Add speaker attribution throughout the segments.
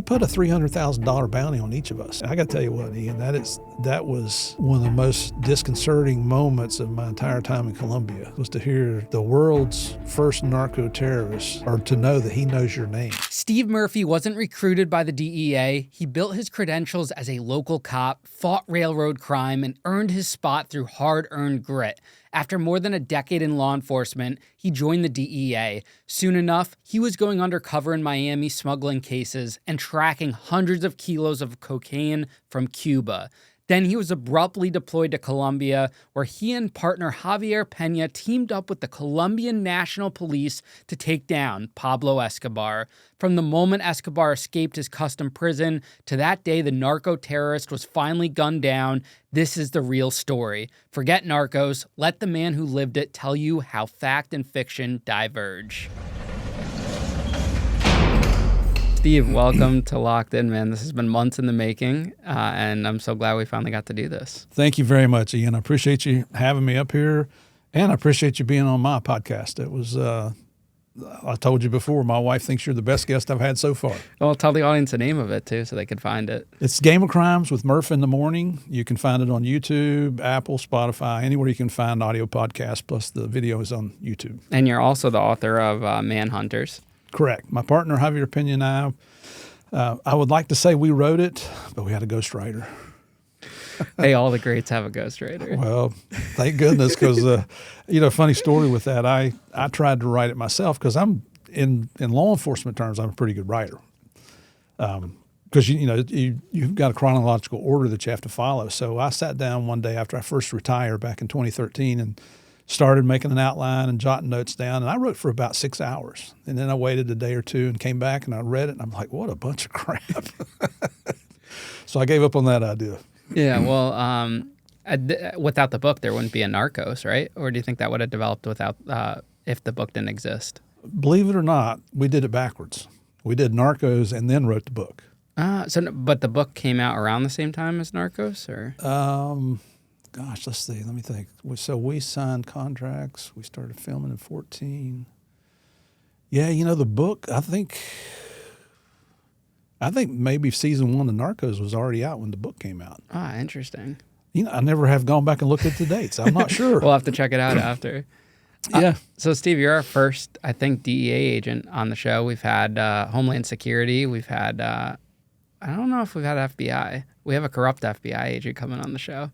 Speaker 1: put a $300,000 bounty on each of us. I got to tell you what, Ian, that was one of the most disconcerting moments of my entire time in Colombia, was to hear the world's first narco terrorist, or to know that he knows your name.
Speaker 2: Steve Murphy wasn't recruited by the DEA. He built his credentials as a local cop, fought railroad crime, and earned his spot through hard-earned grit. After more than a decade in law enforcement, he joined the DEA. Soon enough, he was going undercover in Miami smuggling cases and tracking hundreds of kilos of cocaine from Cuba. Then he was abruptly deployed to Colombia, where he and partner Javier Peña teamed up with the Colombian National Police to take down Pablo Escobar. From the moment Escobar escaped his custom prison to that day the narco terrorist was finally gunned down, this is the real story. Forget Narcos, let the man who lived it tell you how fact and fiction diverge. Steve, welcome to Locked In, man. This has been months in the making, and I'm so glad we finally got to do this.
Speaker 1: Thank you very much, Ian. I appreciate you having me up here, and I appreciate you being on my podcast. It was, I told you before, my wife thinks you're the best guest I've had so far.
Speaker 2: Well, tell the audience the name of it, too, so they could find it.
Speaker 1: It's Game of Crimes with Murph in the Morning. You can find it on YouTube, Apple, Spotify, anywhere you can find audio podcasts, plus the video is on YouTube.
Speaker 2: And you're also the author of Manhunters.
Speaker 1: Correct. My partner, Javier Peña, and I would like to say we wrote it, but we had a ghostwriter.
Speaker 2: Hey, all the greats have a ghostwriter.
Speaker 1: Well, thank goodness, because, funny story with that, I tried to write it myself because I'm, in law enforcement terms, I'm a pretty good writer. Because, you've got a chronological order that you have to follow. So I sat down one day after I first retired back in 2013 and started making an outline and jotting notes down, and I wrote for about 6 hours. And then I waited a day or two and came back and I read it, and I'm like, what a bunch of crap. So I gave up on that idea.
Speaker 2: Yeah, well, without the book, there wouldn't be a Narcos, right? Or do you think that would have developed without if the book didn't exist?
Speaker 1: Believe it or not, we did it backwards. We did Narcos and then wrote the book.
Speaker 2: But the book came out around the same time as Narcos, or?
Speaker 1: Gosh, let's see. Let me think. So we signed contracts. We started filming in 2014. Yeah, the book, I think maybe season 1 of Narcos was already out when the book came out.
Speaker 2: Ah, interesting.
Speaker 1: I never have gone back and looked at the dates. I'm not sure.
Speaker 2: We'll have to check it out after.
Speaker 1: Yeah.
Speaker 2: So, Steve, you're our first, I think, DEA agent on the show. We've had Homeland Security. We've had, I don't know if we've had FBI. We have a corrupt FBI agent coming on the show.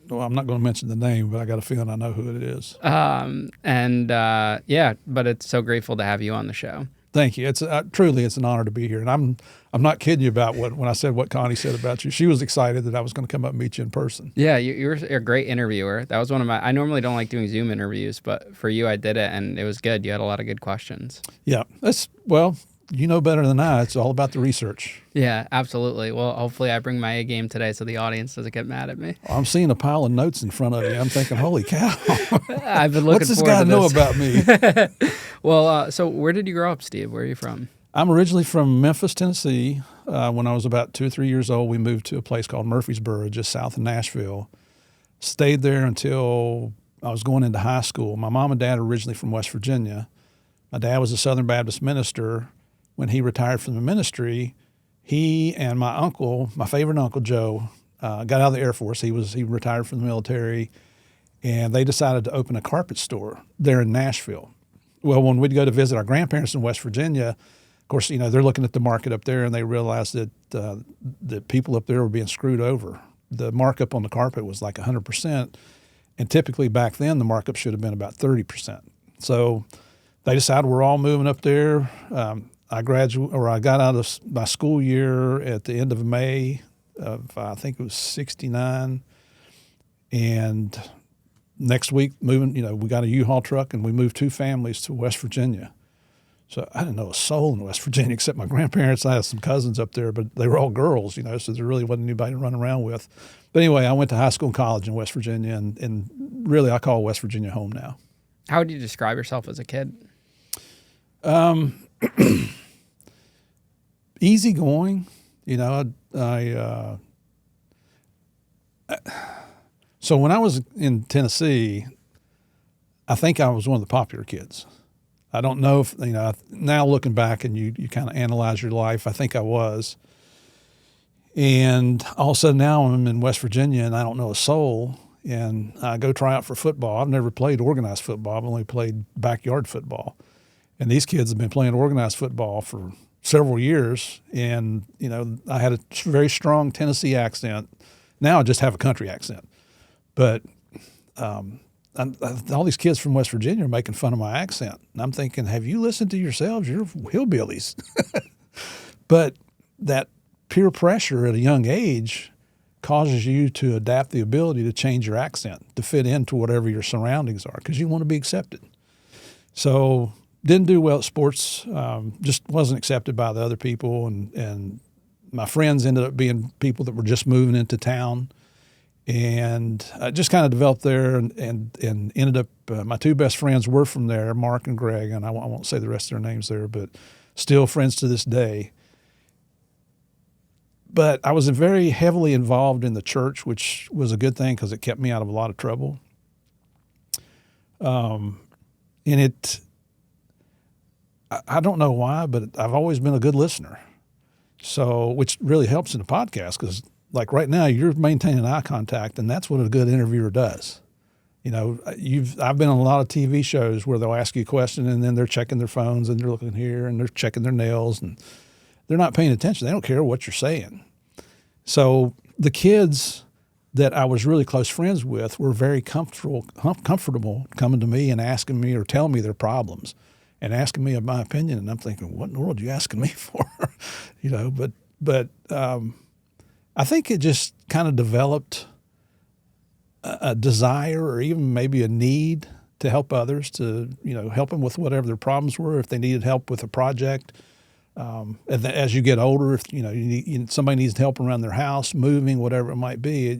Speaker 1: Well, I'm not going to mention the name, but I got a feeling I know who it is.
Speaker 2: But it's so grateful to have you on the show.
Speaker 1: Thank you. It's truly an honor to be here, and I'm not kidding you about when I said what Connie said about you. She was excited that I was going to come up and meet you in person.
Speaker 2: Yeah, you're a great interviewer. That was one of my. I normally don't like doing Zoom interviews, but for you, I did it, and it was good. You had a lot of good questions.
Speaker 1: Yeah, you know better than I. It's all about the research.
Speaker 2: Yeah, absolutely. Well, hopefully I bring my A game today so the audience doesn't get mad at me.
Speaker 1: I'm seeing a pile of notes in front of you. I'm thinking, holy cow.
Speaker 2: I've been looking
Speaker 1: What's this guy know about me?
Speaker 2: Well, so where did you grow up, Steve? Where are you from?
Speaker 1: I'm originally from Memphis, Tennessee. When I was about 2 or 3 years old, we moved to a place called Murfreesboro, just south of Nashville. Stayed there until I was going into high school. My mom and dad are originally from West Virginia. My dad was a Southern Baptist minister. When he retired from the ministry, he and my uncle, my favorite uncle, Joe, got out of the Air Force. He retired from the military, and they decided to open a carpet store there in Nashville. Well, when we'd go to visit our grandparents in West Virginia, of course, they're looking at the market up there, and they realized that the people up there were being screwed over. The markup on the carpet was like 100%, and typically back then the markup should have been about 30%. So they decided we're all moving up there. I got out of my school year at the end of May of, I think it was 69. And next week, we got a U-Haul truck and we moved 2 families to West Virginia. So I didn't know a soul in West Virginia except my grandparents. I had some cousins up there, but they were all girls, so there really wasn't anybody to run around with. But anyway, I went to high school and college in West Virginia, and really I call West Virginia home now.
Speaker 2: How would you describe yourself as a kid?
Speaker 1: Easygoing, so when I was in Tennessee, I think I was one of the popular kids. I don't know if, now looking back and you kind of analyze your life, I think I was. And all of a sudden now I'm in West Virginia and I don't know a soul. And I go try out for football. I've never played organized football. I've only played backyard football. And these kids have been playing organized football for several years. And, I had a very strong Tennessee accent. Now I just have a country accent. But all these kids from West Virginia are making fun of my accent. And I'm thinking, have you listened to yourselves? You're hillbillies. But that peer pressure at a young age causes you to adapt the ability to change your accent to fit into whatever your surroundings are because you want to be accepted. So didn't do well at sports, just wasn't accepted by the other people. And my friends ended up being people that were just moving into town. And I just kind of developed there and ended up, my two best friends were from there, Mark and Greg, and I won't say the rest of their names there, but still friends to this day. But I was very heavily involved in the church, which was a good thing because it kept me out of a lot of trouble. And I don't know why, but I've always been a good listener. So, which really helps in the podcast because like right now you're maintaining eye contact and that's what a good interviewer does. I've been on a lot of TV shows where they'll ask you a question and then they're checking their phones and they're looking here and they're checking their nails and they're not paying attention. They don't care what you're saying. So the kids that I was really close friends with were very comfortable coming to me and asking me or telling me their problems and asking me of my opinion. And I'm thinking, what in the world are you asking me for? But I think it just kind of developed a desire or even maybe a need to help others, to help them with whatever their problems were. If they needed help with a project, as you get older, if somebody needs help around their house, moving, whatever it might be,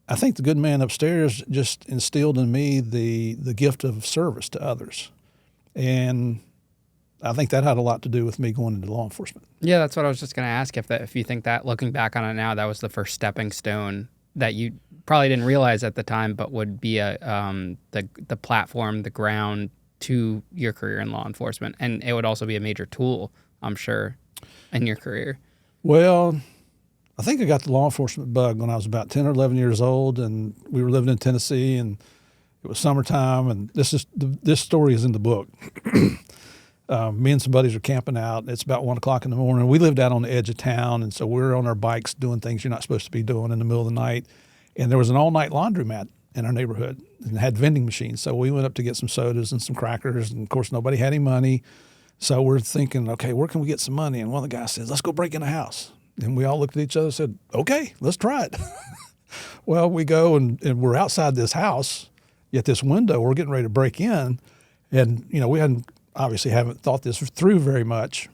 Speaker 1: I think the good man upstairs just instilled in me the gift of service to others, and I think that had a lot to do with me going into law enforcement.
Speaker 2: Yeah, that's what I was just going to ask. If you think that, looking back on it now, that was the first stepping stone that you probably didn't realize at the time, but would be the platform, the ground to your career in law enforcement, and it would also be a major tool, I'm sure, in your career.
Speaker 1: Well, I think I got the law enforcement bug when I was about 10 or 11 years old, and we were living in Tennessee, and it was summertime, and this story is in the book. Me and some buddies are camping out. It's about 1 o'clock in the morning. We lived out on the edge of town, and so we were on our bikes doing things you're not supposed to be doing in the middle of the night. And there was an all-night laundromat in our neighborhood and had vending machines. So we went up to get some sodas and some crackers, and of course nobody had any money. So we're thinking, okay, where can we get some money? And one of the guys says, let's go break in a house. And we all looked at each other and said, okay, let's try it. Well, we go and we're outside this house at this window. We're getting ready to break in. And, we haven't thought this through very much.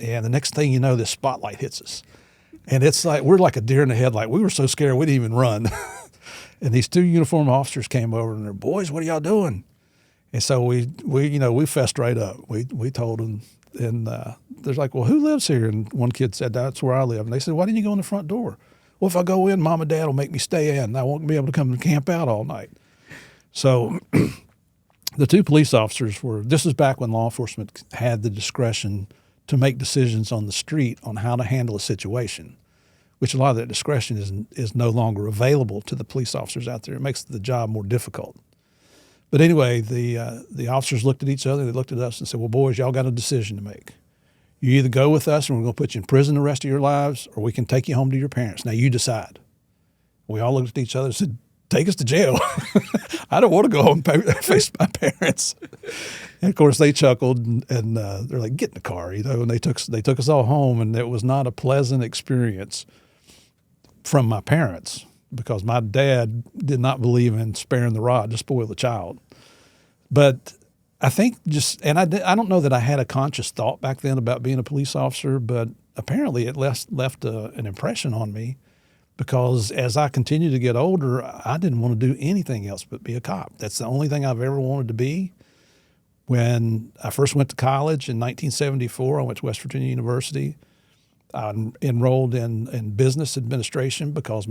Speaker 1: And the next thing you know, this spotlight hits us. And it's like, we're like a deer in the headlight. We were so scared we didn't even run. And these two uniformed officers came over and they're, boys, what are y'all doing? And so we fessed right up. We told them, and they're like, well, who lives here? And one kid said, that's where I live. And they said, why didn't you go in the front door? Well, if I go in, Mom and Dad will make me stay in. I won't be able to come and camp out all night. So the two police officers this is back when law enforcement had the discretion to make decisions on the street on how to handle a situation, which a lot of that discretion is no longer available to the police officers out there. It makes the job more difficult. But anyway, the officers looked at each other, they looked at us and said, well, boys, y'all got a decision to make. You either go with us and we're going to put you in prison the rest of your lives, or we can take you home to your parents. Now you decide. We all looked at each other and said, take us to jail. I don't want to go home and face my parents. And of course they chuckled and they're like, get in the car, and they took us all home, and it was not a pleasant experience from my parents, because my dad did not believe in sparing the rod to spoil the child. But I think I don't know that I had a conscious thought back then about being a police officer, but apparently it left an impression on me, because as I continued to get older, I didn't want to do anything else but be a cop. That's the only thing I've ever wanted to be. When I first went to college in 1974, I went to West Virginia University. I enrolled in business administration because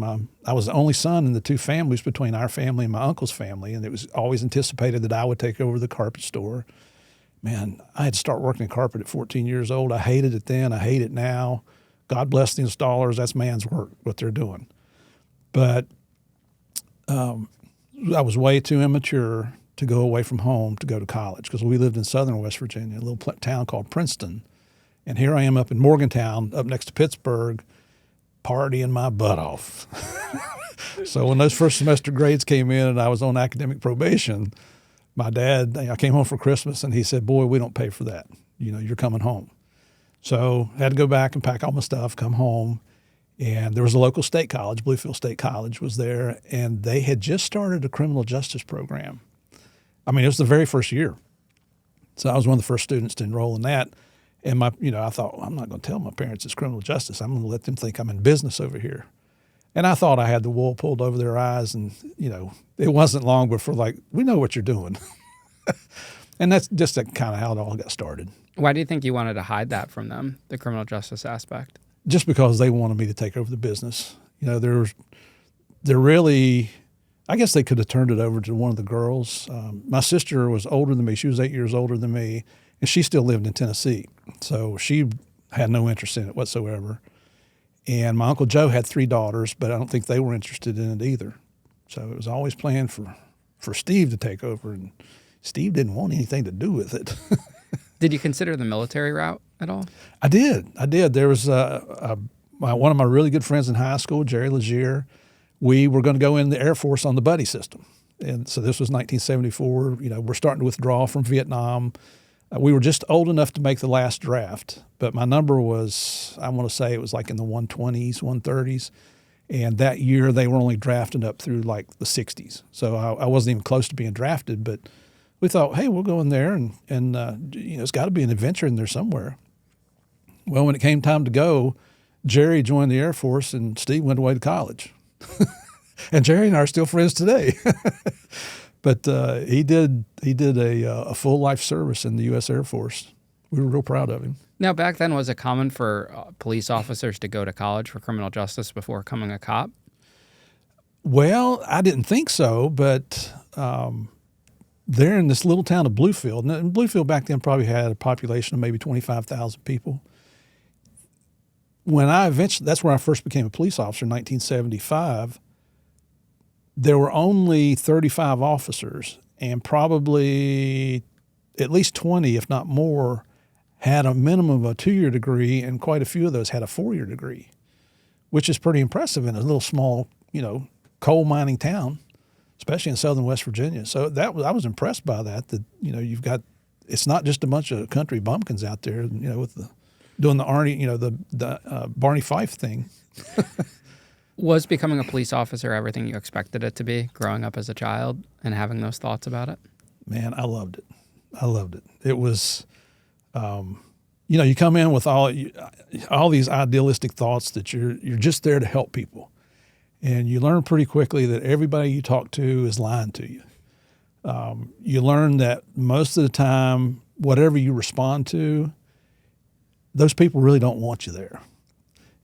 Speaker 1: I was the only son in the two families between our family and my uncle's family, and it was always anticipated that I would take over the carpet store. man, I had to start working in carpet at 14 years old. I hated it then. I hate it now. God bless the installers. That's man's work, what they're doing. But I was way too immature to go away from home to go to college because we lived in southern West Virginia, a little town called Princeton. And here I am up in Morgantown, up next to Pittsburgh, partying my butt off. So when those first semester grades came in and I was on academic probation, my dad, I came home for Christmas and he said, boy, we don't pay for that. You're coming home. So I had to go back and pack all my stuff, come home. And there was a local state college, Bluefield State College was there, and they had just started a criminal justice program. I mean, it was the very first year. So I was one of the first students to enroll in that. And I thought, well, I'm not going to tell my parents it's criminal justice. I'm going to let them think I'm in business over here. And I thought I had the wool pulled over their eyes, and, it wasn't long before we know what you're doing. And that's just kind of how it all got started.
Speaker 2: Why do you think you wanted to hide that from them, the criminal justice aspect?
Speaker 1: Just because they wanted me to take over the business. They're really, I guess they could have turned it over to one of the girls. My sister was older than me. She was 8 years older than me, and she still lived in Tennessee. So she had no interest in it whatsoever. And my Uncle Joe had 3 daughters, but I don't think they were interested in it either. So it was always planned for Steve to take over, and Steve didn't want anything to do with it.
Speaker 2: Did you consider the military route at all?
Speaker 1: I did. There was one of my really good friends in high school, Jerry Legier. We were going to go in the Air Force on the buddy system. And so this was 1974. We're starting to withdraw from Vietnam. We were just old enough to make the last draft, but my number was, I want to say it was like in the 120s, 130s. And that year they were only drafting up through like the 60s. So I wasn't even close to being drafted, but we thought, hey, we'll go in there and it's got to be an adventure in there somewhere. Well, when it came time to go, Jerry joined the Air Force and Steve went away to college. And Jerry and I are still friends today. But he did a full life service in the U.S. Air Force. We were real proud of him.
Speaker 2: Now, back then, was it common for police officers to go to college for criminal justice before becoming a cop?
Speaker 1: Well, I didn't think so, but they're in this little town of Bluefield. And Bluefield back then probably had a population of maybe 25,000 people. That's where I first became a police officer in 1975. There were only 35 officers, and probably at least 20, if not more, had a minimum of a 2-year degree, and quite a few of those had a 4-year degree, which is pretty impressive in a little small, coal mining town, especially in southern West Virginia. So I was impressed by that. You've got, it's not just a bunch of country bumpkins out there, with doing the Arnie, the Barney Fife thing.
Speaker 2: Was becoming a police officer everything you expected it to be growing up as a child and having those thoughts about it?
Speaker 1: Man, I loved it. It was, you come in with all these idealistic thoughts that you're just there to help people. And you learn pretty quickly that everybody you talk to is lying to you. You learn that most of the time, whatever you respond to, those people really don't want you there.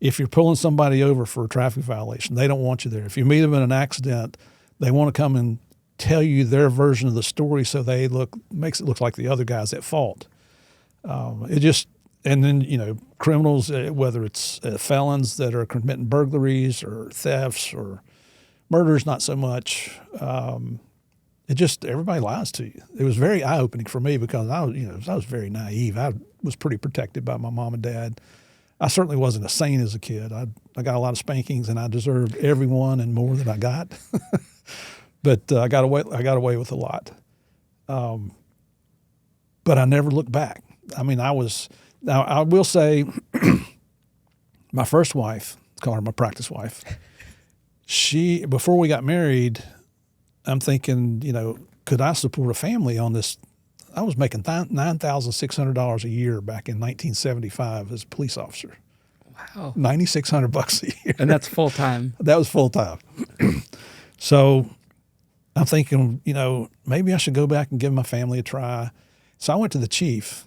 Speaker 1: If you're pulling somebody over for a traffic violation, they don't want you there. If you meet them in an accident, they want to come and tell you their version of the story so makes it look like the other guy's at fault. And then, criminals, whether it's felons that are committing burglaries or thefts or murders, not so much. Everybody lies to you. It was very eye-opening for me because I was very naive. I was pretty protected by my mom and dad. I certainly wasn't a saint as a kid. I got a lot of spankings, and I deserved every one and more than I got. But I got away with a lot. But I never looked back. I mean, I will say, my first wife, call her my practice wife. Before we got married, I'm thinking, could I support a family on this? I was making $9,600 a year back in 1975 as a police officer.
Speaker 2: Wow.
Speaker 1: $9,600 a year.
Speaker 2: And that's full time.
Speaker 1: That was full time. So I'm thinking, maybe I should go back and give my family a try. So I went to the chief.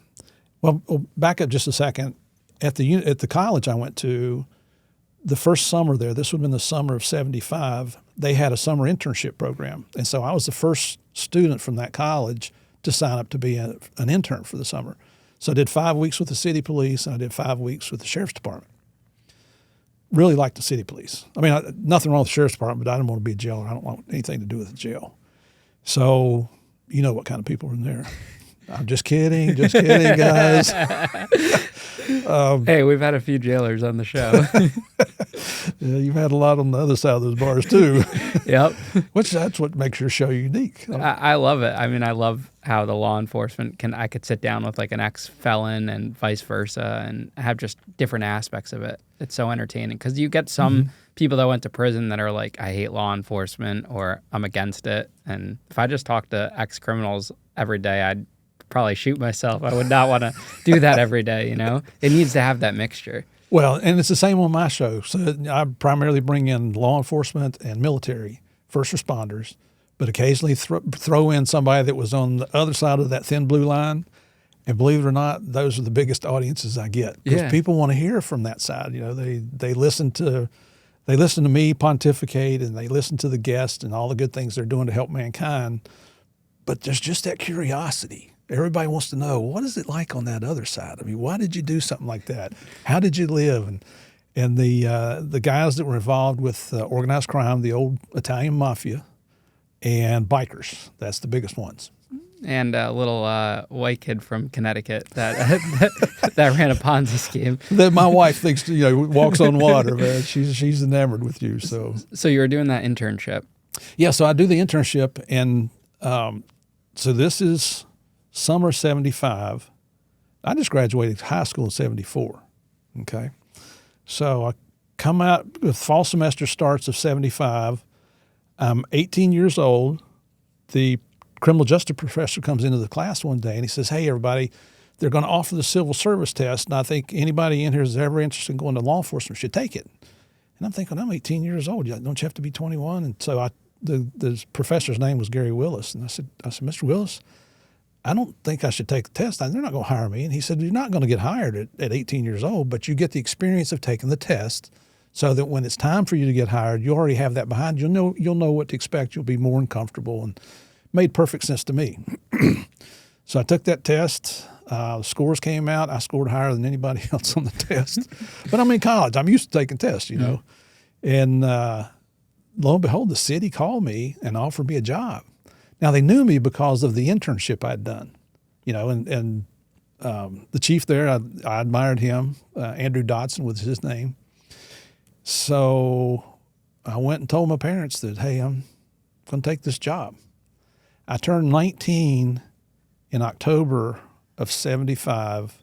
Speaker 1: Well, back up just a second. At the college I went to, the first summer there, this would have been the summer of 75, they had a summer internship program. And so I was the first student from that college to sign up to be an intern for the summer. So I did 5 weeks with the city police, and I did 5 weeks with the sheriff's department. Really liked the city police. I mean, nothing wrong with the sheriff's department, but I didn't want to be a jailer. I don't want anything to do with the jail. So you know what kind of people are in there. I'm just kidding, guys.
Speaker 2: Hey, we've had a few jailers on the show.
Speaker 1: Yeah, you've had a lot on the other side of those bars too.
Speaker 2: Yep.
Speaker 1: That's what makes your show unique.
Speaker 2: I love it. I mean, I love how the law enforcement I could sit down with like an ex-felon and vice versa and have just different aspects of it. It's so entertaining because you get some people that went to prison that are like, I hate law enforcement or I'm against it. And if I just talk to ex-criminals every day, I'd probably shoot myself. I would not want to do that every day, you know? It needs to have that mixture.
Speaker 1: Well, and it's the same on my show. So I primarily bring in law enforcement and military, first responders, but occasionally throw in somebody that was on the other side of that thin blue line. And believe it or not, those are the biggest audiences I get because people want to hear from that side. You know, they listen to me pontificate, and they listen to the guest and all the good things they're doing to help mankind. But there's just that curiosity. Everybody wants to know, what is it like on that other side? I mean, why did you do something like that? How did you live? And the guys that were involved with organized crime, the old Italian mafia, and bikers, that's the biggest ones.
Speaker 2: And a little white kid from Connecticut that ran a Ponzi scheme.
Speaker 1: That my wife thinks, walks on water, man. She's enamored with you. So
Speaker 2: you were doing that internship.
Speaker 1: Yeah, so I do the internship, and so this is summer 75. I just graduated high school in 74, okay? So I come out, the fall semester starts of 75. I'm 18 years old. The criminal justice professor comes into the class one day, and he says, hey, everybody, they're going to offer the civil service test, and I think anybody in here that's ever interested in going to law enforcement should take it. And I'm thinking, I'm 18 years old. Don't you have to be 21? And so the professor's name was Gary Willis. And I said, Mr. Willis, I don't think I should take the test. They're not going to hire me. And he said, you're not going to get hired at 18 years old, but you get the experience of taking the test so that when it's time for you to get hired, you already have that behind you. You'll know what to expect. You'll be more than comfortable. And made perfect sense to me. So I took that test. Scores came out. I scored higher than anybody else on the test. But I'm in college. I'm used to taking tests, And lo and behold, the city called me and offered me a job. Now, they knew me because of the internship I'd done, and the chief there, I admired him. Andrew Dodson was his name. So I went and told my parents that, hey, I'm going to take this job. I turned 19 in October of 75,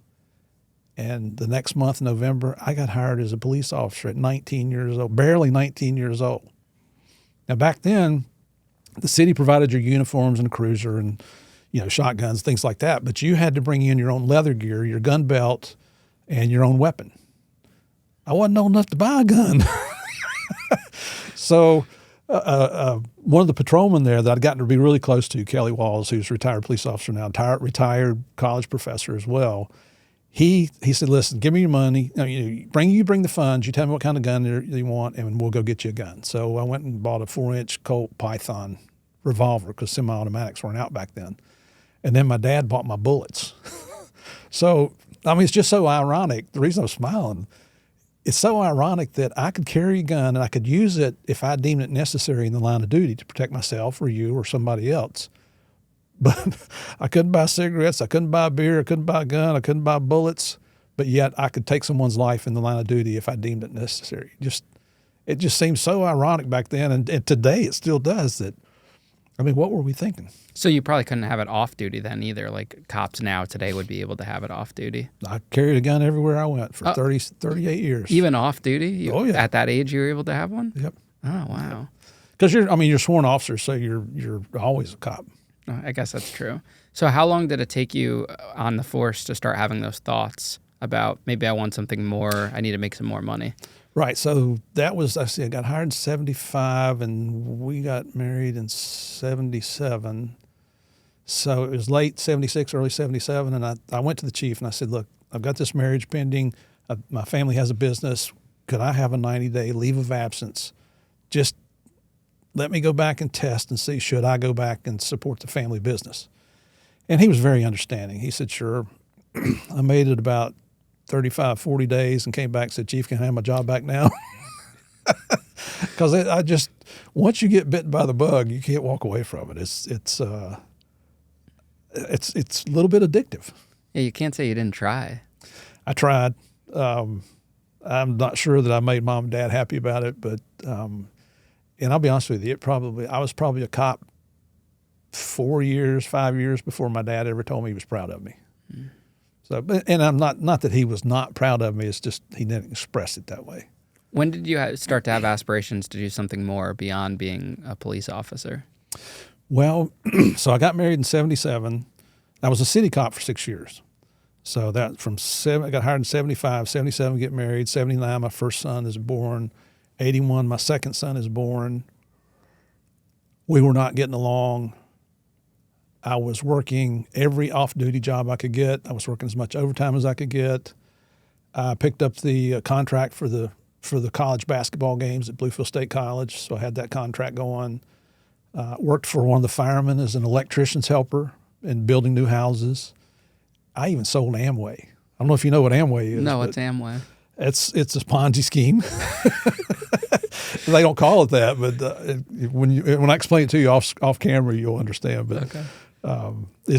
Speaker 1: and the next month, November, I got hired as a police officer at 19 years old, barely 19 years old. Now, back then, the city provided your uniforms and a cruiser and, shotguns, things like that. But you had to bring in your own leather gear, your gun belt, and your own weapon. I wasn't old enough to buy a gun. So one of the patrolmen there that I'd gotten to be really close to, Kelly Walls, who's a retired police officer now, retired college professor as well, he said, listen, give me your money. You bring the funds. You tell me what kind of gun you want, and we'll go get you a gun. So I went and bought a 4-inch Colt Python revolver because semi-automatics weren't out back then. And then my dad bought my bullets. So, it's just so ironic. The reason I'm smiling, it's so ironic that I could carry a gun and I could use it if I deemed it necessary in the line of duty to protect myself or you or somebody else. But I couldn't buy cigarettes, I couldn't buy beer, I couldn't buy a gun, I couldn't buy bullets, but yet I could take someone's life in the line of duty if I deemed it necessary. It just seems so ironic back then, and today it still does that. What were we thinking?
Speaker 2: So you probably couldn't have it off duty then either, like cops now today would be able to have it off duty.
Speaker 1: I carried a gun everywhere I went for 38 years.
Speaker 2: Even off duty?
Speaker 1: Oh, yeah.
Speaker 2: At that age you were able to have one?
Speaker 1: Yep.
Speaker 2: Oh, wow.
Speaker 1: Because you're sworn officer, so you're always a cop.
Speaker 2: I guess that's true. So how long did it take you on the force to start having those thoughts about maybe I want something more, I need to make some more money?
Speaker 1: Right. So that was, I got hired in 75 and we got married in 77. So it was late 76, early 77. And I went to the chief and I said, look, I've got this marriage pending. My family has a business. Could I have a 90-day leave of absence? Just let me go back and test and see, should I go back and support the family business? And he was very understanding. He said, sure. I made it about 35, 40 days and came back and said, Chief, can I have my job back now? Because I just, once you get bitten by the bug, you can't walk away from it. It's a little bit addictive.
Speaker 2: Yeah, you can't say you didn't try.
Speaker 1: I tried. I'm not sure that I made mom and dad happy about it, but and I'll be honest with you, I was probably a cop 4 years, 5 years before my dad ever told me he was proud of me. So, and I'm not that he was not proud of me. It's just he didn't express it that way.
Speaker 2: When did you start to have aspirations to do something more beyond being a police officer?
Speaker 1: Well, so I got married in 1977. I was a city cop for 6 years. So that I got hired in 1975, 1977 get married, 1979 my first son is born, 1981 my second son is born. We were not getting along. I was working every off-duty job I could get. I was working as much overtime as I could get. I picked up the contract for the college basketball games at Bluefield State College, so I had that contract going. Worked for one of the firemen as an electrician's helper in building new houses. I even sold Amway. I don't know if you know what Amway is.
Speaker 2: No, it's Amway.
Speaker 1: It's a Ponzi scheme. They don't call it that, but when I explain it to you off camera, you'll understand. But
Speaker 2: okay.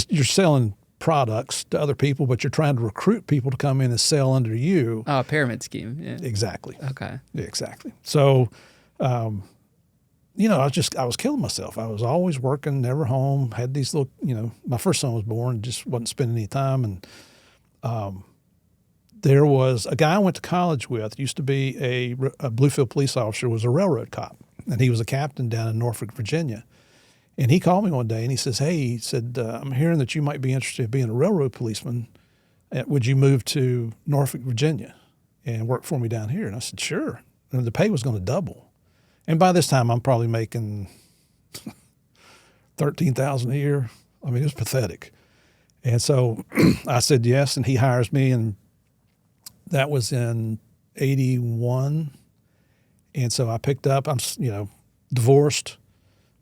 Speaker 1: You're selling products to other people, but you're trying to recruit people to come in and sell under you.
Speaker 2: Oh, a pyramid scheme. Yeah.
Speaker 1: Exactly.
Speaker 2: Okay.
Speaker 1: Yeah, exactly. So, I was killing myself. I was always working, never home, had these little, my first son was born, just wasn't spending any time. And there was a guy I went to college with, used to be a Bluefield police officer, was a railroad cop. And he was a captain down in Norfolk, Virginia. And he called me one day and he says, hey, he said, I'm hearing that you might be interested in being a railroad policeman. Would you move to Norfolk, Virginia and work for me down here? And I said, sure. And the pay was going to double. And by this time, I'm probably making $13,000 a year. I mean, it was pathetic. And so I said yes, and he hires me, and that was in 1981. And so I picked up. I'm, divorced.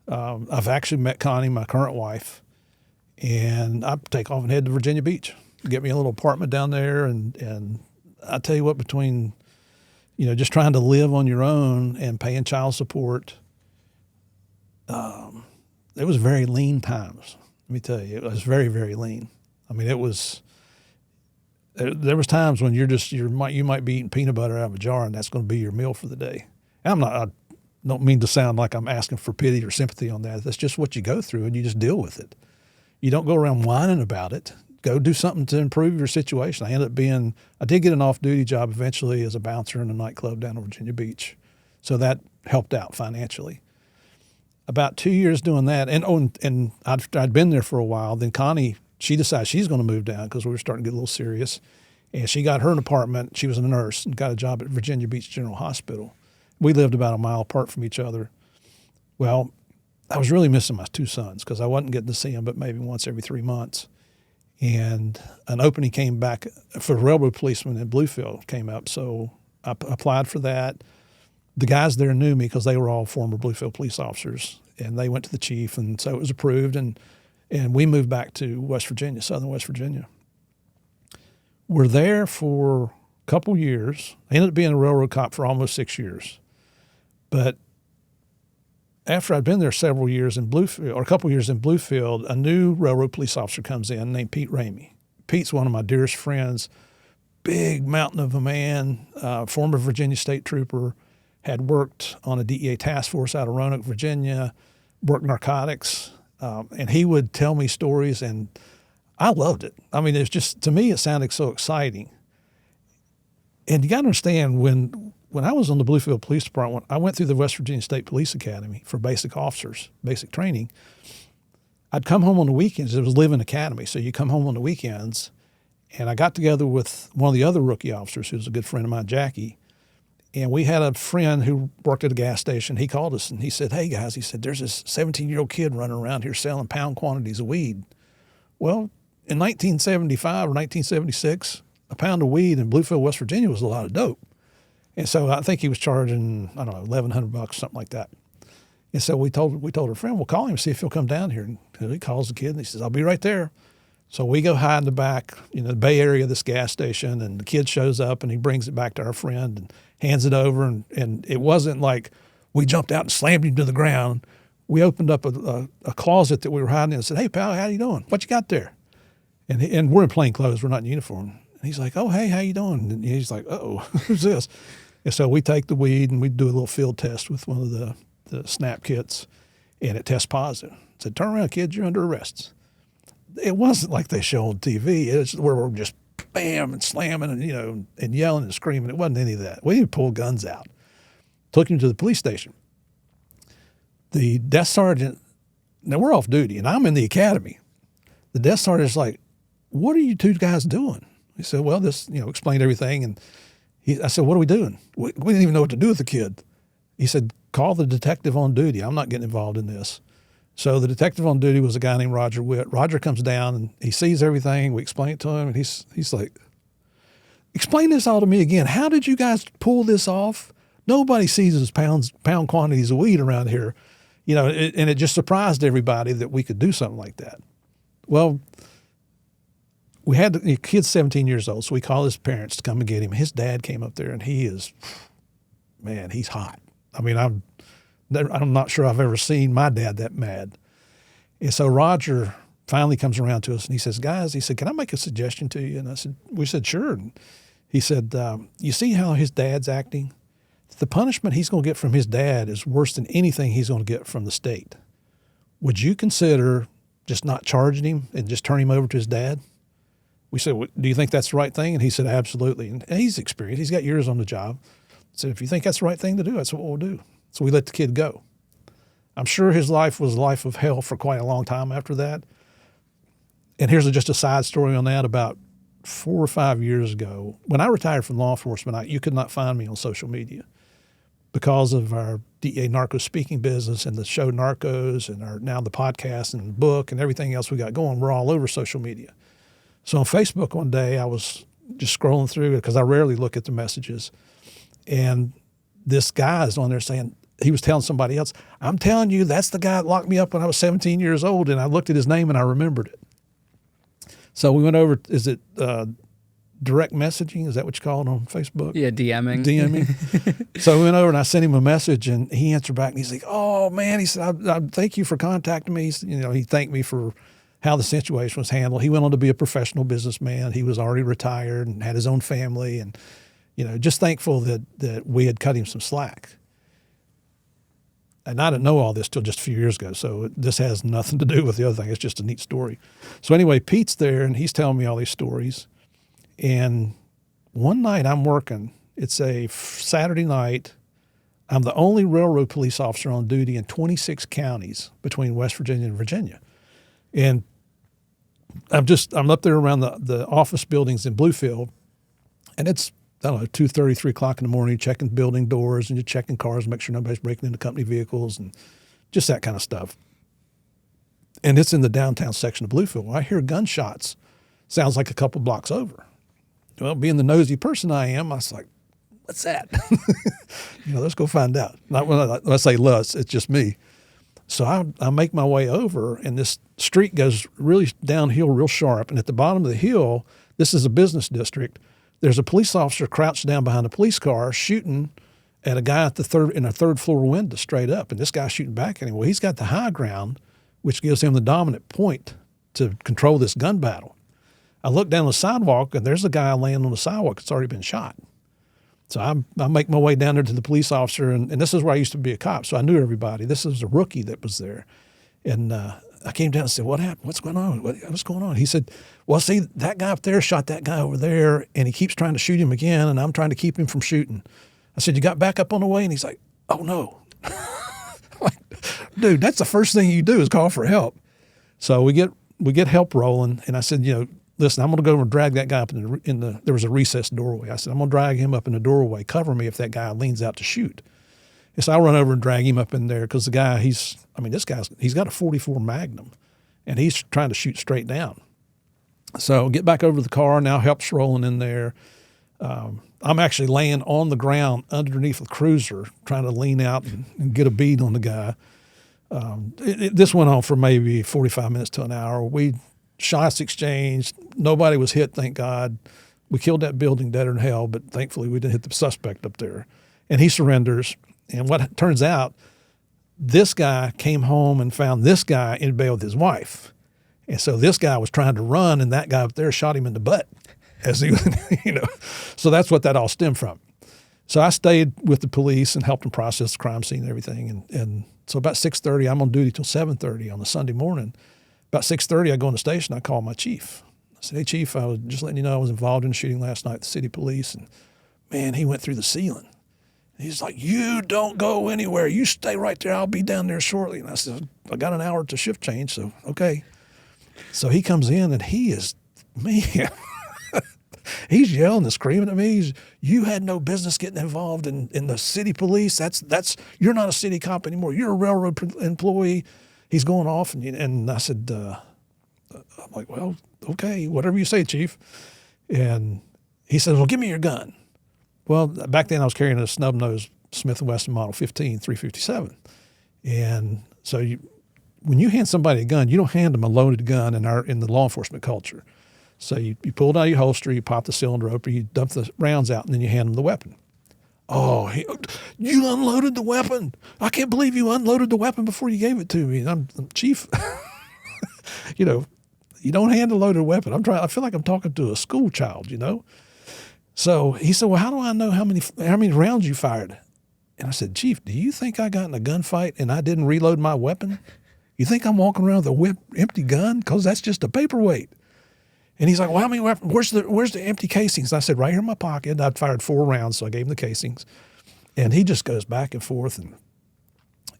Speaker 1: I've actually met Connie, my current wife, and I take off and head to Virginia Beach, get me a little apartment down there, and I tell you what, between just trying to live on your own and paying child support, it was very lean times. Let me tell you, it was very, very lean. I mean, there was times when you might be eating peanut butter out of a jar, and that's going to be your meal for the day. And I don't mean to sound like I'm asking for pity or sympathy on that. That's just what you go through, and you just deal with it. You don't go around whining about it. Go do something to improve your situation. I did get an off-duty job eventually as a bouncer in a nightclub down in Virginia Beach. So that helped out financially. About 2 years doing that, and I'd been there for a while. Then Connie, she decided she's going to move down because we were starting to get a little serious. And she got her an apartment. She was a nurse and got a job at Virginia Beach General Hospital. We lived about a mile apart from each other. Well, I was really missing my two sons because I wasn't getting to see them but maybe once every 3 months. And an opening came back for railroad policeman in Bluefield came up. So I applied for that. The guys there knew me because they were all former Bluefield police officers, and they went to the chief, and so it was approved, and we moved back to West Virginia, southern West Virginia. We're there for a couple years. I ended up being a railroad cop for almost 6 years. But after I'd been there several years in Bluefield, or a couple years in Bluefield, a new railroad police officer comes in named Pete Ramey. Pete's one of my dearest friends, big mountain of a man, former Virginia state trooper, had worked on a DEA task force out of Roanoke, Virginia, worked narcotics, and he would tell me stories, and I loved it. I mean, it's just, to me, it sounded so exciting. And you got to understand, when I was on the Bluefield Police Department, I went through the West Virginia State Police Academy for basic officers, basic training. I'd come home on the weekends. It was Living Academy, so you come home on the weekends. And I got together with one of the other rookie officers, who's a good friend of mine, Jackie. And we had a friend who worked at a gas station. He called us and he said, hey, guys, he said, there's this 17-year-old kid running around here selling pound quantities of weed. Well, in 1975 or 1976, a pound of weed in Bluefield, West Virginia was a lot of dope. And so I think he was charging, I don't know, $1,100, something like that. And so we told our friend, we'll call him and see if he'll come down here. And he calls the kid and he says, I'll be right there. So we go hide in the back, the Bay Area of this gas station, and the kid shows up and he brings it back to our friend and hands it over. And it wasn't like we jumped out and slammed him to the ground. We opened up a closet that we were hiding in and said, "Hey, pal, how you doing? What you got there?" And we're in plain clothes. We're not in uniform. And he's like, "Oh, hey, how you doing?" And he's like, "Uh-oh, who's this?" And so we take the weed and we do a little field test with one of the snap kits, and it tests positive. I said, "Turn around, kids, you're under arrest." It wasn't like they show on TV. It's where we're just bam and slamming and, and yelling and screaming. It wasn't any of that. We didn't pull guns out. Took him to the police station. The desk sergeant, now we're off duty and I'm in the academy. The desk sergeant's like, "What are you two guys doing?" He said, "Well, this, explained everything." And I said, "What are we doing?" We didn't even know what to do with the kid. He said, "Call the detective on duty. I'm not getting involved in this." So the detective on duty was a guy named Roger Witt. Roger comes down and he sees everything. We explain it to him, and he's like, "Explain this all to me again. How did you guys pull this off? Nobody seizes pound quantities of weed around here." And it just surprised everybody that we could do something like that. Well, we had the kid's 17 years old, so we called his parents to come and get him. His dad came up there, and he's hot. I mean, I'm not sure I've ever seen my dad that mad. And so Roger finally comes around to us and he says, "Guys," he said, "can I make a suggestion to you?" And we said, "Sure." And he said, "You see how his dad's acting? The punishment he's going to get from his dad is worse than anything he's going to get from the state. Would you consider just not charging him and just turn him over to his dad?" We said, "Do you think that's the right thing?" And he said, "Absolutely." And he's experienced. He's got years on the job. I said, "If you think that's the right thing to do, that's what we'll do." So we let the kid go. I'm sure his life was a life of hell for quite a long time after that. And here's just a side story on that. About 4 or 5 years ago, when I retired from law enforcement, you could not find me on social media because of our DEA Narcos speaking business and the show Narcos and now the podcast and book and everything else we got going. We're all over social media. So on Facebook one day, I was just scrolling through it because I rarely look at the messages. And this guy is on there saying, he was telling somebody else, "I'm telling you, that's the guy that locked me up when I was 17 years old." And I looked at his name and I remembered it. So we went over, is it direct messaging? Is that what you call it on Facebook?
Speaker 2: Yeah, DMing.
Speaker 1: So we went over and I sent him a message and he answered back and he's like, "Oh man," he said, I thank you for contacting me. He thanked me for how the situation was handled. He went on to be a professional businessman. He was already retired and had his own family and, just thankful that we had cut him some slack. And I didn't know all this till just a few years ago, so this has nothing to do with the other thing. It's just a neat story. So anyway, Pete's there, and he's telling me all these stories. And one night I'm working. It's a Saturday night. I'm the only railroad police officer on duty in 26 counties between West Virginia and Virginia. And I'm up there around the office buildings in Bluefield, and it's, I don't know, 2:30, 3 o'clock in the morning, checking building doors and you're checking cars, make sure nobody's breaking into company vehicles and just that kind of stuff. And it's in the downtown section of Bluefield. Well, I hear gunshots. Sounds like a couple blocks over. Well, being the nosy person I am, I was like, "What's that?" Let's go find out. Not when I say let's, it's just me. So I make my way over, and this street goes really downhill real sharp. And at the bottom of the hill, this is a business district, there's a police officer crouched down behind a police car shooting at a guy in a third floor window straight up. And this guy's shooting back at him. Well, he's got the high ground, which gives him the dominant point to control this gun battle. I look down the sidewalk, and there's a guy laying on the sidewalk that's already been shot. So I make my way down there to the police officer, and this is where I used to be a cop, so I knew everybody. This was a rookie that was there. And I came down and said, "What happened? What's going on? What's going on?" He said, "Well, see, that guy up there shot that guy over there, and he keeps trying to shoot him again, and I'm trying to keep him from shooting." I said, "You got back up on the way?" And he's like, "Oh, no." Like, dude, that's the first thing you do is call for help. So we get help rolling, and I said, "Listen, I'm going to go and drag that guy up there was a recessed doorway." I said, "I'm going to drag him up in the doorway. Cover me if that guy leans out to shoot." And so I run over and drag him up in there because the guy, he's got a 44 Magnum, and he's trying to shoot straight down. So get back over to the car. Now help's rolling in there. I'm actually laying on the ground underneath the cruiser trying to lean out and get a bead on the guy. This went on for maybe 45 minutes to an hour. We shots exchanged. Nobody was hit, thank God. We killed that building dead in hell, but thankfully we didn't hit the suspect up there. And he surrenders. And what turns out, this guy came home and found this guy in bed with his wife. And so this guy was trying to run, and that guy up there shot him in the butt. As he, so that's what that all stemmed from. So I stayed with the police and helped them process the crime scene and everything. And so about 6:30, I'm on duty till 7:30 on a Sunday morning. About 6:30, I go in the station. I call my chief. I said, "Hey, chief, I was just letting you know I was involved in a shooting last night at the city police, and man, he went through the ceiling." He's like, "You don't go anywhere. You stay right there. I'll be down there shortly." And I said, "I got an hour to shift change, so okay." So he comes in, and he is, man, he's yelling and screaming at me. "You had no business getting involved in the city police. That's you're not a city cop anymore. You're a railroad employee." He's going off, and I said, "I'm like, well, okay, whatever you say, chief." And he said, "Well, give me your gun." Well, back then I was carrying a snub-nosed Smith & Wesson Model 15 357, and so when you hand somebody a gun, you don't hand them a loaded gun in the law enforcement culture. So you pull it out of your holster, you pop the cylinder open, you dump the rounds out, and then you hand them the weapon. "Oh, you unloaded the weapon. I can't believe you unloaded the weapon before you gave it to me." And I'm chief. You don't hand a loaded weapon. I feel like I'm talking to a school child, So he said, "Well, how do I know how many rounds you fired?" And I said, "Chief, do you think I got in a gunfight and I didn't reload my weapon? You think I'm walking around with a empty gun? Because that's just a paperweight." And he's like, "Well, how many weapons? Where's the empty casings?" And I said, "Right here in my pocket." I'd fired 4 rounds, so I gave him the casings. And he just goes back and forth.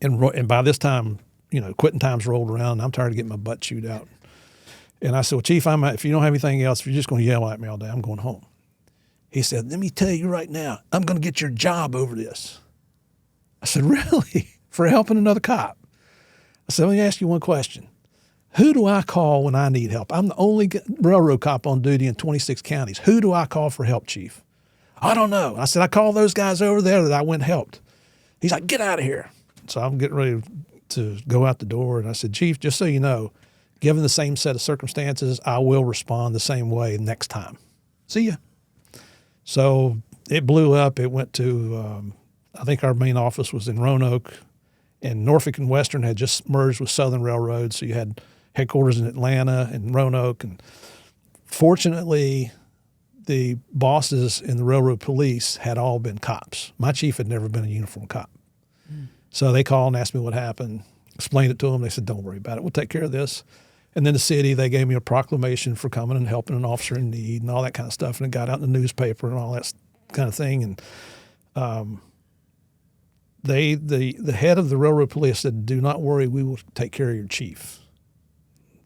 Speaker 1: And by this time, quitting time's rolled around, and I'm tired of getting my butt chewed out. And I said, "Well, Chief, if you don't have anything else, if you're just going to yell at me all day, I'm going home." He said, "Let me tell you right now, I'm going to get your job over this." I said, "Really? For helping another cop?" I said, "Let me ask you one question. Who do I call when I need help? I'm the only railroad cop on duty in 26 counties. Who do I call for help, Chief?" "I don't know." I said, "I called those guys over there that I went and helped." He's like, "Get out of here." So I'm getting ready to go out the door. And I said, "Chief, just so you know, given the same set of circumstances, I will respond the same way next time. See ya." So it blew up. It went to, I think our main office was in Roanoke, and Norfolk and Western had just merged with Southern Railroad. So you had headquarters in Atlanta and Roanoke. And fortunately, the bosses in the railroad police had all been cops. My chief had never been a uniform cop. So they called and asked me what happened, explained it to them. They said, "Don't worry about it. We'll take care of this." And then the city, they gave me a proclamation for coming and helping an officer in need and all that kind of stuff. And it got out in the newspaper and all that kind of thing. And the head of the railroad police said, "Do not worry, we will take care of your chief."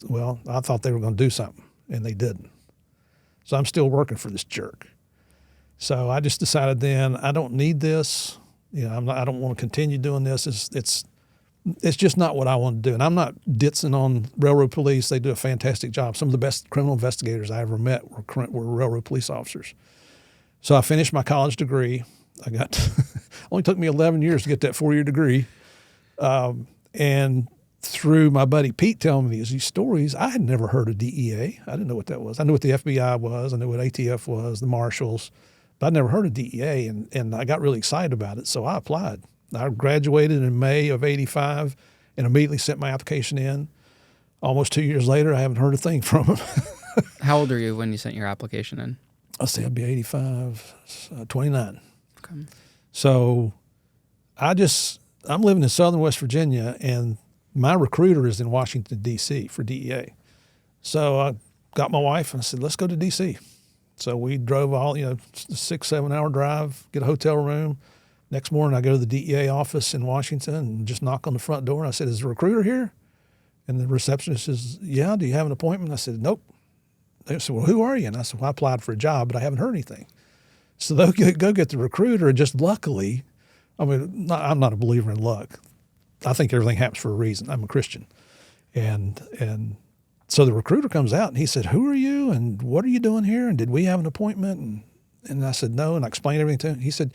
Speaker 1: Well, I thought they were going to do something, and they didn't. So I'm still working for this jerk. So I just decided then I don't need this. I don't want to continue doing this. It's just not what I want to do. And I'm not ditzing on railroad police. They do a fantastic job. Some of the best criminal investigators I ever met were railroad police officers. So I finished my college degree. Only took me 11 years to get that 4-year degree. And through my buddy Pete telling me these stories, I had never heard of DEA. I didn't know what that was. I knew what the FBI was. I knew what ATF was, the Marshals. But I'd never heard of DEA, and I got really excited about it, so I applied. I graduated in May of '85 and immediately sent my application in. Almost 2 years later, I haven't heard a thing from them.
Speaker 2: How old are you when you sent your application in?
Speaker 1: I'll say I'd be 85, 29.
Speaker 2: Okay.
Speaker 1: So I'm living in southern West Virginia, and my recruiter is in Washington, D.C. for DEA. So I got my wife and I said, "Let's go to D.C." So we drove 6-7 hour drive, get a hotel room. Next morning I go to the DEA office in Washington and just knock on the front door. And I said, "Is the recruiter here?" And the receptionist says, "Yeah, do you have an appointment?" I said, "Nope." They said, "Well, who are you?" And I said, "Well, I applied for a job, but I haven't heard anything." So they'll go get the recruiter, and just luckily, I'm not a believer in luck. I think everything happens for a reason. I'm a Christian. And so the recruiter comes out and he said, "Who are you and what are you doing here? And did we have an appointment?" And I said, "No." And I explained everything to him. He said,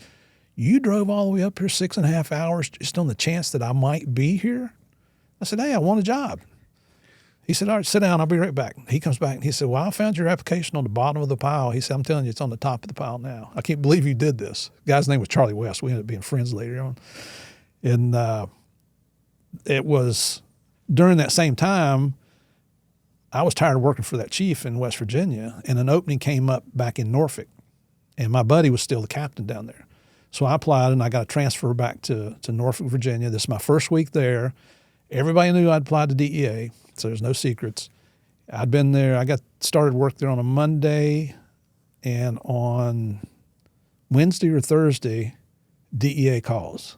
Speaker 1: "You drove all the way up here 6.5 hours just on the chance that I might be here?" I said, "Hey, I want a job." He said, all right, sit down. I'll be right back. He comes back and he said, well, I found your application on the bottom of the pile. He said, I'm telling you, it's on the top of the pile now. I can't believe you did this. The guy's name was Charlie West. We ended up being friends later on. And it was during that same time, I was tired of working for that chief in West Virginia, and an opening came up back in Norfolk. And my buddy was still the captain down there. So I applied and I got a transfer back to Norfolk, Virginia. This is my first week there. Everybody knew I'd applied to DEA, so there's no secrets. I'd been there. I got started work there on a Monday, and on Wednesday or Thursday, DEA calls.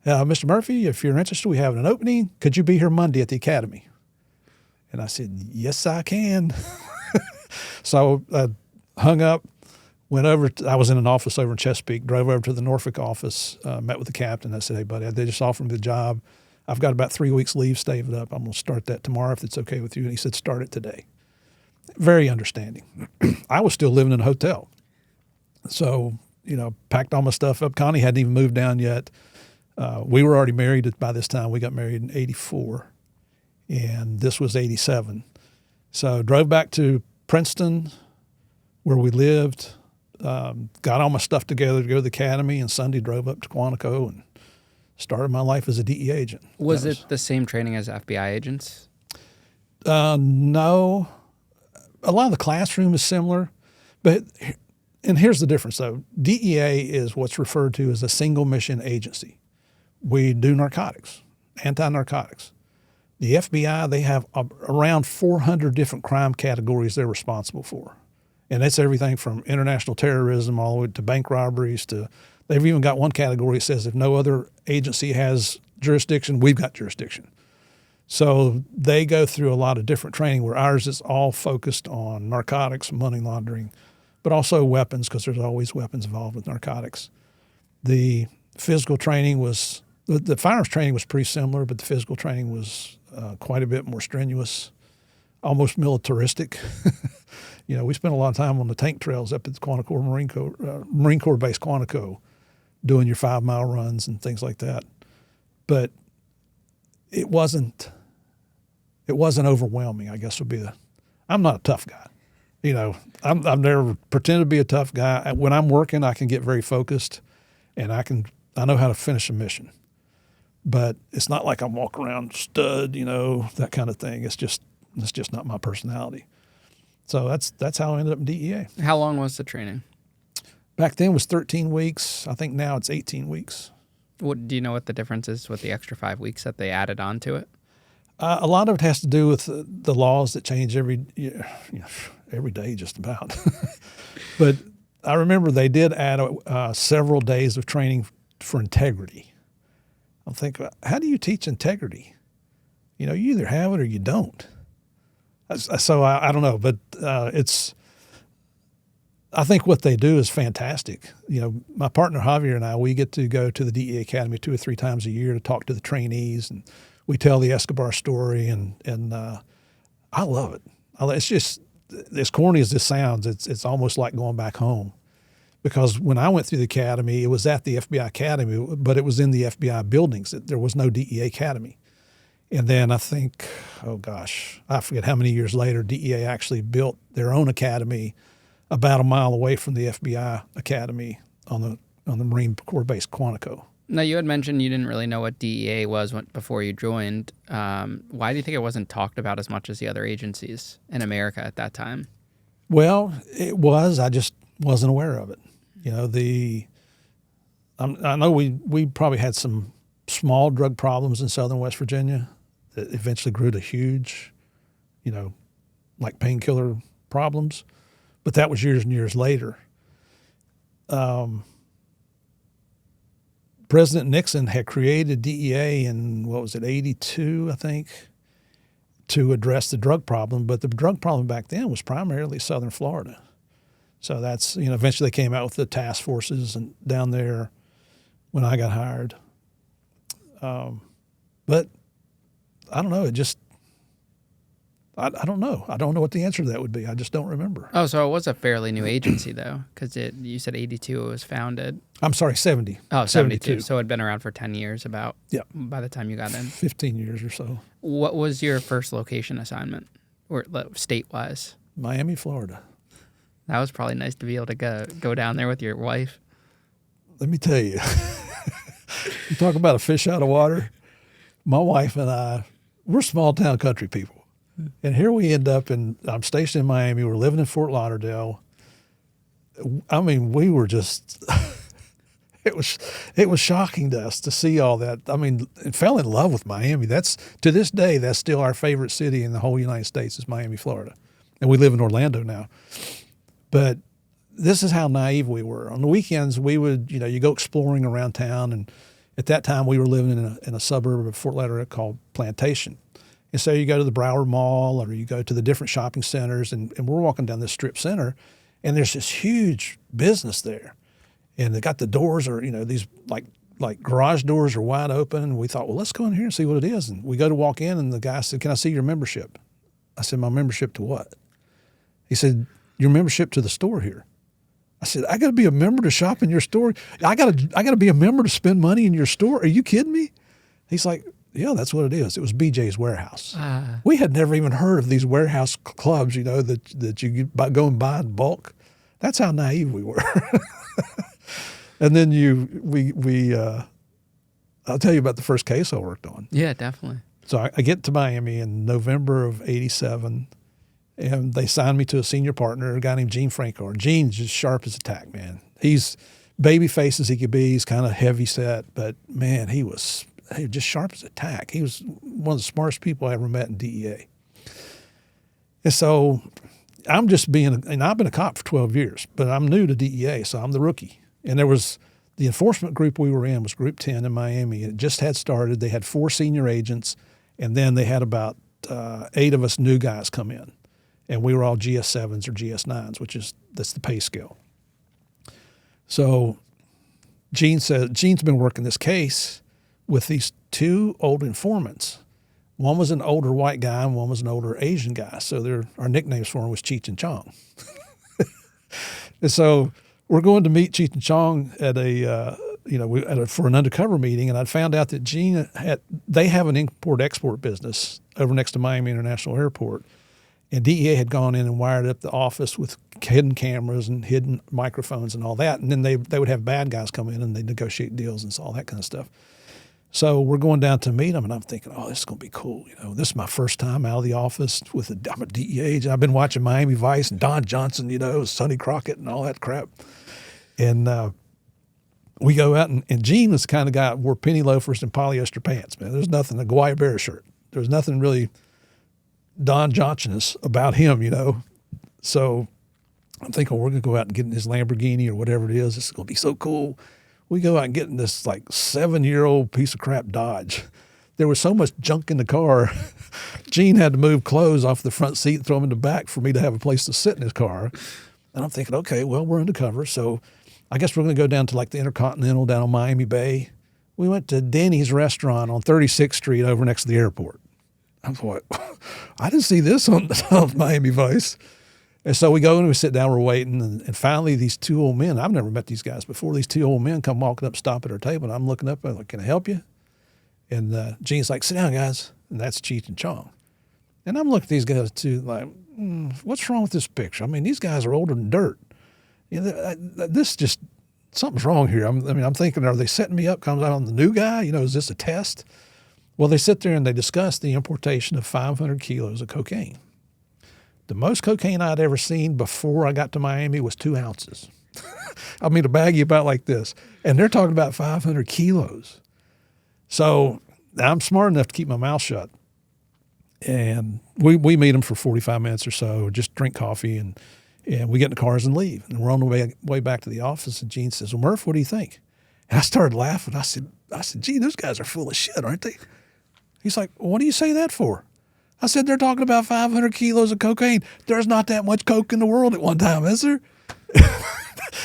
Speaker 1: Mr. Murphy, if you're interested, we have an opening. Could you be here Monday at the academy? And I said, yes, I can. So I hung up, went over. I was in an office over in Chesapeake, drove over to the Norfolk office, met with the captain. I said, hey, buddy, they just offered me the job. I've got about 3 weeks leave saved up. I'm going to start that tomorrow if it's okay with you. And he said, start it today. Very understanding. I was still living in a hotel. So, packed all my stuff up. Connie hadn't even moved down yet. We were already married by this time. We got married in 84, and this was 87. So drove back to Princeton where we lived, got all my stuff together to go to the academy, and Sunday drove up to Quantico and started my life as a DEA agent.
Speaker 2: Was it the same training as FBI agents?
Speaker 1: No. A lot of the classroom is similar, and here's the difference though. DEA is what's referred to as a single mission agency. We do narcotics, anti-narcotics. The FBI, they have around 400 different crime categories they're responsible for. And that's everything from international terrorism all the way to bank robberies to, they've even got one category that says if no other agency has jurisdiction, we've got jurisdiction. So they go through a lot of different training where ours is all focused on narcotics, money laundering, but also weapons because there's always weapons involved with narcotics. The physical training was, the firearms training was pretty similar, but the physical training was quite a bit more strenuous, almost militaristic. We spent a lot of time on the tank trails up at the Quantico Marine Corps Base Quantico, doing your 5-mile runs and things like that. But it wasn't overwhelming, I guess would be I'm not a tough guy. I've never pretended to be a tough guy. When I'm working, I can get very focused and I know how to finish a mission. But it's not like I'm walking around stud, that kind of thing. It's just not my personality. So that's how I ended up in DEA.
Speaker 2: How long was the training?
Speaker 1: Back then it was 13 weeks. I think now it's 18 weeks.
Speaker 2: What do you know what the difference is with the extra 5 weeks that they added on to it?
Speaker 1: A lot of it has to do with the laws that change every day just about. But I remember they did add several days of training for integrity. I'm thinking, how do you teach integrity? You either have it or you don't. So I don't know, but I think what they do is fantastic. My partner Javier and I, we get to go to the DEA Academy 2 or 3 times a year to talk to the trainees, and we tell the Escobar story, and I love it. It's just, as corny as this sounds, it's almost like going back home. Because when I went through the academy, it was at the FBI Academy, but it was in the FBI buildings. There was no DEA Academy. And then I think, I forget how many years later, DEA actually built their own academy about a mile away from the FBI Academy on the Marine Corps Base Quantico.
Speaker 2: Now, you had mentioned you didn't really know what DEA was before you joined. Why do you think it wasn't talked about as much as the other agencies in America at that time?
Speaker 1: Well, it was. I just wasn't aware of it. I know we probably had some small drug problems in southern West Virginia that eventually grew to huge, like painkiller problems. But that was years and years later. President Nixon had created DEA in, 82, I think, to address the drug problem. But the drug problem back then was primarily southern Florida. So that's, eventually they came out with the task forces and down there when I got hired. But I don't know, I don't know. I don't know what the answer to that would be. I just don't remember.
Speaker 2: Oh, so it was a fairly new agency, though, because you said 82 it was founded.
Speaker 1: I'm sorry, 70.
Speaker 2: Oh, 72. So it had been around for 10 years about by the time you got in.
Speaker 1: 15 years or so.
Speaker 2: What was your first location assignment, or state-wise?
Speaker 1: Miami, Florida.
Speaker 2: That was probably nice to be able to go down there with your wife.
Speaker 1: Let me tell you. You talk about a fish out of water. My wife and I, we're small-town country people. And here we end up I'm stationed in Miami. We're living in Fort Lauderdale. I mean, we were just, it was shocking to us to see all that. I mean, fell in love with Miami. To this day, that's still our favorite city in the whole United States is Miami, Florida. And we live in Orlando now. But this is how naive we were. On the weekends, we would, you go exploring around town. And at that time, we were living in a suburb of Fort Lauderdale called Plantation. And so you go to the Broward Mall or you go to the different shopping centers, and we're walking down this strip center, and there's this huge business there. And they got the doors are, these like garage doors are wide open. And we thought, well, let's go in here and see what it is. And we go to walk in, and the guy said, "Can I see your membership?" I said, "My membership to what?" He said, "Your membership to the store here." I said, "I got to be a member to shop in your store? I got to be a member to spend money in your store? Are you kidding me?" He's like, "Yeah, that's what it is." It was BJ's Warehouse. We had never even heard of these warehouse clubs, that you go and buy in bulk. That's how naive we were. And then I'll tell you about the first case I worked on.
Speaker 2: Yeah, definitely.
Speaker 1: So I get to Miami in November of '87, and they signed me to a senior partner, a guy named Gene Franco. Gene's just sharp as a tack, man. He's baby face as he could be. He's kind of heavy set, but man, he was just sharp as a tack. He was one of the smartest people I ever met in DEA. And so I've been a cop for 12 years, but I'm new to DEA, so I'm the rookie. And there was the enforcement group we were in was Group 10 in Miami. It just had started. They had 4 senior agents, and then they had about 8 of us new guys come in. And we were all GS7s or GS9s, that's the pay scale. So Gene said, Gene's been working this case with these 2 old informants. One was an older white guy and one was an older Asian guy. So our nicknames for him was Cheech and Chong. And so we're going to meet Cheech and Chong at for an undercover meeting, and I found out that Gene they have an import-export business over next to Miami International Airport, and DEA had gone in and wired up the office with hidden cameras and hidden microphones and all that, and then they would have bad guys come in and they'd negotiate deals and all that kind of stuff. So we're going down to meet them, and I'm thinking, oh, this is going to be cool. This is my first time out of the office I'm a DEA agent. I've been watching Miami Vice and Don Johnson, Sonny Crockett and all that crap. And we go out, and Gene was the kind of guy that wore penny loafers and polyester pants, man. There's nothing, a Guayabera shirt. There's nothing really Don Johnson-ish about him, So I'm thinking, we're going to go out and get in this Lamborghini or whatever it is. This is going to be so cool. We go out and get in this 7-year-old piece of crap Dodge. There was so much junk in the car. Gene had to move clothes off the front seat and throw them in the back for me to have a place to sit in his car. And I'm thinking, okay, well, we're undercover, so I guess we're going to go down to the Intercontinental down on Miami Bay. We went to Denny's restaurant on 36th Street over next to the airport. I thought, I didn't see this on Miami Vice. And so we go and we sit down, we're waiting, and finally these 2 old men, I've never met these guys before, these 2 old men come walking up, stop at our table, and I'm looking up, I'm like, "Can I help you?" And Gene's like, "Sit down, guys." And that's Cheech and Chong. And I'm looking at these guys too, like, what's wrong with this picture? I mean, these guys are older than dirt. Something's wrong here. I'm thinking, are they setting me up? Comes out on the new guy? Is this a test? Well, they sit there and they discuss the importation of 500 kilos of cocaine. The most cocaine I'd ever seen before I got to Miami was 2 ounces. A baggie about like this. And they're talking about 500 kilos. So I'm smart enough to keep my mouth shut. And we meet them for 45 minutes or so, just drink coffee, and we get in the cars and leave. And we're on the way back to the office, and Gene says, "Well, Murph, what do you think?" And I started laughing. I said, "Gee, those guys are full of shit, aren't they?" He's like, "Well, what do you say that for?" I said, "They're talking about 500 kilos of cocaine. There's not that much coke in the world at one time, is there?"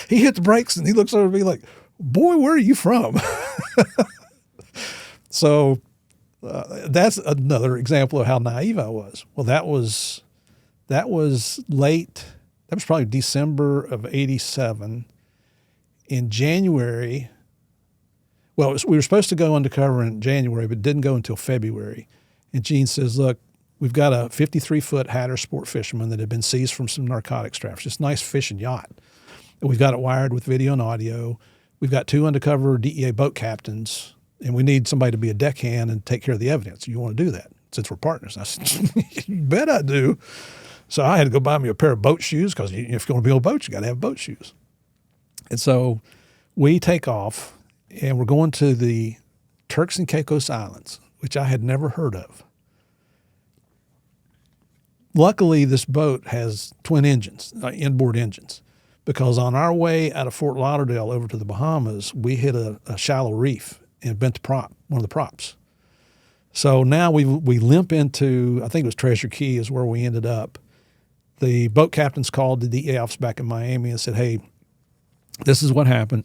Speaker 1: He hit the brakes and he looks over at me like, "Boy, where are you from?" So That's another example of how naive I was. Well, that was late. That was probably December of '87. In January, well, we were supposed to go undercover in January, but didn't go until February. And Gene says, look, we've got a 53-foot Hatter sport fisherman that had been seized from some narcotics traffickers. It's a nice fishing yacht. We've got it wired with video and audio. We've got 2 undercover DEA boat captains, and we need somebody to be a deckhand and take care of the evidence. You want to do that since we're partners? I said, you bet I do. So I had to go buy me a pair of boat shoes because if you're going to be on a boat, you got to have boat shoes. And so we take off, and we're going to the Turks and Caicos Islands, which I had never heard of. Luckily, this boat has twin engines, inboard engines, because on our way out of Fort Lauderdale over to the Bahamas, we hit a shallow reef and bent the prop, one of the props. So now we limp into, I think it was Treasure Key is where we ended up. The boat captains called the DEA office back in Miami and said, hey, this is what happened.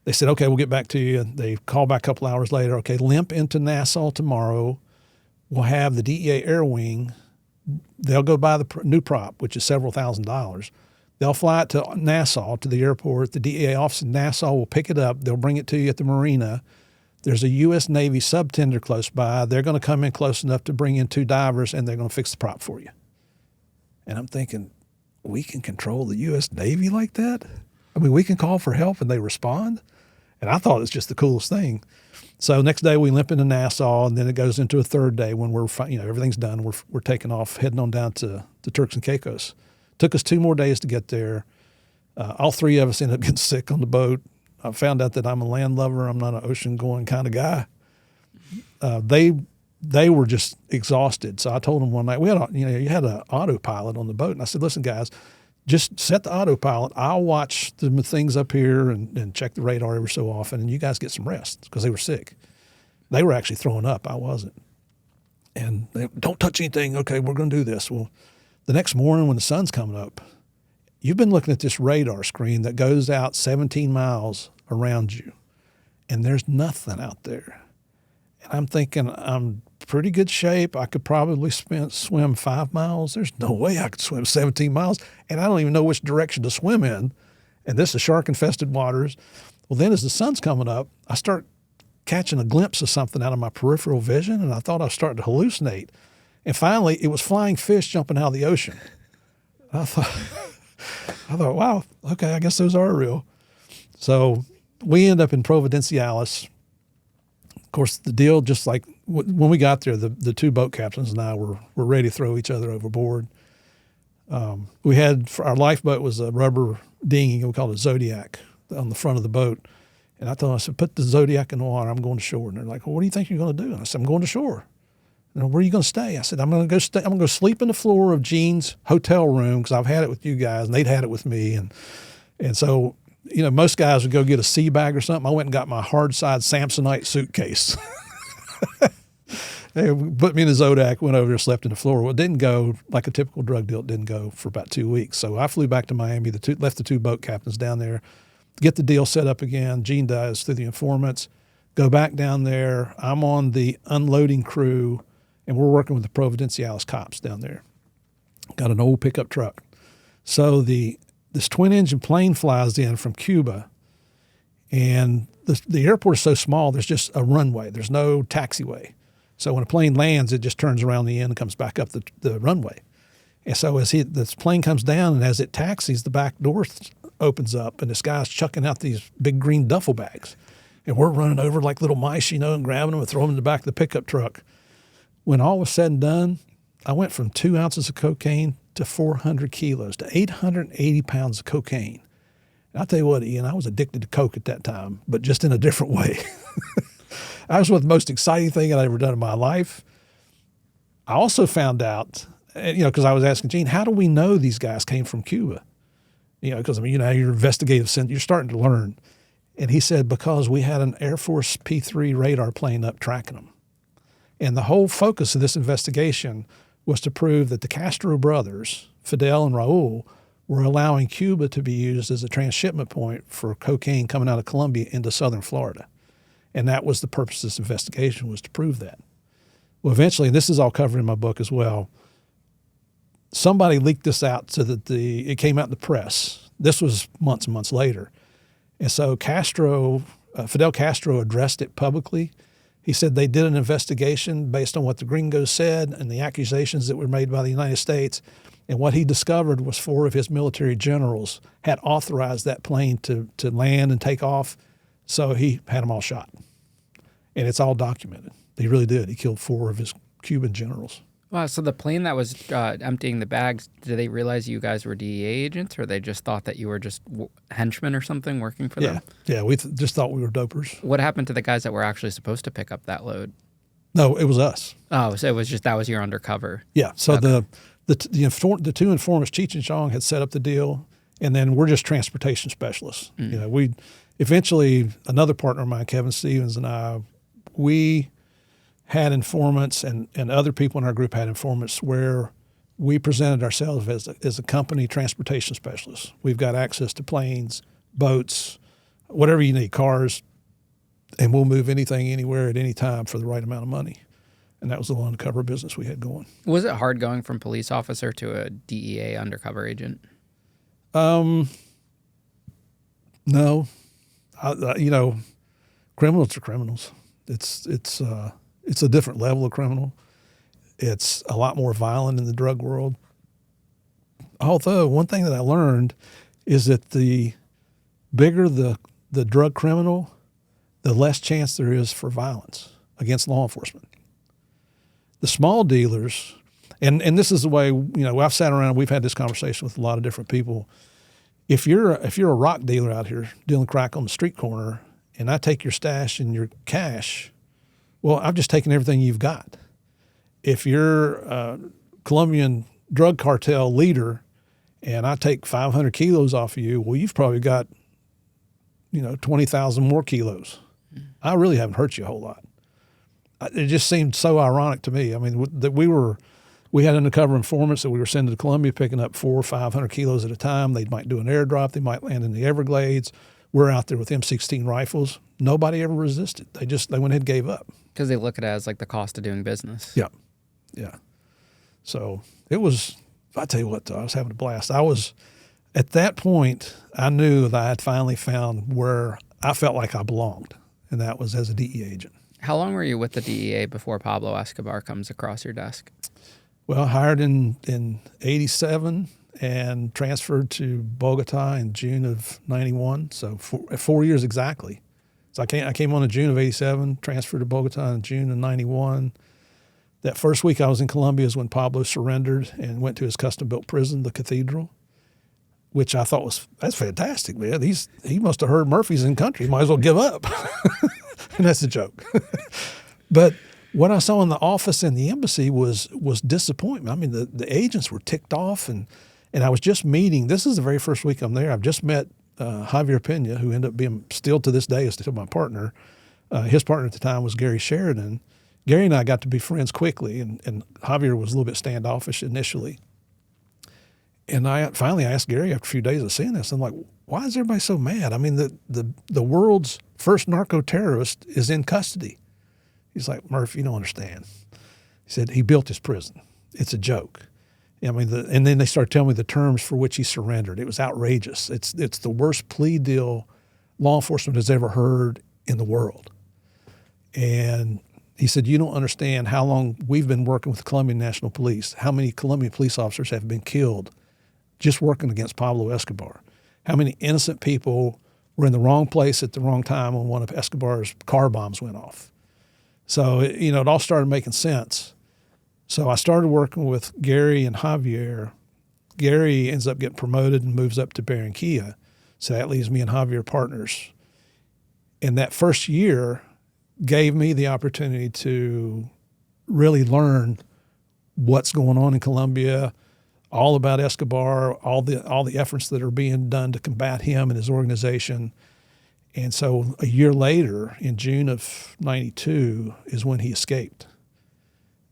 Speaker 1: They said, okay, we'll get back to you. They called back a couple hours later. Okay, limp into Nassau tomorrow. We'll have the DEA Air Wing. They'll go buy the new prop, which is several $1,000s. They'll fly it to Nassau, to the airport. The DEA office in Nassau will pick it up. They'll bring it to you at the marina. There's a U.S. Navy subtender close by. They're going to come in close enough to bring in 2 divers, and they're going to fix the prop for you. And I'm thinking, we can control the U.S. Navy like that? I mean, we can call for help and they respond? And I thought it's just the coolest thing. So next day we limp into Nassau, and then it goes into a third day when we're, everything's done. We're taking off, heading on down to Turks and Caicos. Took us 2 more days to get there. All 3 of us ended up getting sick on the boat. I found out that I'm a land lover. I'm not an ocean going kind of guy. They were just exhausted. So I told them one night, you had an autopilot on the boat. And I said, listen, guys, just set the autopilot. I'll watch the things up here and check the radar every so often, and you guys get some rest, because they were sick. They were actually throwing up. I wasn't. And they, don't touch anything. Okay, we're going to do this. Well, the next morning when the sun's coming up, you've been looking at this radar screen that goes out 17 miles around you, and there's nothing out there. And I'm thinking, I'm pretty good shape. I could probably swim 5 miles. There's no way I could swim 17 miles, and I don't even know which direction to swim in. And this is shark-infested waters. Well, then as the sun's coming up, I start catching a glimpse of something out of my peripheral vision, and I thought I was starting to hallucinate. And finally, it was flying fish jumping out of the ocean. I thought, wow, okay, I guess those are real. So we end up in Providenciales. Of course, the deal, just like when we got there, the 2 boat captains and I were ready to throw each other overboard. We had, our lifeboat was a rubber dinghy, we called it Zodiac, on the front of the boat. And I told them, I said, put the Zodiac in the water, I'm going to shore. And they're like, well, what do you think you're going to do? And I said, I'm going to shore. And where are you going to stay? I said, I'm going to go sleep in the floor of Gene's hotel room, because I've had it with you guys and they'd had it with me. And so, most guys would go get a sea bag or something. I went and got my hard side Samsonite suitcase. They put me in the Zodiac, went over there, slept in the floor. Well, it didn't go like a typical drug deal. It didn't go for about 2 weeks. So I flew back to Miami, left the 2 boat captains down there, get the deal set up again. Gene does through the informants, go back down there. I'm on the unloading crew, and we're working with the Providenciales cops down there. Got an old pickup truck. So this twin-engine plane flies in from Cuba, and the airport is so small, there's just a runway. There's no taxiway. So when a plane lands, it just turns around the end and comes back up the runway. And so as this plane comes down and as it taxis, the back door opens up, and this guy's chucking out these big green duffel bags. And we're running over like little mice, and grabbing them and throwing them in the back of the pickup truck. When all was said and done, I went from 2 ounces of cocaine to 400 kilos, to 880 pounds of cocaine. And I'll tell you what, Ian, I was addicted to coke at that time, but just in a different way. That was the most exciting thing I'd ever done in my life. I also found out, because I was asking Gene, how do we know these guys came from Cuba? Because, you're investigative, you're starting to learn. And he said, because we had an Air Force P-3 radar plane up tracking them. And the whole focus of this investigation was to prove that the Castro brothers, Fidel and Raul, were allowing Cuba to be used as a transshipment point for cocaine coming out of Colombia into southern Florida. And that was the purpose of this investigation, was to prove that. Well, eventually, and this is all covered in my book as well, somebody leaked this out so that it came out in the press. This was months and months later. And so Fidel Castro addressed it publicly. He said they did an investigation based on what the gringos said and the accusations that were made by the United States. And what he discovered was 4 of his military generals had authorized that plane to land and take off. So he had them all shot. And it's all documented. He really did. He killed 4 of his Cuban generals.
Speaker 2: Wow, so the plane that was emptying the bags, did they realize you guys were DEA agents, or they just thought that you were just henchmen or something working for them?
Speaker 1: Yeah, we just thought we were dopers.
Speaker 2: What happened to the guys that were actually supposed to pick up that load?
Speaker 1: No, it was us.
Speaker 2: Oh, so it was just that was your undercover.
Speaker 1: Yeah, so
Speaker 2: Okay.
Speaker 1: the 2 informants, Cheech and Chong, had set up the deal, and then we're just transportation specialists. You know, we eventually, another partner of mine, Kevin Stevens, and I, we had informants, and other people in our group had informants where we presented ourselves as a company transportation specialist. We've got access to planes, boats, whatever you need, cars, and we'll move anything, anywhere, at any time for the right amount of money. And that was the undercover business we had going.
Speaker 2: Was it hard going from police officer to a DEA undercover agent?
Speaker 1: No. You know, criminals are criminals. It's a different level of criminal. It's a lot more violent in the drug world. Although one thing that I learned is that the bigger the drug criminal, the less chance there is for violence against law enforcement. The small dealers, and this is the way, you know, I've sat around, we've had this conversation with a lot of different people. If you're a rock dealer out here dealing crack on the street corner, and I take your stash and your cash, well, I've just taken everything you've got. If you're a Colombian drug cartel leader and I take 500 kilos off of you, well, you've probably got, 20,000 more kilos. I really haven't hurt you a whole lot. It just seemed so ironic to me. I mean, that we had undercover informants that we were sending to Colombia, picking up 400 or 500 kilos at a time. They might do an airdrop. They might land in the Everglades. We're out there with M16 rifles. Nobody ever resisted. They went ahead and gave up.
Speaker 2: Because they look at it as like the cost of doing business.
Speaker 1: Yeah. So it was, I tell you what, though, I was having a blast. At that point, I knew that I had finally found where I felt like I belonged, and that was as a DEA agent.
Speaker 2: How long were you with the DEA before Pablo Escobar comes across your desk?
Speaker 1: Well, hired in 87 and transferred to Bogota in June of 91, so 4 years exactly. So I came on in June of 87, transferred to Bogota in June of 91. That first week I was in Colombia is when Pablo surrendered and went to his custom-built prison, the Cathedral, which I thought that's fantastic, man. He must have heard Murphy's in country. He might as well give up. And that's a joke. But what I saw in the office and the embassy was disappointment. I mean, the agents were ticked off, and I was just meeting. This is the very first week I'm there. I've just met Javier Pena, who ended up being still to this day is still my partner. His partner at the time was Gary Sheridan. Gary and I got to be friends quickly, and Javier was a little bit standoffish initially. And I finally asked Gary after a few days of seeing this, I'm like, why is everybody so mad? I mean, the world's first narco terrorist is in custody. He's like, Murph, you don't understand. He said he built his prison. It's a joke. I mean, and then they started telling me the terms for which he surrendered. It was outrageous. It's the worst plea deal law enforcement has ever heard in the world. And he said, you don't understand how long we've been working with the Colombian National Police, how many Colombian police officers have been killed just working against Pablo Escobar, how many innocent people were in the wrong place at the wrong time when one of Escobar's car bombs went off. So, it all started making sense. So I started working with Gary and Javier. Gary ends up getting promoted and moves up to Barranquilla. So that leaves me and Javier partners. And that first year gave me the opportunity to really learn what's going on in Colombia, all about Escobar, all the efforts that are being done to combat him and his organization. And so a year later, in June of 92, is when he escaped.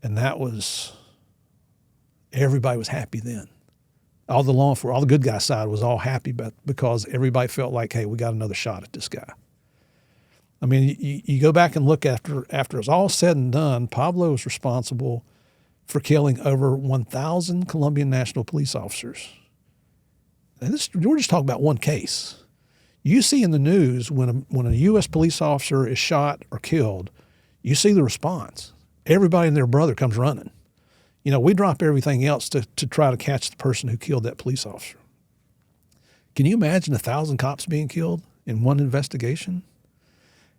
Speaker 1: And that was, everybody was happy then. All the good guy side was all happy because everybody felt like, hey, we got another shot at this guy. I mean, you go back and look after it's all said and done, Pablo was responsible for killing over 1,000 Colombian national police officers. And we're just talking about one case. You see in the news when a U.S. police officer is shot or killed, you see the response. Everybody and their brother comes running. We drop everything else to try to catch the person who killed that police officer. Can you imagine 1,000 cops being killed in one investigation?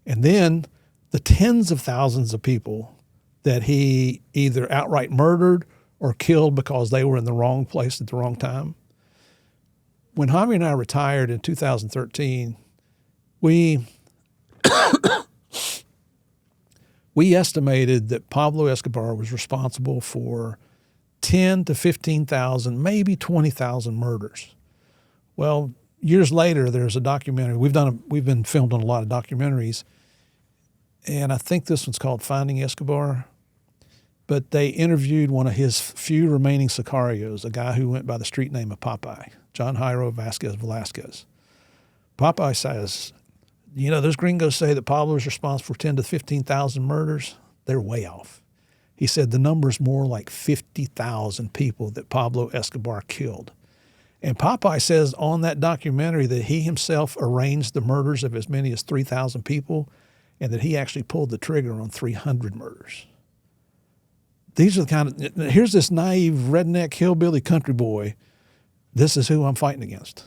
Speaker 1: And then the tens of thousands of people that he either outright murdered or killed because they were in the wrong place at the wrong time. When Javier and I retired in 2013, we estimated that Pablo Escobar was responsible for 10 to 15,000, maybe 20,000 murders. Well, years later, there's a documentary. We've been filmed on a lot of documentaries, and I think this one's called Finding Escobar. But they interviewed one of his few remaining sicarios, a guy who went by the street name of Popeye, John Jairo Vasquez Velasquez. Popeye says, those gringos say that Pablo is responsible for 10 to 15,000 murders. They're way off. He said the number is more like 50,000 people that Pablo Escobar killed. And Popeye says on that documentary that he himself arranged the murders of as many as 3,000 people and that he actually pulled the trigger on 300 murders. These are the kind of, here's this naive redneck hillbilly country boy. This is who I'm fighting against.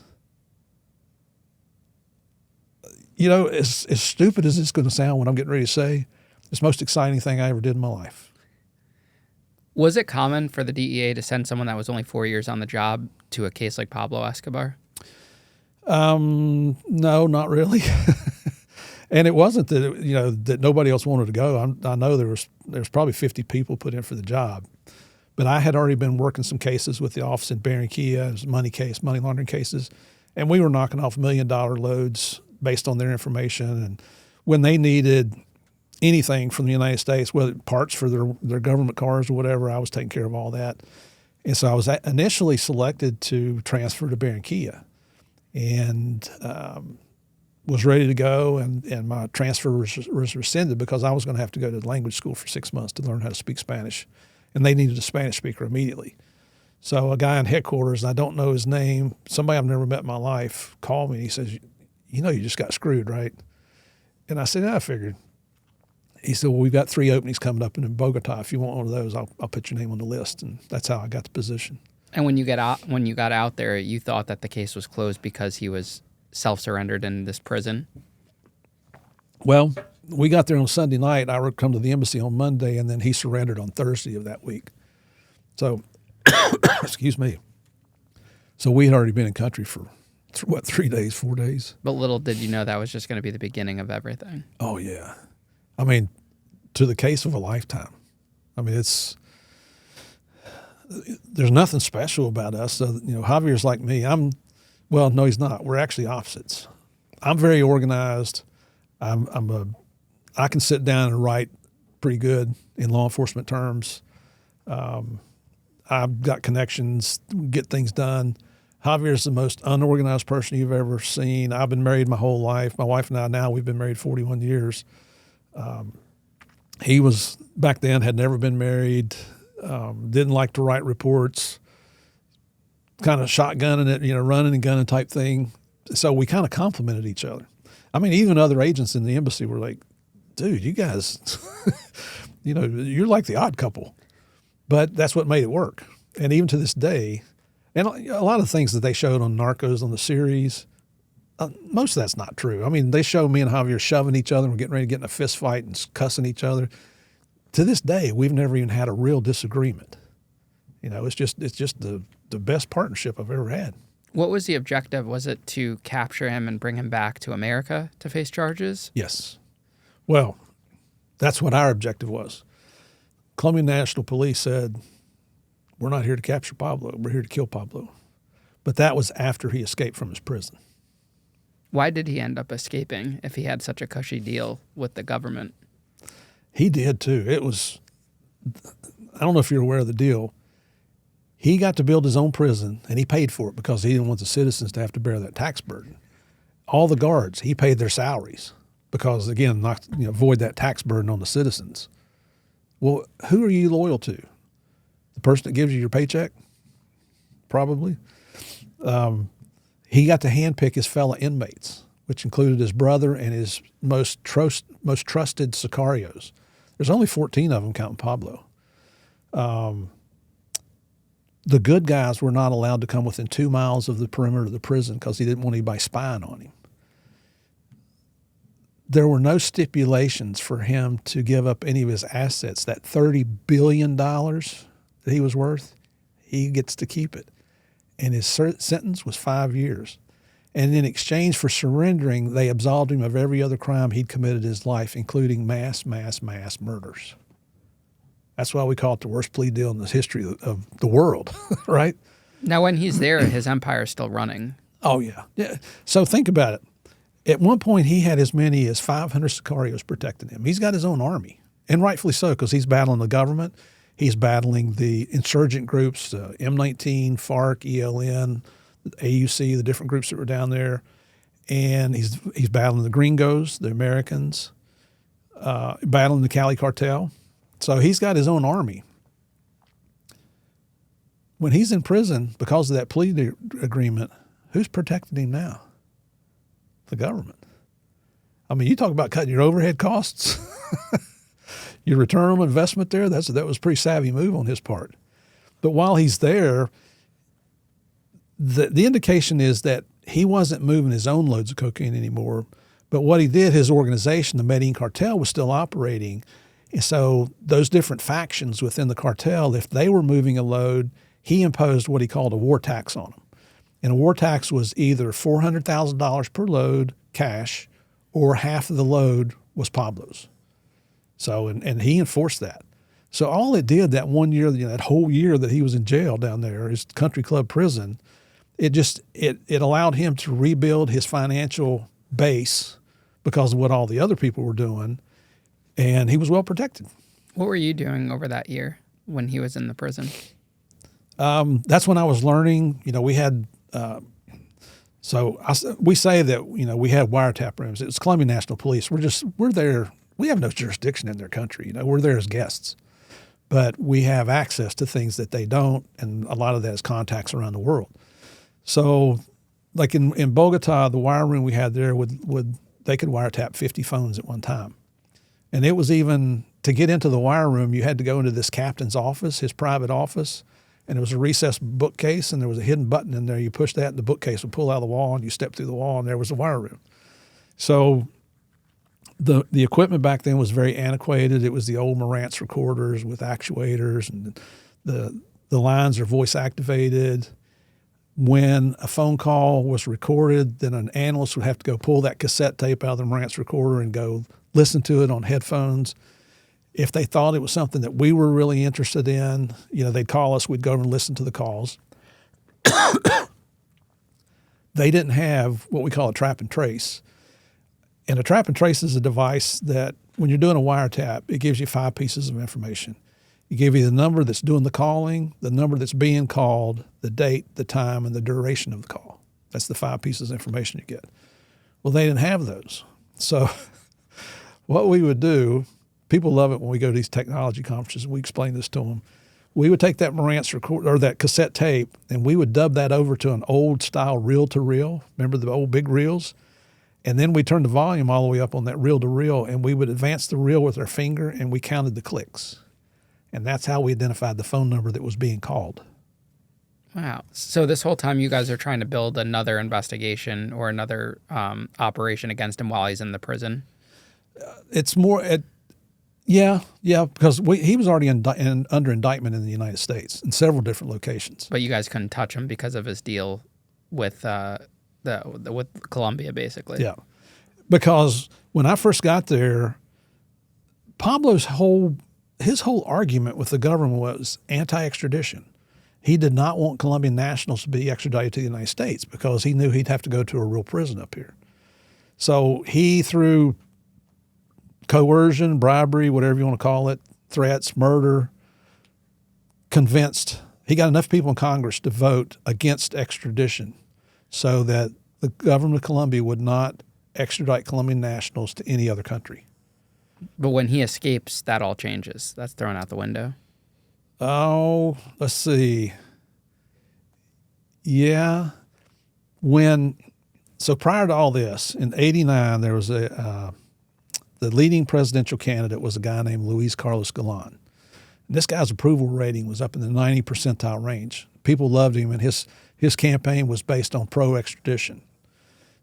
Speaker 1: As stupid as it's going to sound when I'm getting ready to say, it's the most exciting thing I ever did in my life.
Speaker 2: Was it common for the DEA to send someone that was only 4 years on the job to a case like Pablo Escobar?
Speaker 1: No, not really. And it wasn't that, that nobody else wanted to go. I know there's probably 50 people put in for the job. But I had already been working some cases with the office in Barranquilla. It was money laundering cases. And we were knocking off $1 million loads based on their information. And when they needed anything from the United States, whether parts for their government cars or whatever, I was taking care of all that. And so I was initially selected to transfer to Barranquilla and was ready to go. And my transfer was rescinded because I was going to have to go to language school for 6 months to learn how to speak Spanish. And they needed a Spanish speaker immediately. So a guy in headquarters, and I don't know his name, somebody I've never met in my life, called me and he says, you just got screwed, right? And I said, I figured. He said, well, we've got 3 openings coming up in Bogota. If you want one of those, I'll put your name on the list. And that's how I got the position.
Speaker 2: And when you got out there, you thought that the case was closed because he was self-surrendered in this prison?
Speaker 1: Well, we got there on Sunday night. I would come to the embassy on Monday, and then he surrendered on Thursday of that week. So, excuse me. So we had already been in country for, 3 days, 4 days?
Speaker 2: But little did you know that was just going to be the beginning of everything.
Speaker 1: Oh, yeah. I mean, to the case of a lifetime. I mean, there's nothing special about us. So, Javier's like me. Well, no, he's not. We're actually opposites. I'm very organized. I can sit down and write pretty good in law enforcement terms. I've got connections, get things done. Javier's the most unorganized person you've ever seen. I've been married my whole life. My wife and I now, we've been married 41 years. He was, back then, had never been married, didn't like to write reports, kind of shotgunning it, running and gunning type thing. So we kind of complemented each other. I mean, even other agents in the embassy were like, dude, you guys, you're like the odd couple. But that's what made it work. And even to this day, and a lot of things that they showed on Narcos on the series, most of that's not true. I mean, they show me and Javier shoving each other and we're getting ready to get in a fist fight and cussing each other. To this day, we've never even had a real disagreement. It's just the best partnership I've ever had.
Speaker 2: What was the objective? Was it to capture him and bring him back to America to face charges?
Speaker 1: Yes. Well, that's what our objective was. Colombian National Police said, we're not here to capture Pablo. We're here to kill Pablo. But that was after he escaped from his prison.
Speaker 2: Why did he end up escaping if he had such a cushy deal with the government?
Speaker 1: He did too. I don't know if you're aware of the deal. He got to build his own prison, and he paid for it because he didn't want the citizens to have to bear that tax burden. All the guards, he paid their salaries. because, again, not avoid that tax burden on the citizens. Well, who are you loyal to? The person that gives you your paycheck? Probably. He got to handpick his fellow inmates, which included his brother and his most trusted sicarios. There's only 14 of them, counting Pablo. The good guys were not allowed to come within 2 miles of the perimeter of the prison because he didn't want anybody spying on him. There were no stipulations for him to give up any of his assets. That $30 billion that he was worth, he gets to keep it. And his sentence was 5 years. And in exchange for surrendering, they absolved him of every other crime he'd committed in his life, including mass murders. That's why we call it the worst plea deal in the history of the world, right?
Speaker 2: Now, when he's there, his empire is still running.
Speaker 1: Oh, yeah. So think about it. At one point, he had as many as 500 sicarios protecting him. He's got his own army, and rightfully so, because he's battling the government. He's battling the insurgent groups, M19, FARC, ELN, AUC, the different groups that were down there. And he's battling the gringos, the Americans, battling the Cali Cartel. So he's got his own army. When he's in prison because of that plea agreement, who's protecting him now? The government. I mean, you talk about cutting your overhead costs. Your return on investment there, that was a pretty savvy move on his part. But while he's there, the indication is that he wasn't moving his own loads of cocaine anymore. But what he did, his organization, the Medellin Cartel, was still operating. And so those different factions within the cartel, if they were moving a load, he imposed what he called a war tax on them. And a war tax was either $400,000 per load cash or half of the load was Pablo's. So, and he enforced that. So all it did that 1 year, that whole year that he was in jail down there, his country club prison, it allowed him to rebuild his financial base because of what all the other people were doing, and he was well protected.
Speaker 2: What were you doing over that year when he was in the prison?
Speaker 1: That's when I was learning. We had we say that we had wiretap rooms. It was Colombian National Police. We're there. We have no jurisdiction in their country. We're there as guests, but we have access to things that they don't, and a lot of that is contacts around the world. So, like in Bogota, the wire room we had there they could wiretap 50 phones at one time, and it was even to get into the wire room, you had to go into this captain's office, his private office. And it was a recessed bookcase, and there was a hidden button in there. You push that, and the bookcase would pull out of the wall, and you step through the wall, and there was the wire room. So the equipment back then was very antiquated. It was the old Marantz recorders with actuators, and the lines are voice activated. When a phone call was recorded, then an analyst would have to go pull that cassette tape out of the Marantz recorder and go listen to it on headphones. If they thought it was something that we were really interested in, they'd call us. We'd go over and listen to the calls. They didn't have what we call a trap and trace. And a trap and trace is a device that when you're doing a wiretap, it gives you 5 pieces of information. It gives you the number that's doing the calling, the number that's being called, the date, the time, and the duration of the call. That's the 5 pieces of information you get. Well, they didn't have those. So what we would do, people love it when we go to these technology conferences and we explain this to them. We would take that Marantz record or that cassette tape, and we would dub that over to an old style reel-to-reel. Remember the old big reels? And then we turned the volume all the way up on that reel-to-reel, and we would advance the reel with our finger, and we counted the clicks. And that's how we identified the phone number that was being called.
Speaker 2: Wow. So this whole time you guys are trying to build another investigation or another operation against him while he's in the prison?
Speaker 1: It's more... Yeah, because he was already under indictment in the United States in several different locations.
Speaker 2: But you guys couldn't touch him because of his deal with with Colombia, basically.
Speaker 1: Yeah, because when I first got there, Pablo's whole argument with the government was anti-extradition. He did not want Colombian nationals to be extradited to the United States because he knew he'd have to go to a real prison up here. So he threw coercion, bribery, whatever you want to call it, threats, murder, he got enough people in Congress to vote against extradition so that the government of Colombia would not extradite Colombian nationals to any other country.
Speaker 2: But when he escapes, that all changes. That's thrown out the window.
Speaker 1: Oh, let's see. Yeah. So prior to all this, in 89, there was the leading presidential candidate was a guy named Luis Carlos Galan. And this guy's approval rating was up in the 90 percentile range. People loved him, and his campaign was based on pro-extradition.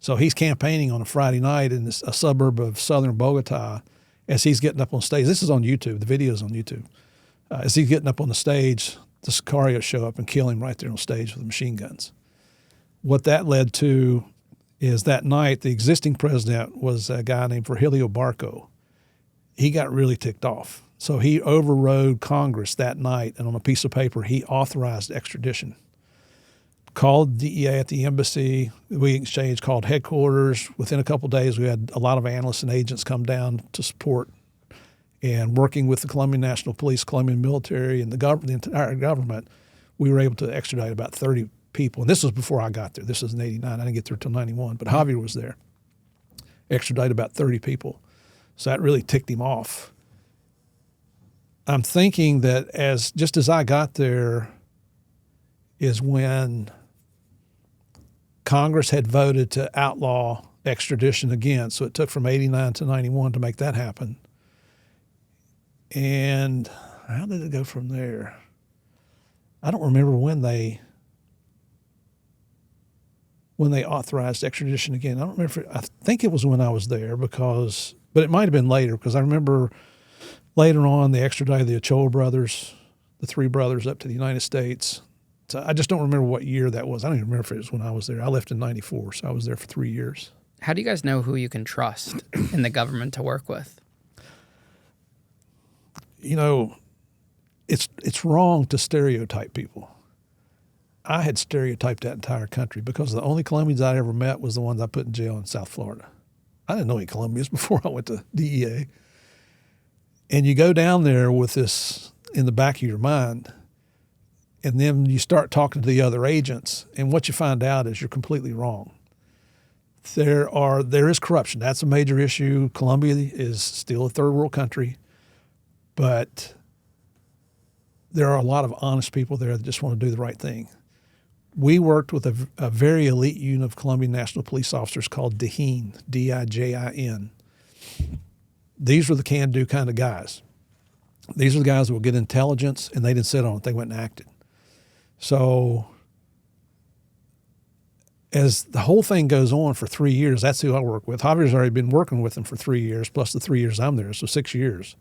Speaker 1: So he's campaigning on a Friday night in a suburb of southern Bogota as he's getting up on stage. This is on YouTube. The video is on YouTube. As he's getting up on the stage, the sicarios show up and kill him right there on stage with machine guns. What that led to is that night, the existing president was a guy named Virgilio Barco. He got really ticked off. So he overrode Congress that night, and on a piece of paper, he authorized extradition. Called DEA at the embassy. We exchanged, called headquarters. Within a couple of days, we had a lot of analysts and agents come down to support. And working with the Colombian National Police, Colombian military, and the entire government, we were able to extradite about 30 people. And this was before I got there. This was in 89. I didn't get there until 91. But Javier was there. Extradite about 30 people. So that really ticked him off. I'm thinking that just as I got there is when Congress had voted to outlaw extradition again. So it took from 89 to 91 to make that happen. And how did it go from there? I don't remember when they authorized extradition again. I don't remember. I think it was when I was there but it might have been later because I remember later on they extradited the Ochoa brothers, the three brothers, up to the United States. So I just don't remember what year that was. I don't even remember if it was when I was there. I left in 94, so I was there for 3 years.
Speaker 2: How do you guys know who you can trust in the government to work with?
Speaker 1: You know, it's wrong to stereotype people. I had stereotyped that entire country because the only Colombians I ever met was the ones I put in jail in South Florida. I didn't know any Colombians before I went to DEA. And you go down there with this in the back of your mind, and then you start talking to the other agents, and what you find out is you're completely wrong. There is corruption. That's a major issue. Colombia is still a third world country, but there are a lot of honest people there that just want to do the right thing. We worked with a very elite unit of Colombian National Police officers called DIJIN, D-I-J-I-N. These were the can-do kind of guys. These are the guys that would get intelligence, and they didn't sit on it. They went and acted. So as the whole thing goes on for 3 years, that's who I work with. Javier's already been working with them for 3 years, plus the 3 years I'm there, so 6 years.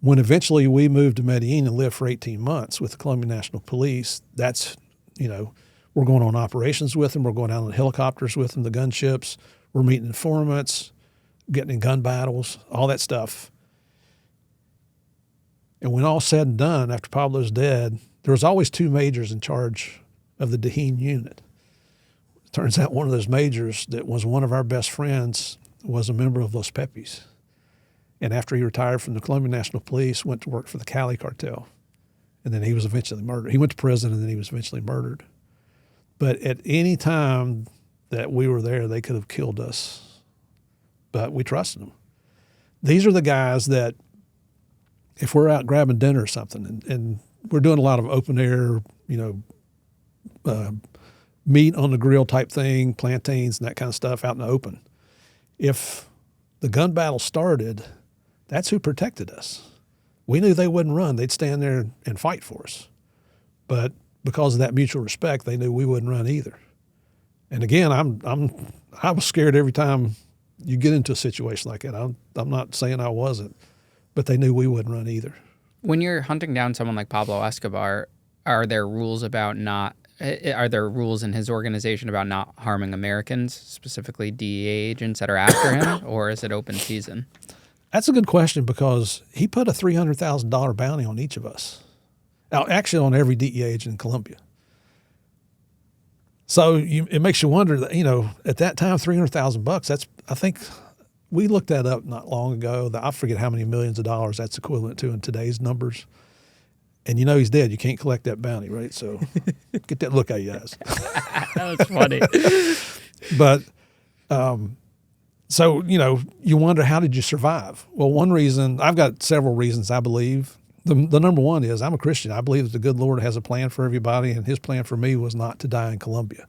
Speaker 1: When eventually we moved to Medellin and lived for 18 months with the Colombian National Police, that's, we're going on operations with them. We're going out on helicopters with them, the gunships. We're meeting informants, getting in gun battles, all that stuff. And when all's said and done, after Pablo's dead, there was always two majors in charge of the DIJIN unit. It turns out one of those majors that was one of our best friends was a member of Los Pepis. And after he retired from the Colombian National Police, went to work for the Cali Cartel. And then he was eventually murdered. He went to prison, and then he was eventually murdered. But at any time that we were there, they could have killed us. But we trusted them. These are the guys that, if we're out grabbing dinner or something, and we're doing a lot of open air, meat on the grill type thing, plantains and that kind of stuff out in the open. If the gun battle started, that's who protected us. We knew they wouldn't run. They'd stand there and fight for us. But because of that mutual respect, they knew we wouldn't run either. And again, I was scared every time you get into a situation like that. I'm not saying I wasn't, but they knew we wouldn't run either.
Speaker 2: When you're hunting down someone like Pablo Escobar, are there rules in his organization about not harming Americans, specifically DEA agents that are after him, or is it open season?
Speaker 1: That's a good question because he put a $300,000 bounty on each of us. Now, actually on every DEA agent in Colombia. So it makes you wonder that, at that time, $300,000, I think we looked that up not long ago. I forget how many millions of dollars that's equivalent to in today's numbers. And he's dead. You can't collect that bounty, right? So get that look out of your eyes.
Speaker 2: That was funny.
Speaker 1: But So, you wonder, how did you survive? Well, one reason, I've got several reasons I believe. The number one is I'm a Christian. I believe that the good Lord has a plan for everybody, and his plan for me was not to die in Colombia.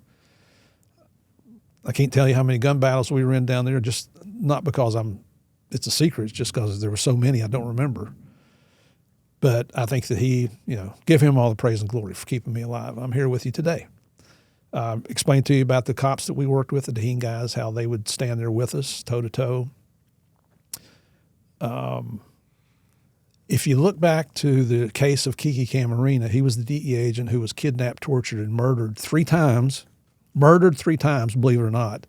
Speaker 1: I can't tell you how many gun battles we were in down there, just not because it's a secret, it's just because there were so many I don't remember. But I think that he, give him all the praise and glory for keeping me alive. I'm here with you today. Explain to you about the cops that we worked with, the Daheen guys, how they would stand there with us, toe to toe. If you look back to the case of Kiki Camarena, he was the DEA agent who was kidnapped, tortured, and murdered three times, believe it or not,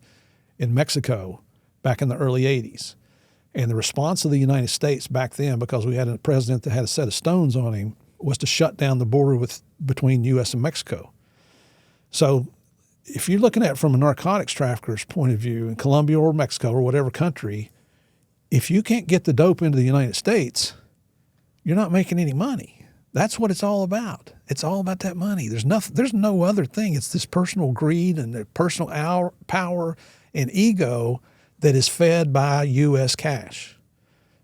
Speaker 1: in Mexico back in the early 80s. And the response of the United States back then, because we had a president that had a set of stones on him, was to shut down the border between U.S. and Mexico. So if you're looking at it from a narcotics trafficker's point of view in Colombia or Mexico or whatever country, if you can't get the dope into the United States, you're not making any money. That's what it's all about. It's all about that money. There's no other thing. It's this personal greed and the personal power and ego that is fed by U.S. cash.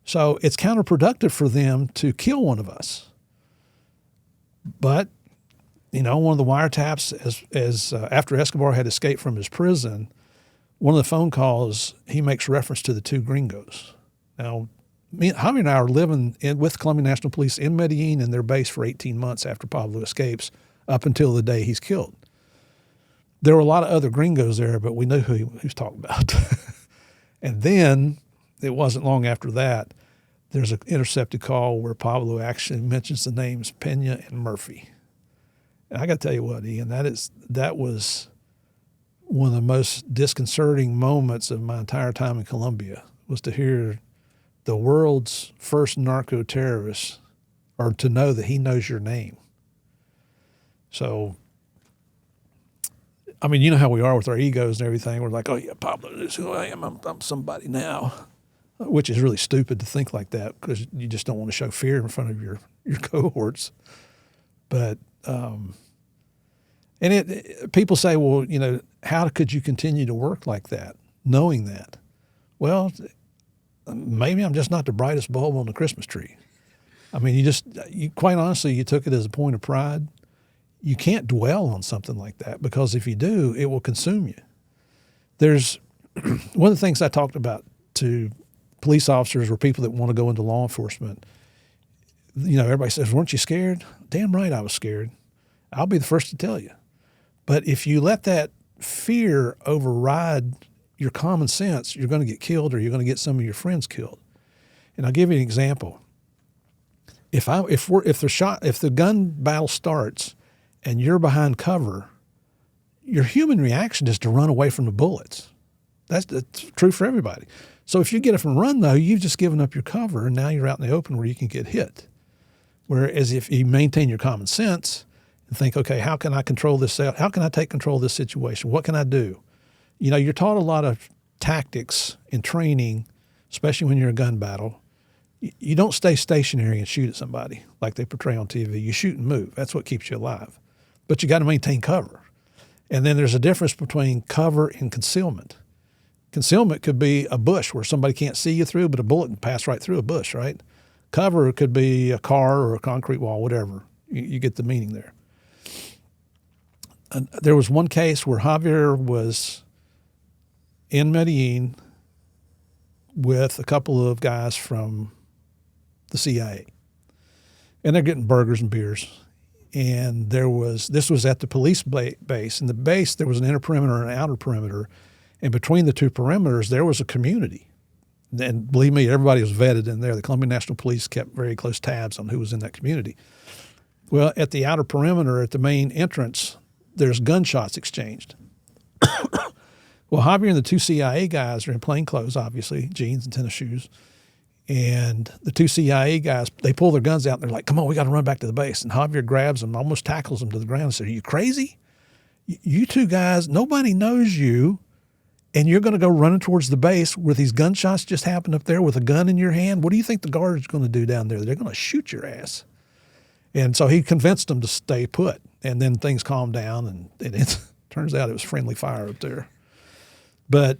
Speaker 1: So it's counterproductive for them to kill one of us. But one of the wiretaps, as after Escobar had escaped from his prison, one of the phone calls, he makes reference to the two gringos. Now, Javier and I are living with Colombian National Police in Medellin in their base for 18 months after Pablo escapes, up until the day he's killed. There were a lot of other gringos there, but we knew who he was talking about. And then, it wasn't long after that, there's an intercepted call where Pablo actually mentions the names Pena and Murphy. And I got to tell you what, Ian, that was one of the most disconcerting moments of my entire time in Colombia, was to hear the world's first narco terrorist, or to know that he knows your name. So, I mean, you know how we are with our egos and everything. We're like, oh yeah, Pablo, this is who I am. I'm somebody now, which is really stupid to think like that, because you just don't want to show fear in front of your cohorts. But people say, well, how could you continue to work like that, knowing that? Well, maybe I'm just not the brightest bulb on the Christmas tree. I mean, you quite honestly, you took it as a point of pride. You can't dwell on something like that, because if you do, it will consume you. There's one of the things I talked about to police officers or people that want to go into law enforcement. Everybody says, weren't you scared? Damn right I was scared. I'll be the first to tell you. But if you let that fear override your common sense, you're going to get killed, or you're going to get some of your friends killed. And I'll give you an example. If the gun battle starts and you're behind cover, your human reaction is to run away from the bullets. That's true for everybody. So if you get up and run, though, you've just given up your cover, and now you're out in the open where you can get hit. Whereas if you maintain your common sense and think, okay, how can I control this? How can I take control of this situation? What can I do? You're taught a lot of tactics in training, especially when you're in a gun battle. You don't stay stationary and shoot at somebody like they portray on TV. You shoot and move. That's what keeps you alive. But you got to maintain cover. And then there's a difference between cover and concealment. Concealment could be a bush where somebody can't see you through, but a bullet can pass right through a bush, right? Cover could be a car or a concrete wall, whatever. You get the meaning there. And there was one case where Javier was in Medellin with a couple of guys from the CIA. And they're getting burgers and beers. And this was at the police base. In the base, there was an inner perimeter and an outer perimeter. And between the two perimeters, there was a community. And believe me, everybody was vetted in there. The Colombian National Police kept very close tabs on who was in that community. Well, at the outer perimeter, at the main entrance, there's gunshots exchanged. Well, Javier and the two CIA guys are in plain clothes, obviously, jeans and tennis shoes. And the two CIA guys, they pull their guns out, and they're like, come on, we got to run back to the base. And Javier grabs them, almost tackles them to the ground and says, are you crazy? You two guys, nobody knows you, and you're going to go running towards the base where these gunshots just happened up there with a gun in your hand? What do you think the guards are going to do down there? They're going to shoot your ass. And so he convinced them to stay put. And then things calmed down, and it turns out it was friendly fire up there. But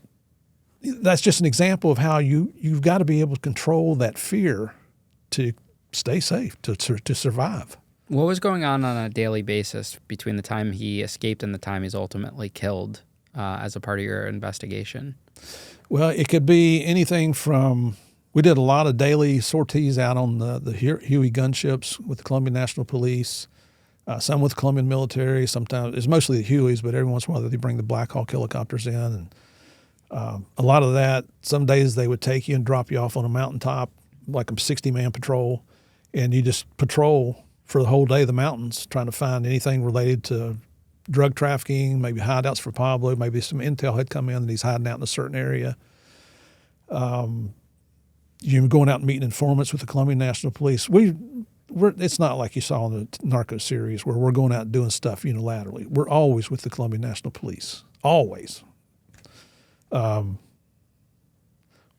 Speaker 1: that's just an example of how you've got to be able to control that fear to stay safe, to survive.
Speaker 2: What was going on a daily basis between the time he escaped and the time he's ultimately killed as a part of your investigation?
Speaker 1: Well, it could be anything from, we did a lot of daily sorties out on the Huey gunships with the Colombian National Police, some with Colombian military. Sometimes it's mostly the Hueys, but every once in a while they bring the Black Hawk helicopters in. And a lot of that, some days they would take you and drop you off on a mountaintop, like a 60-man patrol, and you just patrol for the whole day the mountains, trying to find anything related to drug trafficking, maybe hideouts for Pablo, maybe some intel had come in that he's hiding out in a certain area. You're going out and meeting informants with the Colombian National Police. It's not like you saw in the Narco series where we're going out and doing stuff unilaterally. We're always with the Colombian National Police, always.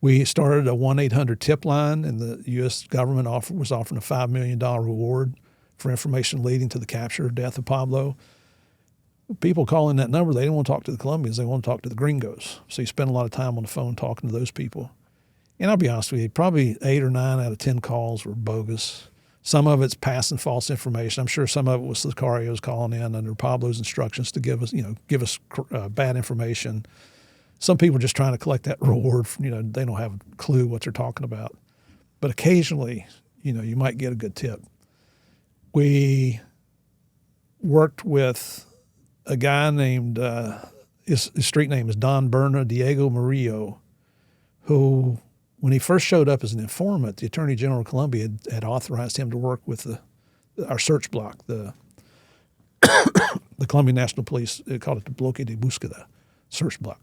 Speaker 1: We started a 1-800-TIP line, and the U.S. government was offering a $5 million reward for information leading to the capture or death of Pablo. People calling that number, they didn't want to talk to the Colombians. They want to talk to the gringos. So you spend a lot of time on the phone talking to those people. And I'll be honest with you, probably 8 or 9 out of 10 calls were bogus. Some of it's passing false information. I'm sure some of it was Sicarios calling in under Pablo's instructions to give us bad information. Some people are just trying to collect that reward. They don't have a clue what they're talking about. But occasionally, you might get a good tip. We worked with a guy named, his street name is Don Berna Diego Murillo, who, when he first showed up as an informant, the Attorney General of Colombia had authorized him to work with our search block, the Colombian National Police. They called it the Bloque de Búsqueda search block.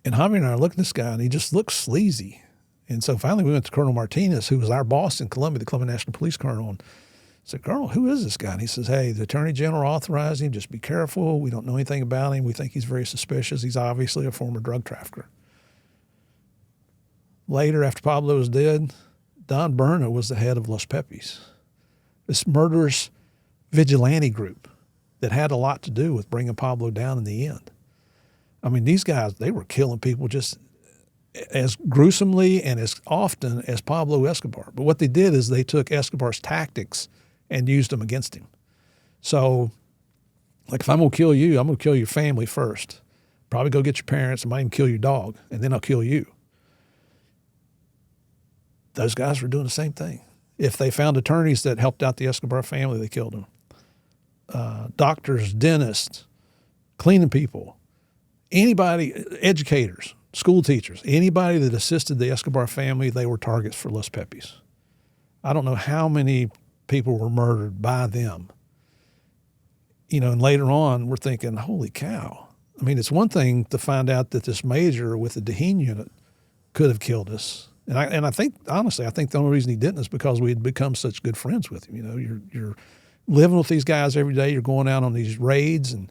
Speaker 1: And Javier and I looked at this guy, and he just looked sleazy. And so finally we went to Colonel Martinez, who was our boss in Colombia, the Colombian National Police Colonel, and said, "Colonel, who is this guy?" And he says, "Hey, the Attorney General authorized him. Just be careful. We don't know anything about him. We think he's very suspicious. He's obviously a former drug trafficker." Later, after Pablo was dead, Don Berna was the head of Los Pepis, this murderous vigilante group that had a lot to do with bringing Pablo down in the end. I mean, these guys, they were killing people just as gruesomely and as often as Pablo Escobar. But what they did is they took Escobar's tactics and used them against him. So, like, if I'm going to kill you, I'm going to kill your family first. Probably go get your parents. I might even kill your dog, and then I'll kill you. Those guys were doing the same thing. If they found attorneys that helped out the Escobar family, they killed them. Doctors, dentists, cleaning people, anybody, educators, school teachers, anybody that assisted the Escobar family, they were targets for Los Pepis. I don't know how many people were murdered by them. And later on, we're thinking, holy cow. I mean, it's one thing to find out that this major with the Daheen unit could have killed us. And I think, honestly, the only reason he didn't is because we had become such good friends with him. You're living with these guys every day. You're going out on these raids, and,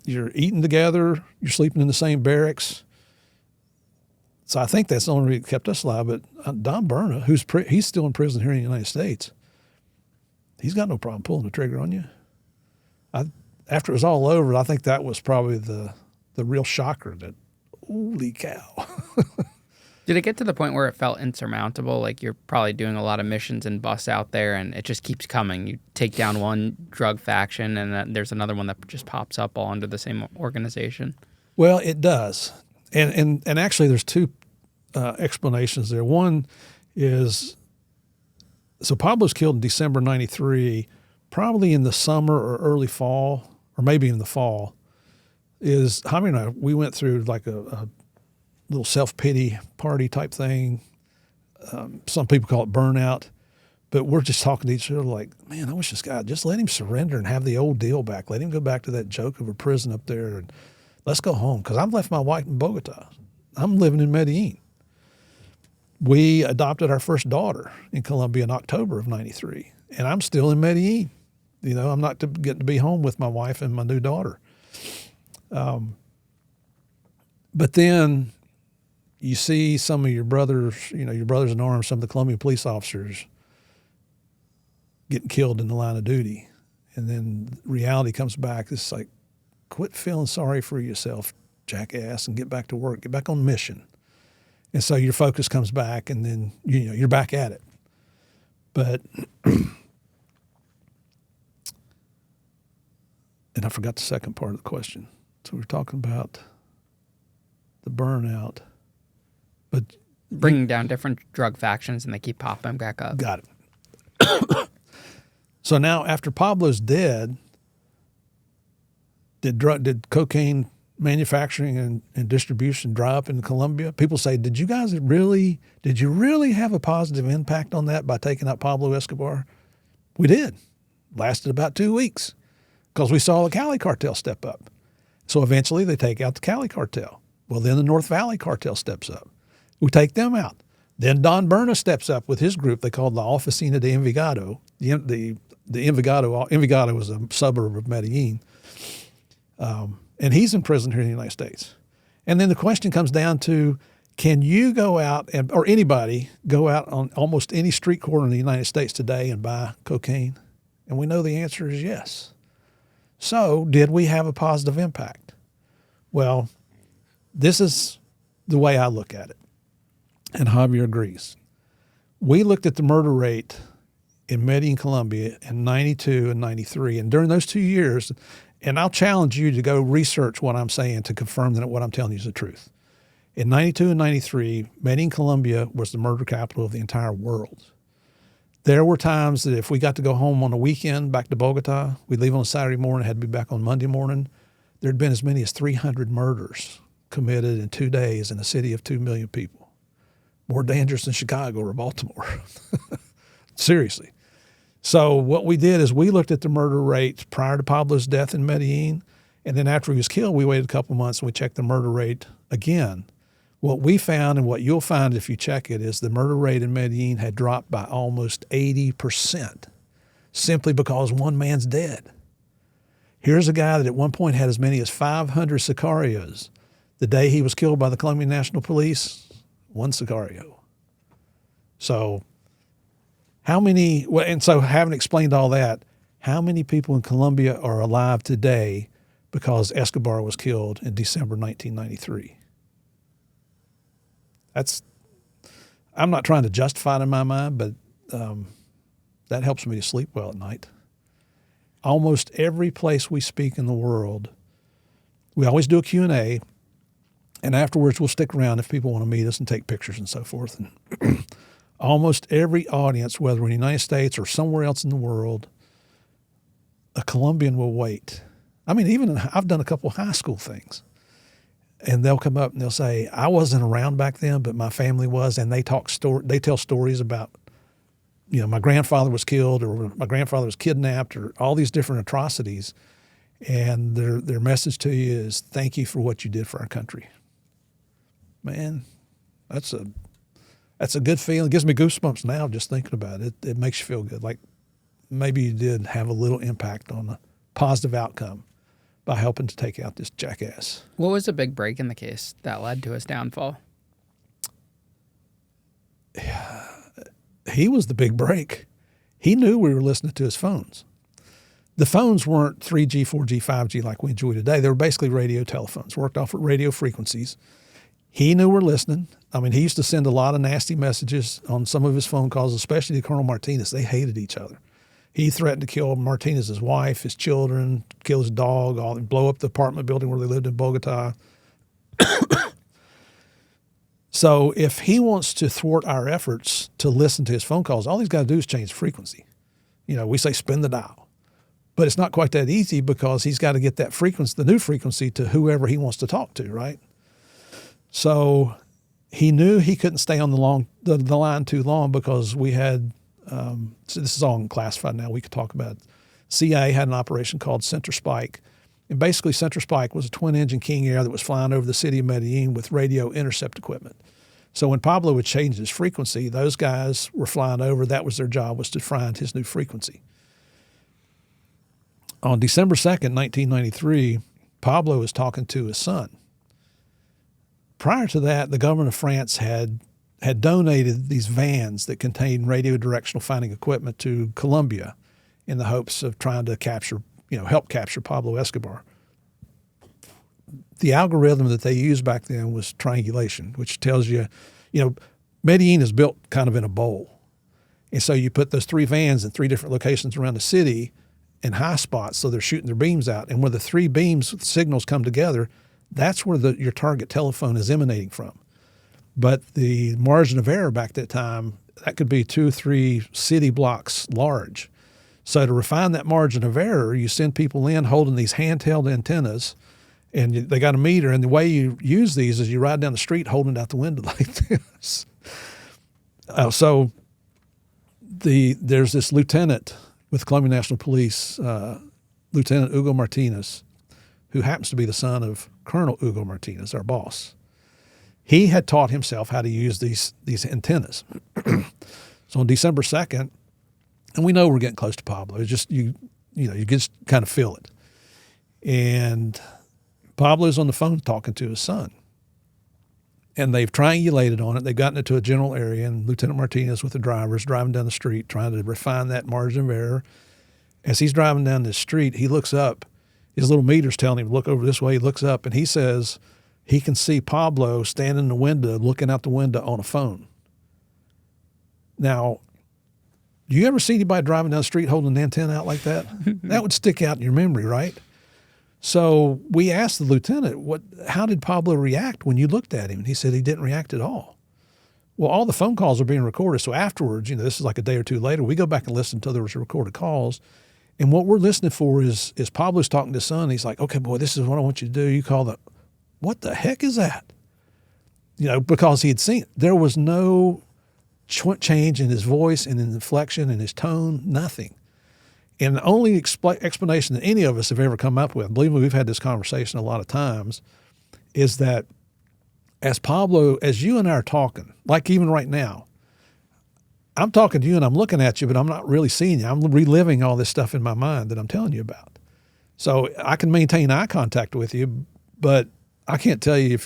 Speaker 1: you're eating together. You're sleeping in the same barracks. So I think that's the only reason that kept us alive. But Don Berna, he's still in prison here in the United States, he's got no problem pulling the trigger on you. After it was all over, I think that was probably the real shocker that, holy cow.
Speaker 2: Did it get to the point where it felt insurmountable? Like you're probably doing a lot of missions and busts out there and it just keeps coming. You take down one drug faction and then there's another one that just pops up all under the same organization.
Speaker 1: Well, it does. And actually there's two explanations there. One is, so Pablo's killed in December 93, probably in the summer or early fall, or maybe in the fall, is Javier and I, we went through like a little self-pity party type thing. Some people call it burnout, but we're just talking to each other like, man, I wish this guy, just let him surrender and have the old deal back. Let him go back to that joke of a prison up there and let's go home. Because I've left my wife in Bogota. I'm living in Medellin. We adopted our first daughter in Colombia in October of 93, and I'm still in Medellin. I'm not getting to be home with my wife and my new daughter. But then you see some of your brothers, your brothers in arms, some of the Colombian police officers getting killed in the line of duty. And then reality comes back. It's like, quit feeling sorry for yourself. jackass, and get back to work, get back on mission. And so your focus comes back, and then you're back at it. But and I forgot the second part of the question. So we were talking about the burnout, but
Speaker 2: Bringing down different drug factions, and they keep popping back up.
Speaker 1: Got it. So now, after Pablo's dead, did cocaine manufacturing and distribution dry up in Colombia? People say, did you really have a positive impact on that by taking out Pablo Escobar? We did. Lasted about 2 weeks because we saw the Cali cartel step up. So eventually they take out the Cali cartel. Well, then the North Valley cartel steps up. We take them out. Then Don Berna steps up with his group they called the Oficina de Envigado. The Envigado was a suburb of Medellin. And he's in prison here in the United States. And then the question comes down to, can you go out or anybody go out on almost any street corner in the United States today and buy cocaine? And we know the answer is yes. So did we have a positive impact? Well, this is the way I look at it. And Javier agrees. We looked at the murder rate in Medellin, Colombia in 92 and 93. And during those 2 years, and I'll challenge you to go research what I'm saying to confirm that what I'm telling you is the truth. In 92 and 93, Medellin, Colombia was the murder capital of the entire world. There were times that if we got to go home on a weekend back to Bogota, we'd leave on a Saturday morning, had to be back on Monday morning. There'd been as many as 300 murders committed in 2 days in a city of 2 million people. More dangerous than Chicago or Baltimore. Seriously. So what we did is we looked at the murder rates prior to Pablo's death in Medellin, and then after he was killed, we waited a couple months and we checked the murder rate again. What we found, and what you'll find if you check it, is the murder rate in Medellin had dropped by almost 80%, simply because one man's dead. Here's a guy that at one point had as many as 500 sicarios. The day he was killed by the Colombian National Police, one sicario. So having explained all that, how many people in Colombia are alive today because Escobar was killed in December 1993? I'm not trying to justify it in my mind, but that helps me to sleep well at night. Almost every place we speak in the world, we always do a Q&A, and afterwards we'll stick around if people want to meet us and take pictures and so forth. And almost every audience, whether in the United States or somewhere else in the world, a Colombian will wait. I mean, I've done a couple of high school things, and they'll come up and they'll say, I wasn't around back then, but my family was, and they tell stories about, my grandfather was killed or my grandfather was kidnapped or all these different atrocities, and their message to you is, thank you for what you did for our country. Man, that's a good feeling. It gives me goosebumps now just thinking about it. It makes you feel good. Like maybe you did have a little impact on a positive outcome by helping to take out this jackass.
Speaker 2: What was the big break in the case that led to his downfall?
Speaker 1: He was the big break. He knew we were listening to his phones. The phones weren't 3G, 4G, 5G like we enjoy today. They were basically radio telephones, worked off at radio frequencies. He knew we're listening. I mean, he used to send a lot of nasty messages on some of his phone calls, especially to Colonel Martinez. They hated each other. He threatened to kill Martinez's wife, his children, kill his dog, and blow up the apartment building where they lived in Bogota. So if he wants to thwart our efforts to listen to his phone calls, all he's got to do is change the frequency. We say spin the dial. But it's not quite that easy because he's got to get that frequency, the new frequency, to whoever he wants to talk to, right? So he knew he couldn't stay on the line too long because we had, so this is all classified now, we could talk about it. CIA had an operation called Center Spike. And basically Center Spike was a twin-engine King Air that was flying over the city of Medellin with radio intercept equipment. So when Pablo would change his frequency, those guys were flying over. That was their job, was to find his new frequency. On December 2nd, 1993, Pablo was talking to his son. Prior to that, the government of France had donated these vans that contained radio directional finding equipment to Colombia in the hopes of trying to help capture Pablo Escobar. the algorithm that they used back then was triangulation, which tells you, Medellin is built kind of in a bowl. And so you put those 3 vans in 3 different locations around the city in high spots, so they're shooting their beams out. And where the 3 beams signals come together, that's where your target telephone is emanating from. But the margin of error back at that time, that could be 2 or 3 city blocks large. So to refine that margin of error, you send people in holding these handheld antennas, and they got a meter. And the way you use these is you ride down the street holding it out the window like this. There's this lieutenant with Colombian National Police, Lieutenant Hugo Martinez, who happens to be the son of Colonel Hugo Martinez, our boss. He had taught himself how to use these antennas. So on December 2nd, and we know we're getting close to Pablo. It's just you just kind of feel it. And Pablo's on the phone talking to his son. And they've triangulated on it. They've gotten it to a general area, and Lieutenant Martinez with the drivers driving down the street trying to refine that margin of error. As he's driving down the street, he looks up. His little meter's telling him to look over this way. He looks up, and he says he can see Pablo standing in the window, looking out the window on a phone. Now, do you ever see anybody driving down the street holding an antenna out like that? That would stick out in your memory, right? So we asked the lieutenant, how did Pablo react when you looked at him? And he said he didn't react at all. Well, all the phone calls are being recorded. So afterwards, this is like a day or two later, we go back and listen until there was recorded calls. And what we're listening for is Pablo's talking to his son. He's like, okay, boy, this is what I want you to do. You call what the heck is that? Because he had seen it. There was no change in his voice and in inflection and his tone, nothing. And the only explanation that any of us have ever come up with, believe me, we've had this conversation a lot of times, is that as you and I are talking, like even right now, I'm talking to you and I'm looking at you, but I'm not really seeing you. I'm reliving all this stuff in my mind that I'm telling you about. So I can maintain eye contact with you, but I can't tell you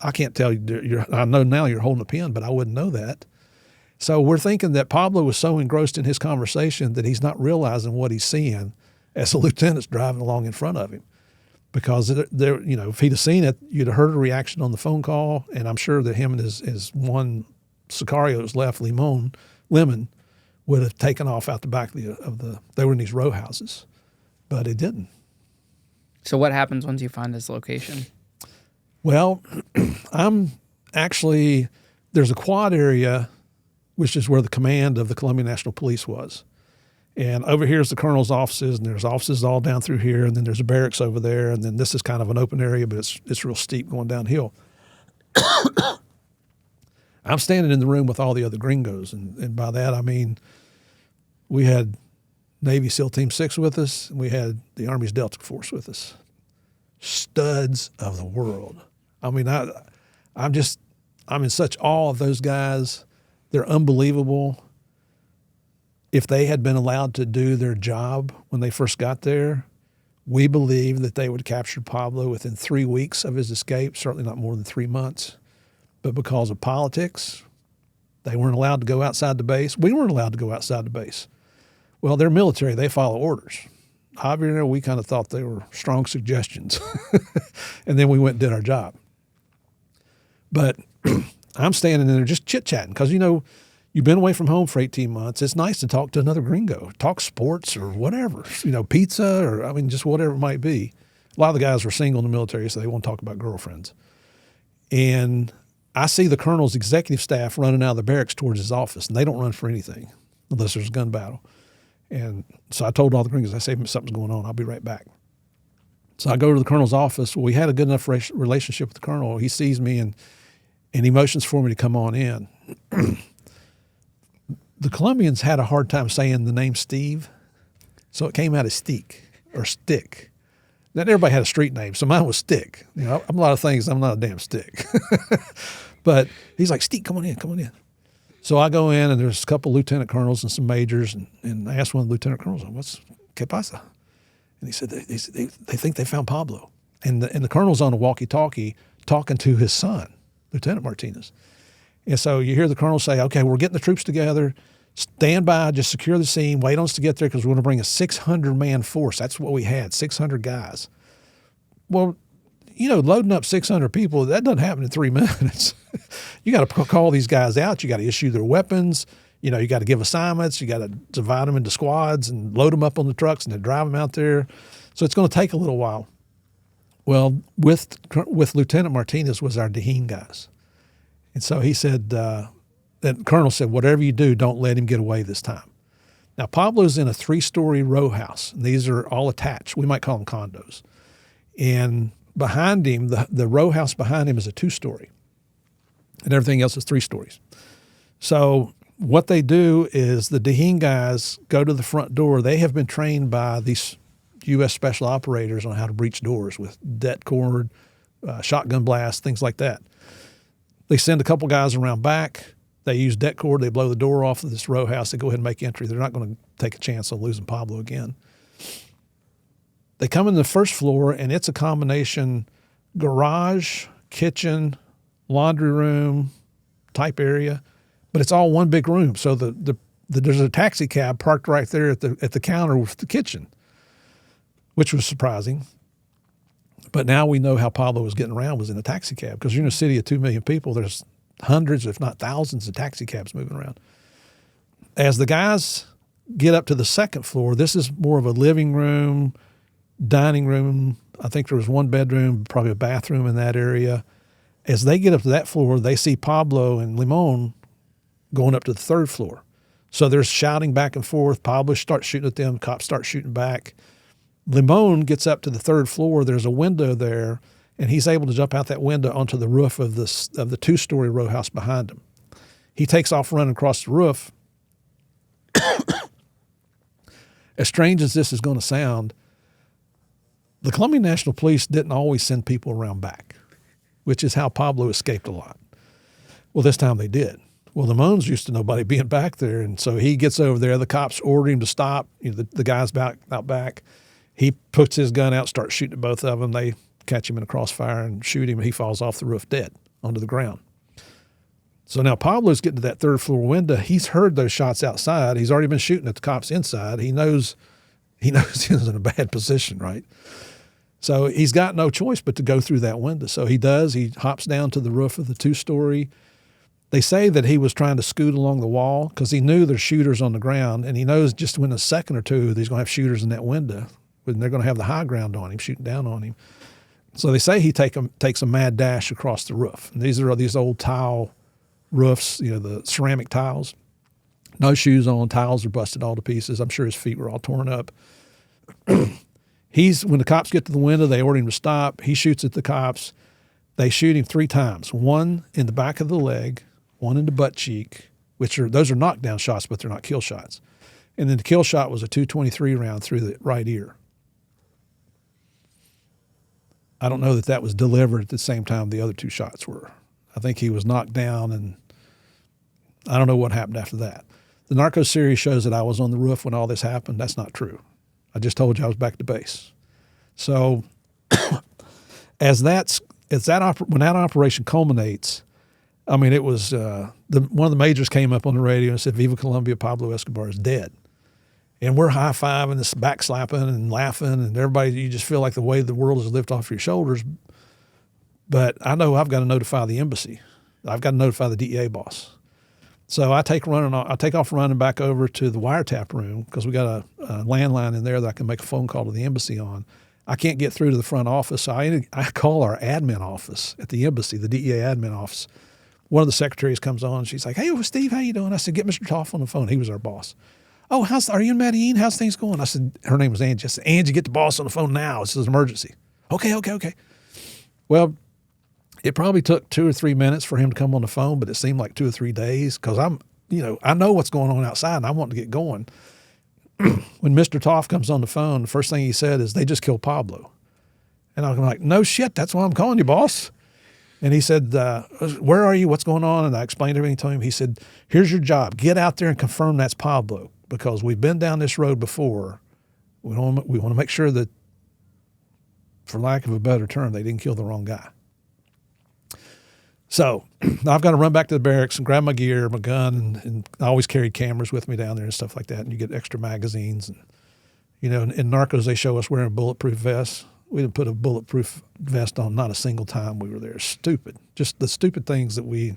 Speaker 1: I can't tell you, I know now you're holding a pen, but I wouldn't know that. So we're thinking that Pablo was so engrossed in his conversation that he's not realizing what he's seeing as the lieutenant's driving along in front of him. Because if he'd have seen it, you'd have heard a reaction on the phone call, and I'm sure that him and his one Sicario that was left, Lemon, would have taken off out the back they were in these row houses, but it didn't.
Speaker 2: So what happens once you find this location?
Speaker 1: Well, there's a quad area, which is where the command of the Colombian National Police was. And over here is the colonel's offices, and there's offices all down through here, and then there's a barracks over there, and then this is kind of an open area, but it's real steep going downhill. I'm standing in the room with all the other gringos, and by that I mean we had Navy SEAL Team 6 with us, and we had the Army's Delta Force with us. Studs of the world. I mean, I'm in such awe of those guys. They're unbelievable. If they had been allowed to do their job when they first got there, we believe that they would capture Pablo within 3 weeks of his escape, certainly not more than 3 months. But because of politics, they weren't allowed to go outside the base. We weren't allowed to go outside the base. Well, they're military. They follow orders. Javier, we kind of thought they were strong suggestions. And then we went and did our job. But I'm standing in there just chit-chatting because, you've been away from home for 18 months. It's nice to talk to another gringo, talk sports or whatever, pizza or, just whatever it might be. A lot of the guys were single in the military, so they want to talk about girlfriends. And I see the colonel's executive staff running out of the barracks towards his office, and they don't run for anything unless there's a gun battle. And so I told all the gringos, I said, something's going on. I'll be right back. So I go to the colonel's office. Well, we had a good enough relationship with the colonel. He sees me and he motions for me to come on in. The Colombians had a hard time saying the name Steve, so it came out as Steak or Stick. Not everybody had a street name, so mine was Stick. I'm a lot of things. I'm not a damn Stick. But he's like, Steak, come on in. So I go in, and there's a couple lieutenant colonels and some majors, and I asked one of the lieutenant colonels, what's ¿Qué pasa? And he said, they think they found Pablo. And the colonel's on a walkie-talkie talking to his son, Lieutenant Martinez. And so you hear the colonel say, okay, we're getting the troops together. Stand by, just secure the scene, wait on us to get there because we're going to bring a 600-man force. That's what we had, 600 guys. Well, loading up 600 people, that doesn't happen in 3 minutes. You got to call these guys out. You got to issue their weapons. You got to give assignments. You got to divide them into squads and load them up on the trucks and then drive them out there. So it's going to take a little while. Well, with Lieutenant Martinez was our Deheen guys. And so he said, that Colonel said, whatever you do, don't let him get away this time. Now, Pablo's in a 3-story row house. And these are all attached. We might call them condos. And behind him, the row house behind him is a 2-story. And everything else is 3 stories. So what they do is the Deheen guys go to the front door. They have been trained by these U.S. special operators on how to breach doors with det cord, shotgun blast, things like that. They send a couple guys around back. They use det cord. They blow the door off of this row house. They go ahead and make entry. They're not going to take a chance on losing Pablo again. They come in the first floor, and it's a combination garage, kitchen, laundry room type area, but it's all one big room. So there's a taxi cab parked right there at the counter with the kitchen, which was surprising. But now we know how Pablo was getting around, was in a taxi cab, because you're in a city of 2 million people. There's hundreds, if not thousands, of taxi cabs moving around. As the guys get up to the second floor, this is more of a living room, dining room. I think there was 1 bedroom, probably a bathroom in that area. As they get up to that floor, they see Pablo and Limon going up to the 3rd floor. So there's shouting back and forth. Pablo starts shooting at them. Cops start shooting back. Limon gets up to the 3rd floor. There's a window there, and he's able to jump out that window onto the roof of the 2-story row house behind him. He takes off running across the roof. As strange as this is going to sound, the Colombian National Police didn't always send people around back, which is how Pablo escaped a lot. Well, this time they did. Well, the Moans used to nobody being back there, and so he gets over there. The cops order him to stop. The guy's out back. He puts his gun out, starts shooting at both of them. They catch him in a crossfire and shoot him, and he falls off the roof dead onto the ground. So now Pablo's getting to that 3rd floor window. He's heard those shots outside. He's already been shooting at the cops inside. He knows he's in a bad position, right? So he's got no choice but to go through that window. So he does. He hops down to the roof of the 2-story. They say that he was trying to scoot along the wall because he knew there's shooters on the ground, and he knows just in a second or two he's going to have shooters in that window, and they're going to have the high ground on him, shooting down on him. So they say he takes a mad dash across the roof. And these are these old tile roofs, the ceramic tiles. No shoes on, tiles are busted all to pieces. I'm sure his feet were all torn up. When the cops get to the window, they order him to stop. He shoots at the cops. They shoot him 3 times, 1 in the back of the leg, 1 in the butt cheek, those are knockdown shots, but they're not kill shots. And then the kill shot was a .223 round through the right ear. I don't know that was delivered at the same time the other 2 shots were. I think he was knocked down, and I don't know what happened after that. The Narco series shows that I was on the roof when all this happened. That's not true. I just told you I was back to base. So when that operation culminates, I mean, it was one of the majors came up on the radio and said, "Viva Colombia, Pablo Escobar is dead." And we're high-fiving, this backslapping and laughing, and everybody, you just feel like the weight of the world has lifted off your shoulders. But I know I've got to notify the embassy. I've got to notify the DEA boss. So I take off running back over to the wiretap room because we got a landline in there that I can make a phone call to the embassy on. I can't get through to the front office, so I call our admin office at the embassy, the DEA admin office. One of the secretaries comes on, and she's like, "Hey, Steve, how you doing?" I said, "Get Mr. Toff on the phone." He was our boss. "Oh, are you in Medellin? How's things going?" I said, her name was Angie. I said, "Angie, get the boss on the phone now. This is an emergency." Okay. Well, it probably took 2 or 3 minutes for him to come on the phone, but it seemed like 2 or 3 days because I know what's going on outside and I want to get going. When Mr. Toff comes on the phone, the first thing he said is, "They just killed Pablo." And I'm like, "No shit, that's why I'm calling you, boss." And he said, "Where are you? What's going on?" And I explained everything to him. He said, "Here's your job. Get out there and confirm that's Pablo because we've been down this road before. We want to make sure that, for lack of a better term, they didn't kill the wrong guy." So I've got to run back to the barracks and grab my gear, my gun, and I always carried cameras with me down there and stuff like that. And you get extra magazines. And, in Narcos, they show us wearing bulletproof vests. We didn't put a bulletproof vest on not a single time we were there. Stupid. Just the stupid things that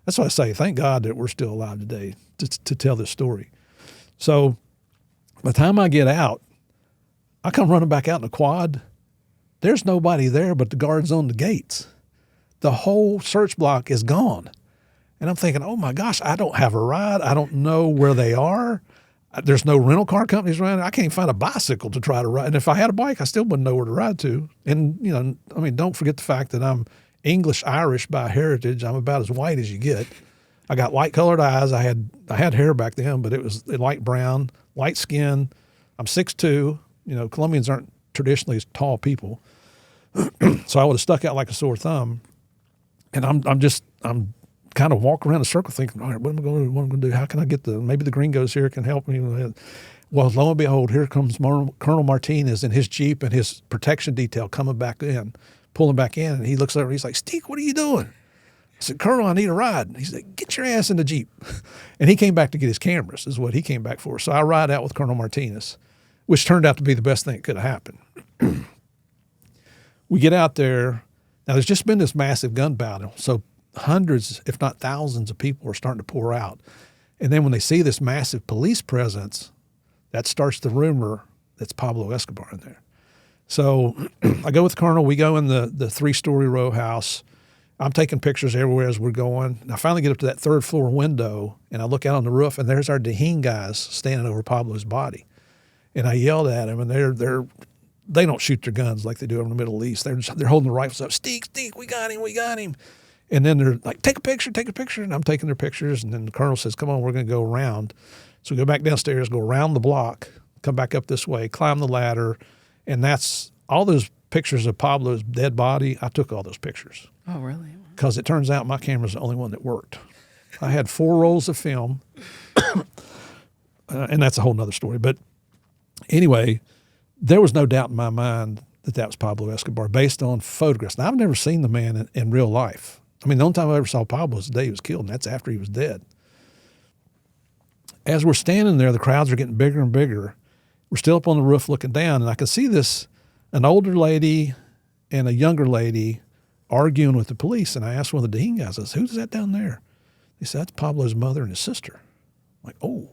Speaker 1: that's why I say, thank God that we're still alive today to tell this story. So by the time I get out, I come running back out in the quad. There's nobody there but the guards on the gates. The whole search block is gone. And I'm thinking, oh my gosh, I don't have a ride. I don't know where they are. There's no rental car companies around. I can't find a bicycle to try to ride. And if I had a bike, I still wouldn't know where to ride to. And, don't forget the fact that I'm English-Irish by heritage. I'm about as white as you get. I got light-colored eyes. I had hair back then, but it was light brown, light skin. I'm 6'2". Colombians aren't traditionally tall people. So I would have stuck out like a sore thumb. And I'm kind of walking around the circle thinking, all right, what am I going to do? How can I get maybe the gringos here can help me? Well, lo and behold, here comes Colonel Martinez in his Jeep and his protection detail coming back in, pulling back in. And he looks over, he's like, Steak, what are you doing? I said, Colonel, I need a ride. He said, get your ass in the Jeep. And he came back to get his cameras is what he came back for. So I ride out with Colonel Martinez, which turned out to be the best thing that could have happened. We get out there. Now, there's just been this massive gun battle. So hundreds, if not thousands of people are starting to pour out. And then when they see this massive police presence, that starts the rumor that's Pablo Escobar in there. So I go with Colonel. We go in the 3-story row house. I'm taking pictures everywhere as we're going. And I finally get up to that 3rd floor window, and I look out on the roof, and there's our Dahin guys standing over Pablo's body. And I yelled at them, and they don't shoot their guns like they do in the Middle East. They're holding the rifles up. Steak, we got him. And then they're like, take a picture. And I'm taking their pictures. And then the colonel says, come on, we're going to go around. So we go back downstairs, go around the block, come back up this way, climb the ladder. And that's all those pictures of Pablo's dead body. I took all those pictures.
Speaker 2: Oh, really?
Speaker 1: Because it turns out my camera's the only one that worked. I had 4 rolls of film. And that's a whole nother story. But anyway, there was no doubt in my mind that was Pablo Escobar based on photographs. Now, I've never seen the man in real life. I mean, the only time I ever saw Pablo was the day he was killed, and that's after he was dead. As we're standing there, the crowds are getting bigger and bigger. We're still up on the roof looking down, and I can see an older lady and a younger lady arguing with the police. And I asked one of the Dahin guys, I said, who's that down there? He said, that's Pablo's mother and his sister. I'm like, oh.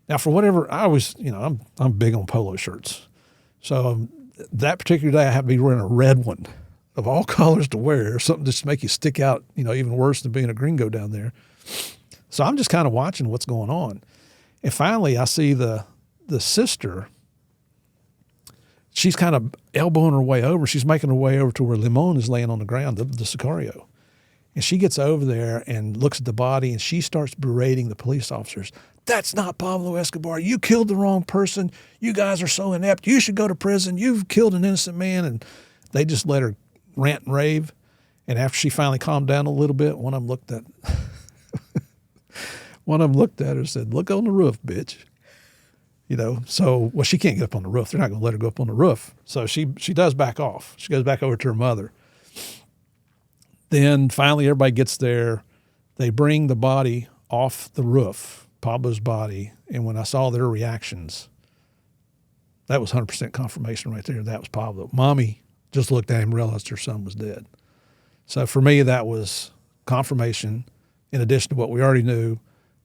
Speaker 1: Now, for whatever, I always, I'm big on polo shirts. So that particular day, I happened to be wearing a red one of all colors to wear, something just to make you stick out, even worse than being a gringo down there. So I'm just kind of watching what's going on. And finally, I see the sister. She's kind of elbowing her way over. She's making her way over to where Limon is laying on the ground, the Sicario. And she gets over there and looks at the body, and she starts berating the police officers. That's not Pablo Escobar. You killed the wrong person. You guys are so inept. You should go to prison. You've killed an innocent man. And they just let her rant and rave. And after she finally calmed down a little bit, one of them looked at her and said, look on the roof, bitch. So, well, she can't get up on the roof. They're not going to let her go up on the roof. So she does back off. She goes back over to her mother. Then finally everybody gets there. They bring the body off the roof, Pablo's body. And when I saw their reactions, that was 100% confirmation right there. That was Pablo. Mommy just looked at him and realized her son was dead. So for me, that was confirmation in addition to what we already knew.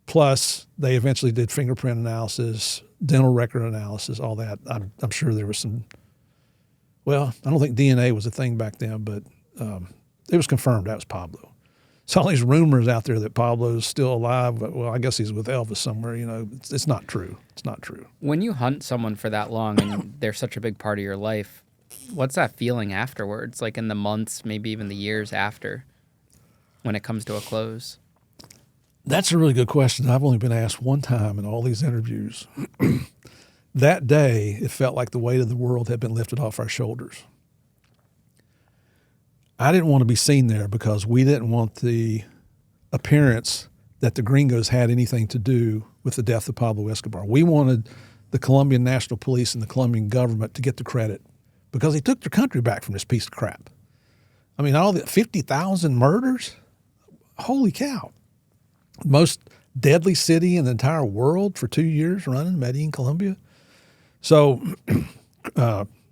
Speaker 1: Plus, they eventually did fingerprint analysis, dental record analysis, all that. I'm sure there was some, well, I don't think DNA was a thing back then, but it was confirmed that was Pablo. So all these rumors out there that Pablo's still alive, but, well, I guess he's with Elvis somewhere, it's not true. It's not true.
Speaker 2: When you hunt someone for that long and they're such a big part of your life, what's that feeling afterwards, like in the months, maybe even the years after, when it comes to a close?
Speaker 1: That's a really good question. I've only been asked one time in all these interviews. That day, it felt like the weight of the world had been lifted off our shoulders. I didn't want to be seen there because we didn't want the appearance that the gringos had anything to do with the death of Pablo Escobar. We wanted the Colombian National Police and the Colombian government to get the credit because he took their country back from this piece of crap. I mean, all the 50,000 murders? Holy cow. Most deadly city in the entire world for 2 years running, Medellin, Colombia. So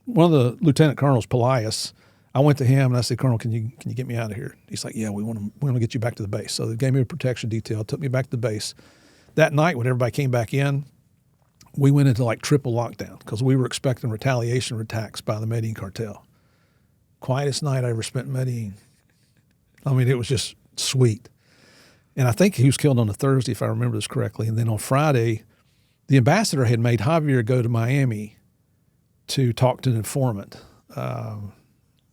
Speaker 1: one of the lieutenant colonels, Polias, I went to him and I said, Colonel, can you get me out of here? He's like, yeah, we want to get you back to the base. So they gave me a protection detail, took me back to the base. That night when everybody came back in, we went into like triple lockdown because we were expecting retaliation attacks by the Medellin cartel. Quietest night I ever spent in Medellin. I mean, it was just sweet. And I think he was killed on a Thursday, if I remember this correctly. And then on Friday, the ambassador had made Javier go to Miami to talk to an informant.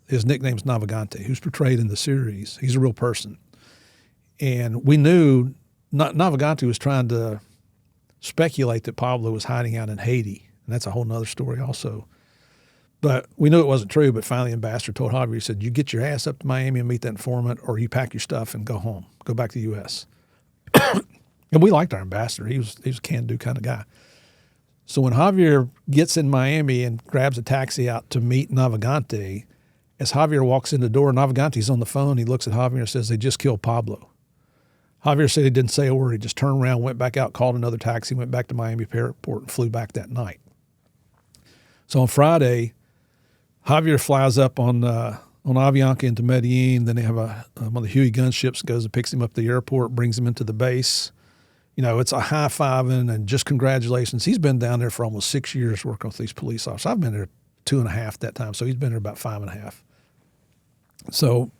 Speaker 1: His nickname's Navigante, who's portrayed in the series. He's a real person. And we knew Navigante was trying to speculate that Pablo was hiding out in Haiti. And that's a whole nother story also. But we knew it wasn't true, but finally the ambassador told Javier, he said, you get your ass up to Miami and meet that informant, or you pack your stuff and go home, go back to the U.S. And we liked our ambassador. He was a can-do kind of guy. So when Javier gets in Miami and grabs a taxi out to meet Navigante, as Javier walks in the door, Navigante's on the phone. He looks at Javier and says, they just killed Pablo. Javier said he didn't say a word. He just turned around, went back out, called another taxi, went back to Miami Airport, and flew back that night. So on Friday, Javier flies up on Avianca into Medellin. Then they have one of the Huey gunships goes and picks him up at the airport, brings him into the base. You know, it's a high-fiving and just congratulations. He's been down there for almost 6 years working with these police officers. I've been there 2.5 that time, so he's been there about 5.5. So,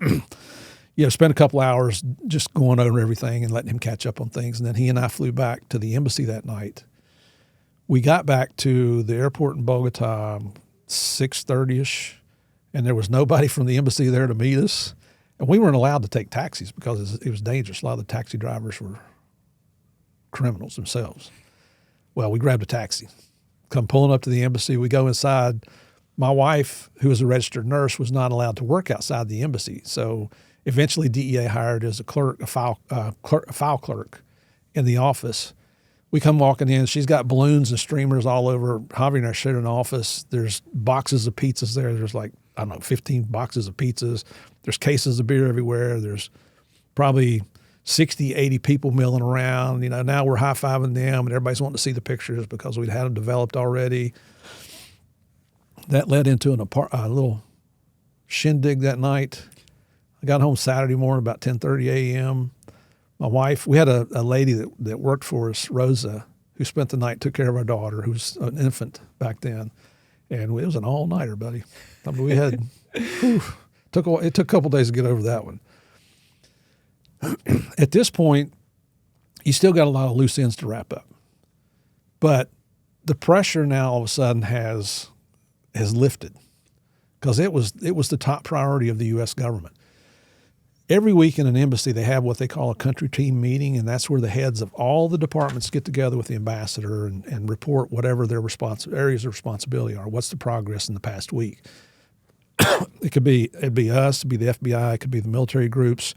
Speaker 1: spent a couple hours just going over everything and letting him catch up on things. And then he and I flew back to the embassy that night. We got back to the airport in Bogota 6:30ish, and there was nobody from the embassy there to meet us. And we weren't allowed to take taxis because it was dangerous. A lot of the taxi drivers were criminals themselves. Well, we grabbed a taxi, come pulling up to the embassy. We go inside. My wife, who was a registered nurse, was not allowed to work outside the embassy. So eventually DEA hired as a file clerk in the office. We come walking in. She's got balloons and streamers all over. Javier and I share an office. There's boxes of pizzas there. There's 15 boxes of pizzas. There's cases of beer everywhere. There's probably 60, 80 people milling around. You know, now we're high-fiving them, and everybody's wanting to see the pictures because we'd had them developed already. That led into a little shindig that night. I got home Saturday morning about 10:30 a.m. My wife, we had a lady that worked for us, Rosa, who spent the night, took care of our daughter, who was an infant back then. And it was an all-nighter, buddy. I mean, we had, it took a couple days to get over that one. At this point, you still got a lot of loose ends to wrap up. But the pressure now all of a sudden has lifted because it was the top priority of the U.S. government. Every week in an embassy, they have what they call a country team meeting, and that's where the heads of all the departments get together with the ambassador and report whatever their areas of responsibility are. What's the progress in the past week? It'd be us, it'd be the FBI, it could be the military groups,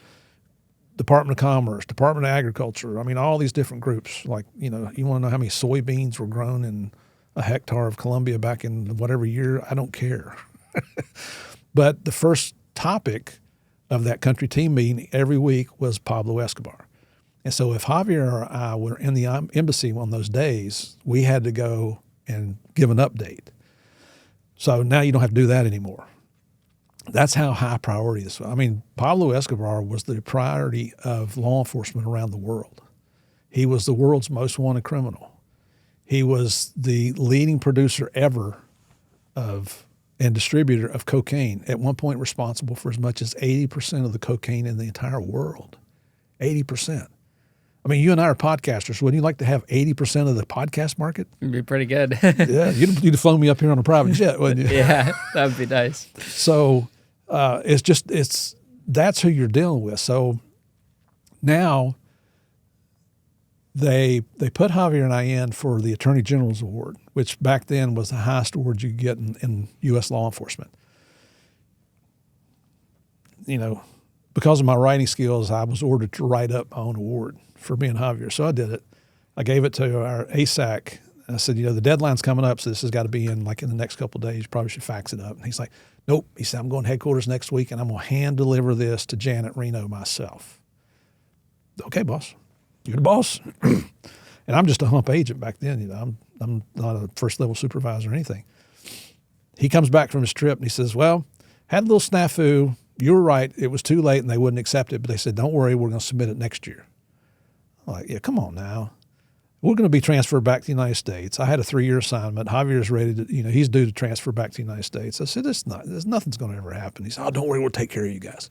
Speaker 1: Department of Commerce, Department of Agriculture. I mean, all these different groups. Like, you want to know how many soybeans were grown in a hectare of Colombia back in whatever year? I don't care. But the first topic of that country team meeting every week was Pablo Escobar. And so if Javier or I were in the embassy on those days, we had to go and give an update. So now you don't have to do that anymore. That's how high priority this was. I mean, Pablo Escobar was the priority of law enforcement around the world. He was the world's most wanted criminal. He was the leading producer ever and distributor of cocaine, at one point responsible for as much as 80% of the cocaine in the entire world. 80%. I mean, you and I are podcasters. Wouldn't you like to have 80% of the podcast market?
Speaker 2: It'd be pretty good.
Speaker 1: Yeah, you'd flown me up here on a private jet, wouldn't you?
Speaker 2: Yeah, that would be nice.
Speaker 1: So that's who you're dealing with. So now they put Javier and I in for the Attorney General's Award, which back then was the highest award you could get in U.S. law enforcement. Because of my writing skills, I was ordered to write up my own award for being Javier. So I did it. I gave it to our ASAC. I said, the deadline's coming up, so this has got to be in the next couple of days. You probably should fax it up. And he's like, nope. He said, I'm going to headquarters next week, and I'm going to hand deliver this to Janet Reno myself. Okay, boss. You're the boss. And I'm just a hump agent back then. I'm not a first-level supervisor or anything. he comes back from his trip and he says, well, had a little snafu. You were right. It was too late and they wouldn't accept it. But they said, don't worry, we're going to submit it next year. I'm like, yeah, come on now. We're going to be transferred back to the United States. I had a 3-year assignment. Javier's ready to, he's due to transfer back to the United States. I said, there's nothing's going to ever happen. He said, oh, don't worry, we'll take care of you guys.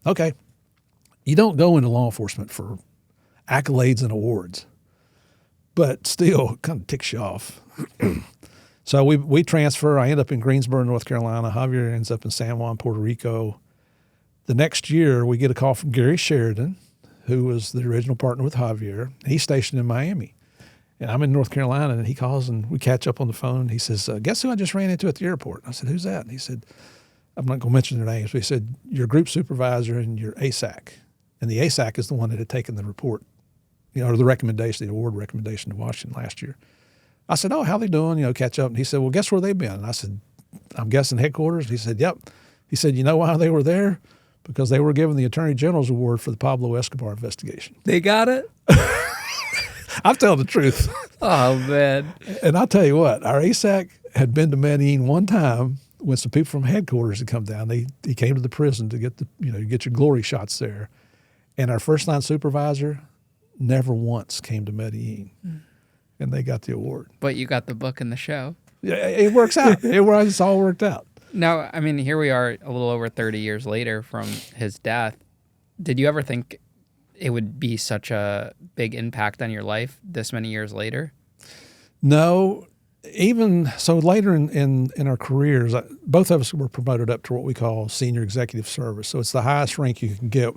Speaker 1: Okay. You don't go into law enforcement for accolades and awards, but still it kind of ticks you off. So we transfer. I end up in Greensboro, North Carolina. Javier ends up in San Juan, Puerto Rico. The next year, we get a call from Gary Sheridan, who was the original partner with Javier. He's stationed in Miami. And I'm in North Carolina, and he calls, and we catch up on the phone. He says, guess who I just ran into at the airport? I said, who's that? And he said, I'm not going to mention their names, but he said, your group supervisor and your ASAC. And the ASAC is the one that had taken the report, or the recommendation, the award recommendation to Washington last year. I said, oh, how they doing? Catch up. And he said, well, guess where they've been? And I said, I'm guessing headquarters. He said, yep. He said, you know why they were there? Because they were given the Attorney General's award for the Pablo Escobar investigation.
Speaker 2: They got it?
Speaker 1: I'm telling the truth.
Speaker 2: Oh, man.
Speaker 1: And I'll tell you what, our ASAC had been to Medellin one time when some people from headquarters had come down. He came to the prison to get get your glory shots there. And our first line supervisor never once came to Medellin. And they got the award.
Speaker 2: But you got the book and the show.
Speaker 1: Yeah, it works out. It's all worked out.
Speaker 2: Now, I mean, here we are a little over 30 years later from his death. Did you ever think it would be such a big impact on your life this many years later?
Speaker 1: No. Even so, later in our careers, both of us were promoted up to what we call senior executive service. So it's the highest rank you can get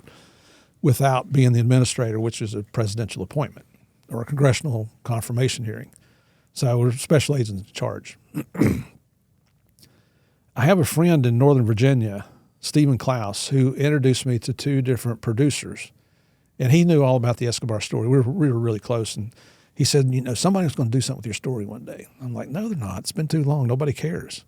Speaker 1: without being the administrator, which is a presidential appointment or a congressional confirmation hearing. So we're special agents in charge. I have a friend in Northern Virginia, Stephen Klaus, who introduced me to 2 different producers. And he knew all about the Escobar story. We were really close. And he said, somebody's going to do something with your story one day. I'm like, no, they're not. It's been too long. Nobody cares.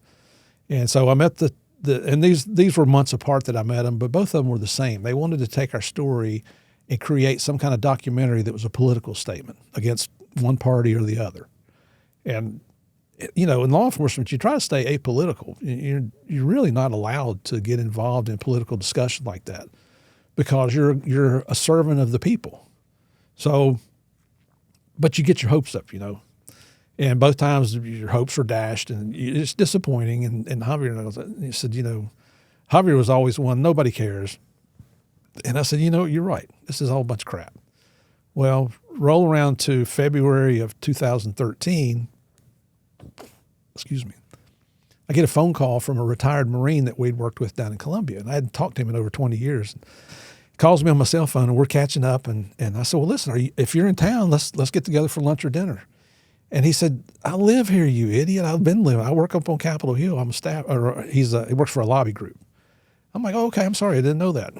Speaker 1: And so I met and these were months apart that I met them, but both of them were the same. They wanted to take our story and create some kind of documentary that was a political statement against one party or the other. And, in law enforcement, you try to stay apolitical. You're really not allowed to get involved in political discussion like that because you're a servant of the people. So, but you get your hopes up, And both times your hopes were dashed, and it's disappointing. And Javier knows that. He said, Javier was always one, nobody cares. And I said, you're right. This is all a bunch of crap. Well, roll around to February of 2013. Excuse me. I get a phone call from a retired Marine that we'd worked with down in Colombia, and I hadn't talked to him in over 20 years. He calls me on my cell phone, and we're catching up. And I said, well, listen, if you're in town, let's get together for lunch or dinner. And he said, I live here, you idiot. I've been living. I work up on Capitol Hill. I'm a staff, or he works for a lobby group. I'm like, oh, okay, I'm sorry. I didn't know that.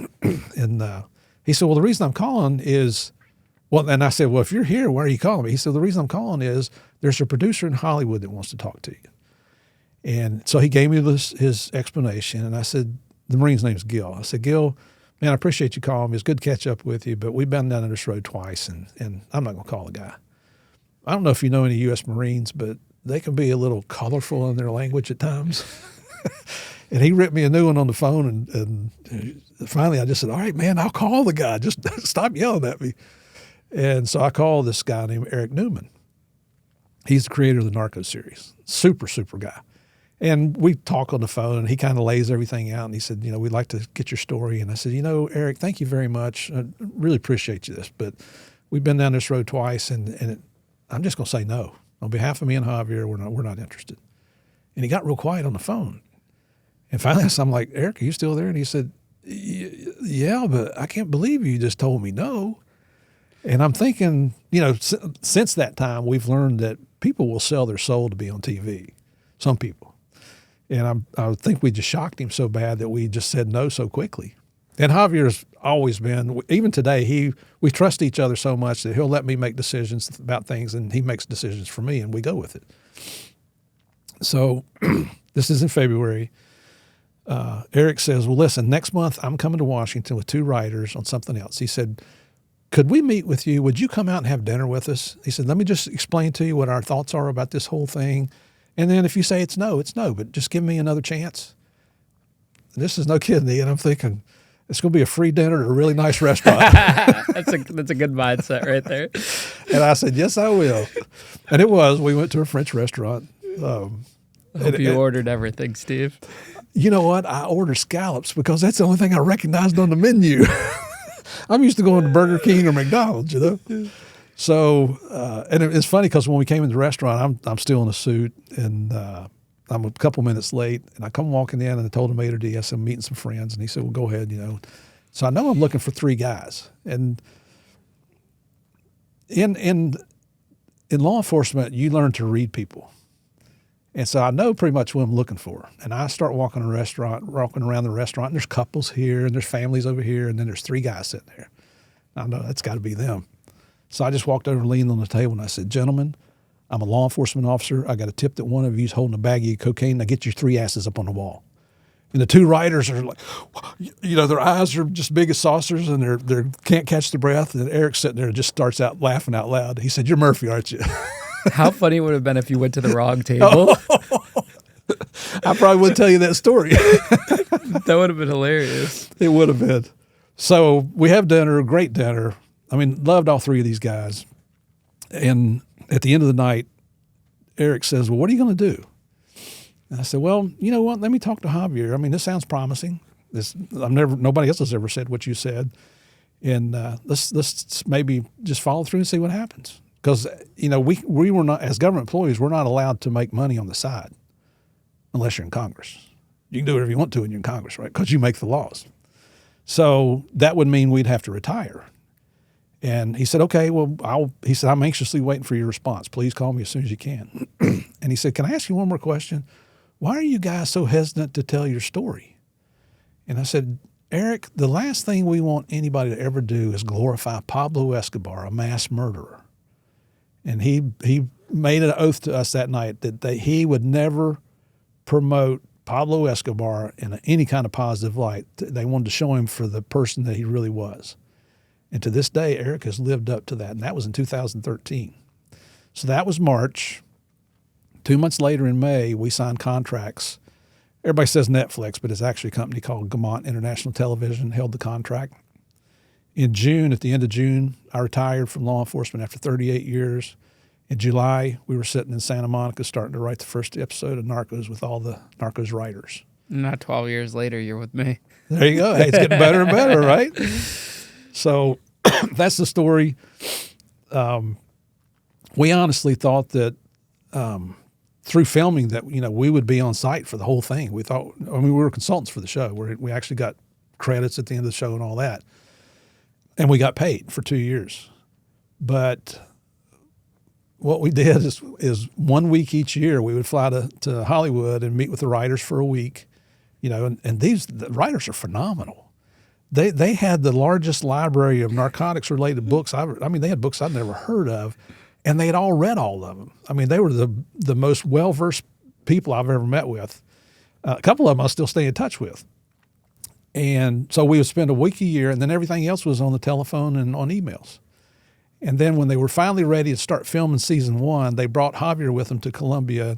Speaker 1: And he said, well, the reason I'm calling is, and I said, well, if you're here, why are you calling me? He said, the reason I'm calling is there's a producer in Hollywood that wants to talk to you. And so he gave me his explanation. And I said, the Marine's name is Gil. I said, Gil, man, I appreciate you calling me. It's good to catch up with you, but we've been down this road twice, and I'm not going to call the guy. I don't know if you know any U.S. Marines, but they can be a little colorful in their language at times. And he ripped me a new one on the phone, and finally I just said, all right, man, I'll call the guy. Just stop yelling at me. And so I called this guy named Eric Newman. He's the creator of the Narco series. Super, super guy. And we talk on the phone, and he kind of lays everything out, and he said, we'd like to get your story. And I said, Eric, thank you very much. I really appreciate you this, but we've been down this road twice, and I'm just going to say no. On behalf of me and Javier, we're not interested. And he got real quiet on the phone. And finally, I'm like, Eric, are you still there? And he said, yeah, but I can't believe you just told me no. And I'm thinking, since that time, we've learned that people will sell their soul to be on TV. Some people. And I think we just shocked him so bad that we just said no so quickly. And Javier's always been, even today, we trust each other so much that he'll let me make decisions about things, and he makes decisions for me, and we go with it. So this is in February. Eric says, well, listen, next month I'm coming to Washington with 2 writers on something else. He said, could we meet with you? Would you come out and have dinner with us? He said, let me just explain to you what our thoughts are about this whole thing. And then if you say it's no, but just give me another chance. This is no kidding, Ian. I'm thinking it's going to be a free dinner at a really nice restaurant.
Speaker 2: That's a good mindset right there.
Speaker 1: And I said, yes, I will. And it was. We went to a French restaurant.
Speaker 2: I hope you ordered everything, Steve.
Speaker 1: You know what? I ordered scallops because that's the only thing I recognized on the menu. I'm used to going to Burger King or McDonald's, you know. So, and it's funny because when we came in the restaurant, I'm still in a suit, and I'm a couple minutes late, and I come walking in, and I told the maitre d', I said, I'm meeting some friends, and he said, well, go ahead, you know. So I know I'm looking for 3 guys, and in law enforcement, you learn to read people. And so I know pretty much what I'm looking for. And I start walking around the restaurant, and there's couples here, and there's families over here, and then there's 3 guys sitting there. I know that's got to be them. So I just walked over and leaned on the table, and I said, gentlemen, I'm a law enforcement officer. I got a tip that one of you's holding a baggie of cocaine. Now get your 3 asses up on the wall. And the 2 writers are like, you know, their eyes are just big as saucers, and they can't catch their breath. And Eric's sitting there and just starts out laughing out loud. He said, you're Murphy, aren't you?
Speaker 2: How funny would it have been if you went to the wrong table?
Speaker 1: I probably wouldn't tell you that story.
Speaker 2: That would have been hilarious.
Speaker 1: It would have been. So we have dinner, a great dinner. I mean, loved all 3 of these guys. And at the end of the night, Eric says, well, what are you going to do? And I said, well, you know what? Let me talk to Javier. I mean, this sounds promising. Nobody else has ever said what you said. And let's maybe just follow through and see what happens. Because, you know, we were not, as government employees, we're not allowed to make money on the side unless you're in Congress. You can do whatever you want to when you're in Congress, right? Because you make the laws. So that would mean we'd have to retire. And he said, okay, well, he said, I'm anxiously waiting for your response. Please call me as soon as you can. And he said, can I ask you one more question? Why are you guys so hesitant to tell your story? And I said, Eric, the last thing we want anybody to ever do is glorify Pablo Escobar, a mass murderer. And he made an oath to us that night that he would never promote Pablo Escobar in any kind of positive light. They wanted to show him for the person that he really was. And to this day, Eric has lived up to that, and that was in 2013. So that was March. 2 months later in May, we signed contracts. Everybody says Netflix, but it's actually a company called Gamont International Television held the contract. In June, at the end of June, I retired from law enforcement after 38 years. In July, we were sitting in Santa Monica starting to write the first episode of Narcos with all the Narcos writers.
Speaker 2: Not 12 years later, you're with me.
Speaker 1: There you go. Hey, it's getting better and better, right? So that's the story. We honestly thought that through filming that, you know, we would be on site for the whole thing. We thought, I mean, we were consultants for the show. We actually got credits at the end of the show and all that. And we got paid for 2 years. But what we did is 1 week each year we would fly to Hollywood and meet with the writers for a week, you know, and the writers are phenomenal. They had the largest library of narcotics related books. I mean, they had books I'd never heard of, and they had all read all of them. I mean, they were the most well-versed people I've ever met with. A couple of them I still stay in touch with. And so we would spend a week a year, and then everything else was on the telephone and on emails. And then when they were finally ready to start filming season 1, they brought Javier with them to Colombia,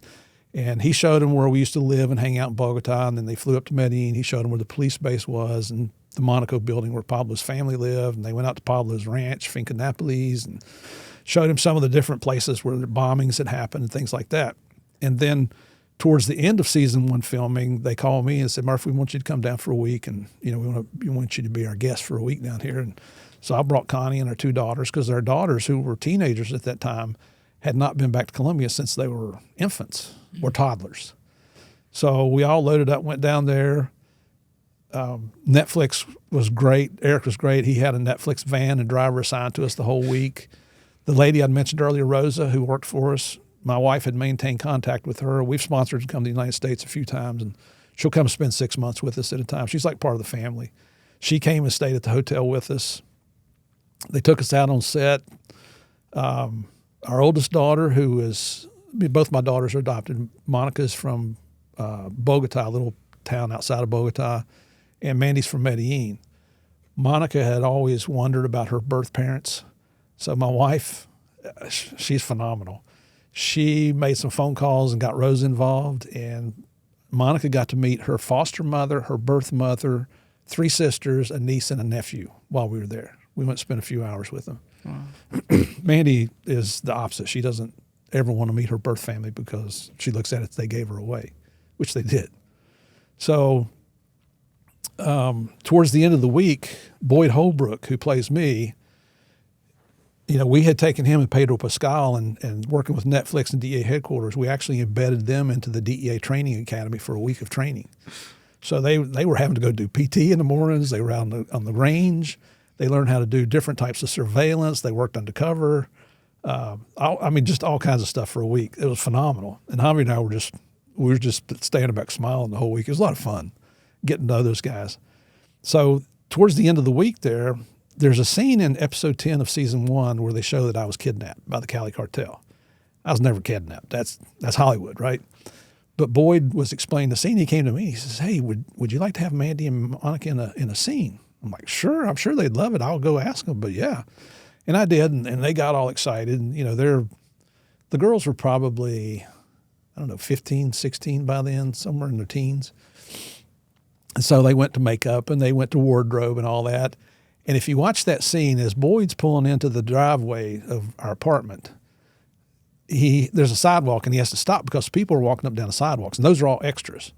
Speaker 1: and he showed them where we used to live and hang out in Bogota, and then they flew up to Medellin. He showed them where the police base was and the Monaco building where Pablo's family lived, and they went out to Pablo's ranch, Finca Nápoles, and showed him some of the different places where the bombings had happened and things like that. And then towards the end of season 1 filming, they called me and said, Murphy, we want you to come down for a week, and you know we want you to be our guest for a week down here. And so I brought Connie and her 2 daughters, because their daughters, who were teenagers at that time, had not been back to Colombia since they were infants or toddlers. So we all loaded up, went down there. Netflix was great. Eric was great. He had a Netflix van and driver assigned to us the whole week. The lady I'd mentioned earlier, Rosa, who worked for us, my wife had maintained contact with her. We've sponsored her to come to the United States a few times, and she'll come spend 6 months with us at a time. She's like part of the family. She came and stayed at the hotel with us. They took us out on set. Our oldest daughter, both my daughters are adopted. Monica's from Bogota, a little town outside of Bogota, and Mandy's from Medellin. Monica had always wondered about her birth parents. So my wife, she's phenomenal. she made some phone calls and got Rose involved, and Monica got to meet her foster mother, her birth mother, 3 sisters, a niece, and a nephew while we were there. We went and spent a few hours with them. Wow. Mandy is the opposite. She doesn't ever want to meet her birth family because she looks at it, they gave her away, which they did. So towards the end of the week, Boyd Holbrook, who plays me, we had taken him and Pedro Pascal and working with Netflix and DEA headquarters, we actually embedded them into the DEA training academy for a week of training. So they were having to go do PT in the mornings. They were out on the range. They learned how to do different types of surveillance. They worked undercover. Just all kinds of stuff for a week. It was phenomenal. And Javi and I were just standing back smiling the whole week. It was a lot of fun getting to know those guys. So towards the end of the week there's a scene in episode 10 of season 1 where they show that I was kidnapped by the Cali Cartel. I was never kidnapped. That's Hollywood, right? But Boyd was explaining the scene. He came to me. He says, "Hey, would you like to have Mandy and Monica in a scene?" I'm like, "Sure. I'm sure they'd love it. I'll go ask them." But yeah, and I did, and they got all excited. And the girls were probably 15, 16 by then, somewhere in their teens. And so they went to makeup and they went to wardrobe and all that. And if you watch that scene, as Boyd's pulling into the driveway of our apartment, there's a sidewalk and he has to stop because people are walking up down the sidewalks, and those are all extras.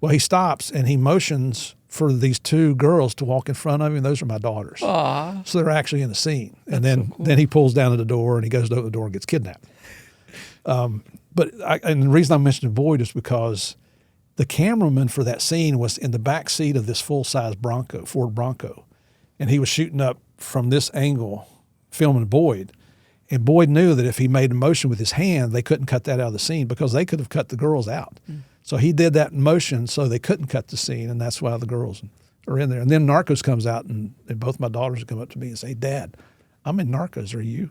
Speaker 1: Well, he stops and he motions for these 2 girls to walk in front of him, and those are my daughters.
Speaker 2: Aww.
Speaker 1: So they're actually in the scene. And then he pulls down to the door and he goes to open the door and gets kidnapped. And the reason I'm mentioning Boyd is because the cameraman for that scene was in the back seat of this full-size Ford Bronco. And he was shooting up from this angle, filming Boyd. And Boyd knew that if he made a motion with his hand, they couldn't cut that out of the scene because they could have cut the girls out. So he did that motion so they couldn't cut the scene, and that's why the girls are in there. And then Narcos comes out, and both my daughters come up to me and say, "Dad, I'm in Narcos. Are you?"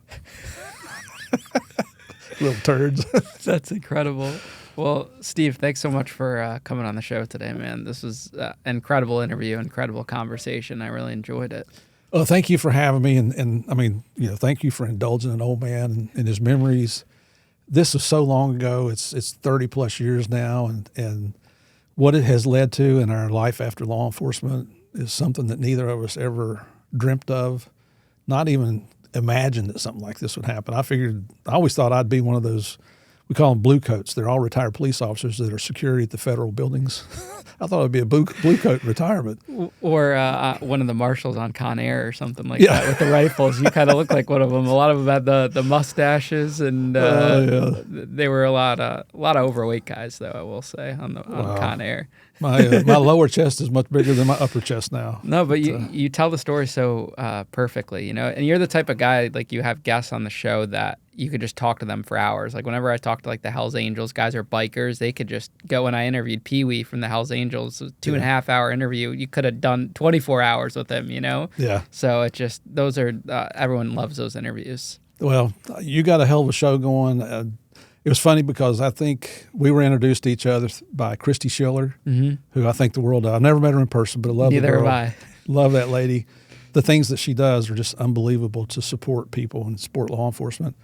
Speaker 1: Little turds.
Speaker 2: That's incredible. Well, Steve, thanks so much for coming on the show today, man. This was an incredible interview, incredible conversation. I really enjoyed it.
Speaker 1: Well, thank you for having me, and thank you for indulging an old man and his memories. This was so long ago. It's 30 plus years now, and what it has led to in our life after law enforcement is something that neither of us ever dreamt of, not even imagined that something like this would happen. I always thought I'd be one of those, we call them blue coats. They're all retired police officers that are security at the federal buildings. I thought it'd be a blue coat retirement.
Speaker 2: Or one of the marshals on Con Air or something like that with the rifles. You kind of look like one of them. A lot of them had the mustaches, and they were a lot of overweight guys, though, I will say, on Con Air.
Speaker 1: My lower chest is much bigger than my upper chest now.
Speaker 2: No, but you tell the story so perfectly, and you're the type of guy, like, you have guests on the show that you could just talk to them for hours. Like, whenever I talk to, like, the Hells Angels, guys are bikers, they could just go. When I interviewed Pee Wee from the Hells Angels, 2.5 hour interview, you could have done 24 hours with him, Yeah. So it just, those are, everyone loves those interviews.
Speaker 1: Well, you got a hell of a show going. It was funny because I think we were introduced to each other by Christy Schiller, who I think the world of. I've never met her in person, but I love the girl.
Speaker 2: Neither have I.
Speaker 1: Love that lady. The things that she does are just unbelievable to support people and support law enforcement.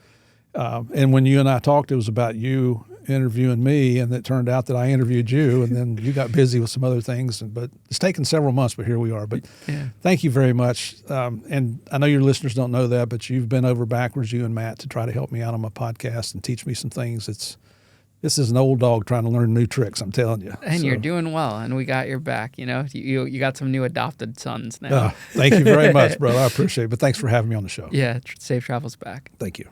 Speaker 1: And when you and I talked, it was about you interviewing me, and it turned out that I interviewed you, and then you got busy with some other things. But it's taken several months, but here we are. But thank you very much. And I know your listeners don't know that, but you've been over backwards, you and Matt, to try to help me out on my podcast and teach me some things. This is an old dog trying to learn new tricks, I'm telling you.
Speaker 2: And you're doing well, and we got your back. You got some new adopted sons now.
Speaker 1: Thank you very much, brother. I appreciate it. But thanks for having me on the show.
Speaker 2: Yeah, safe travels back.
Speaker 1: Thank you.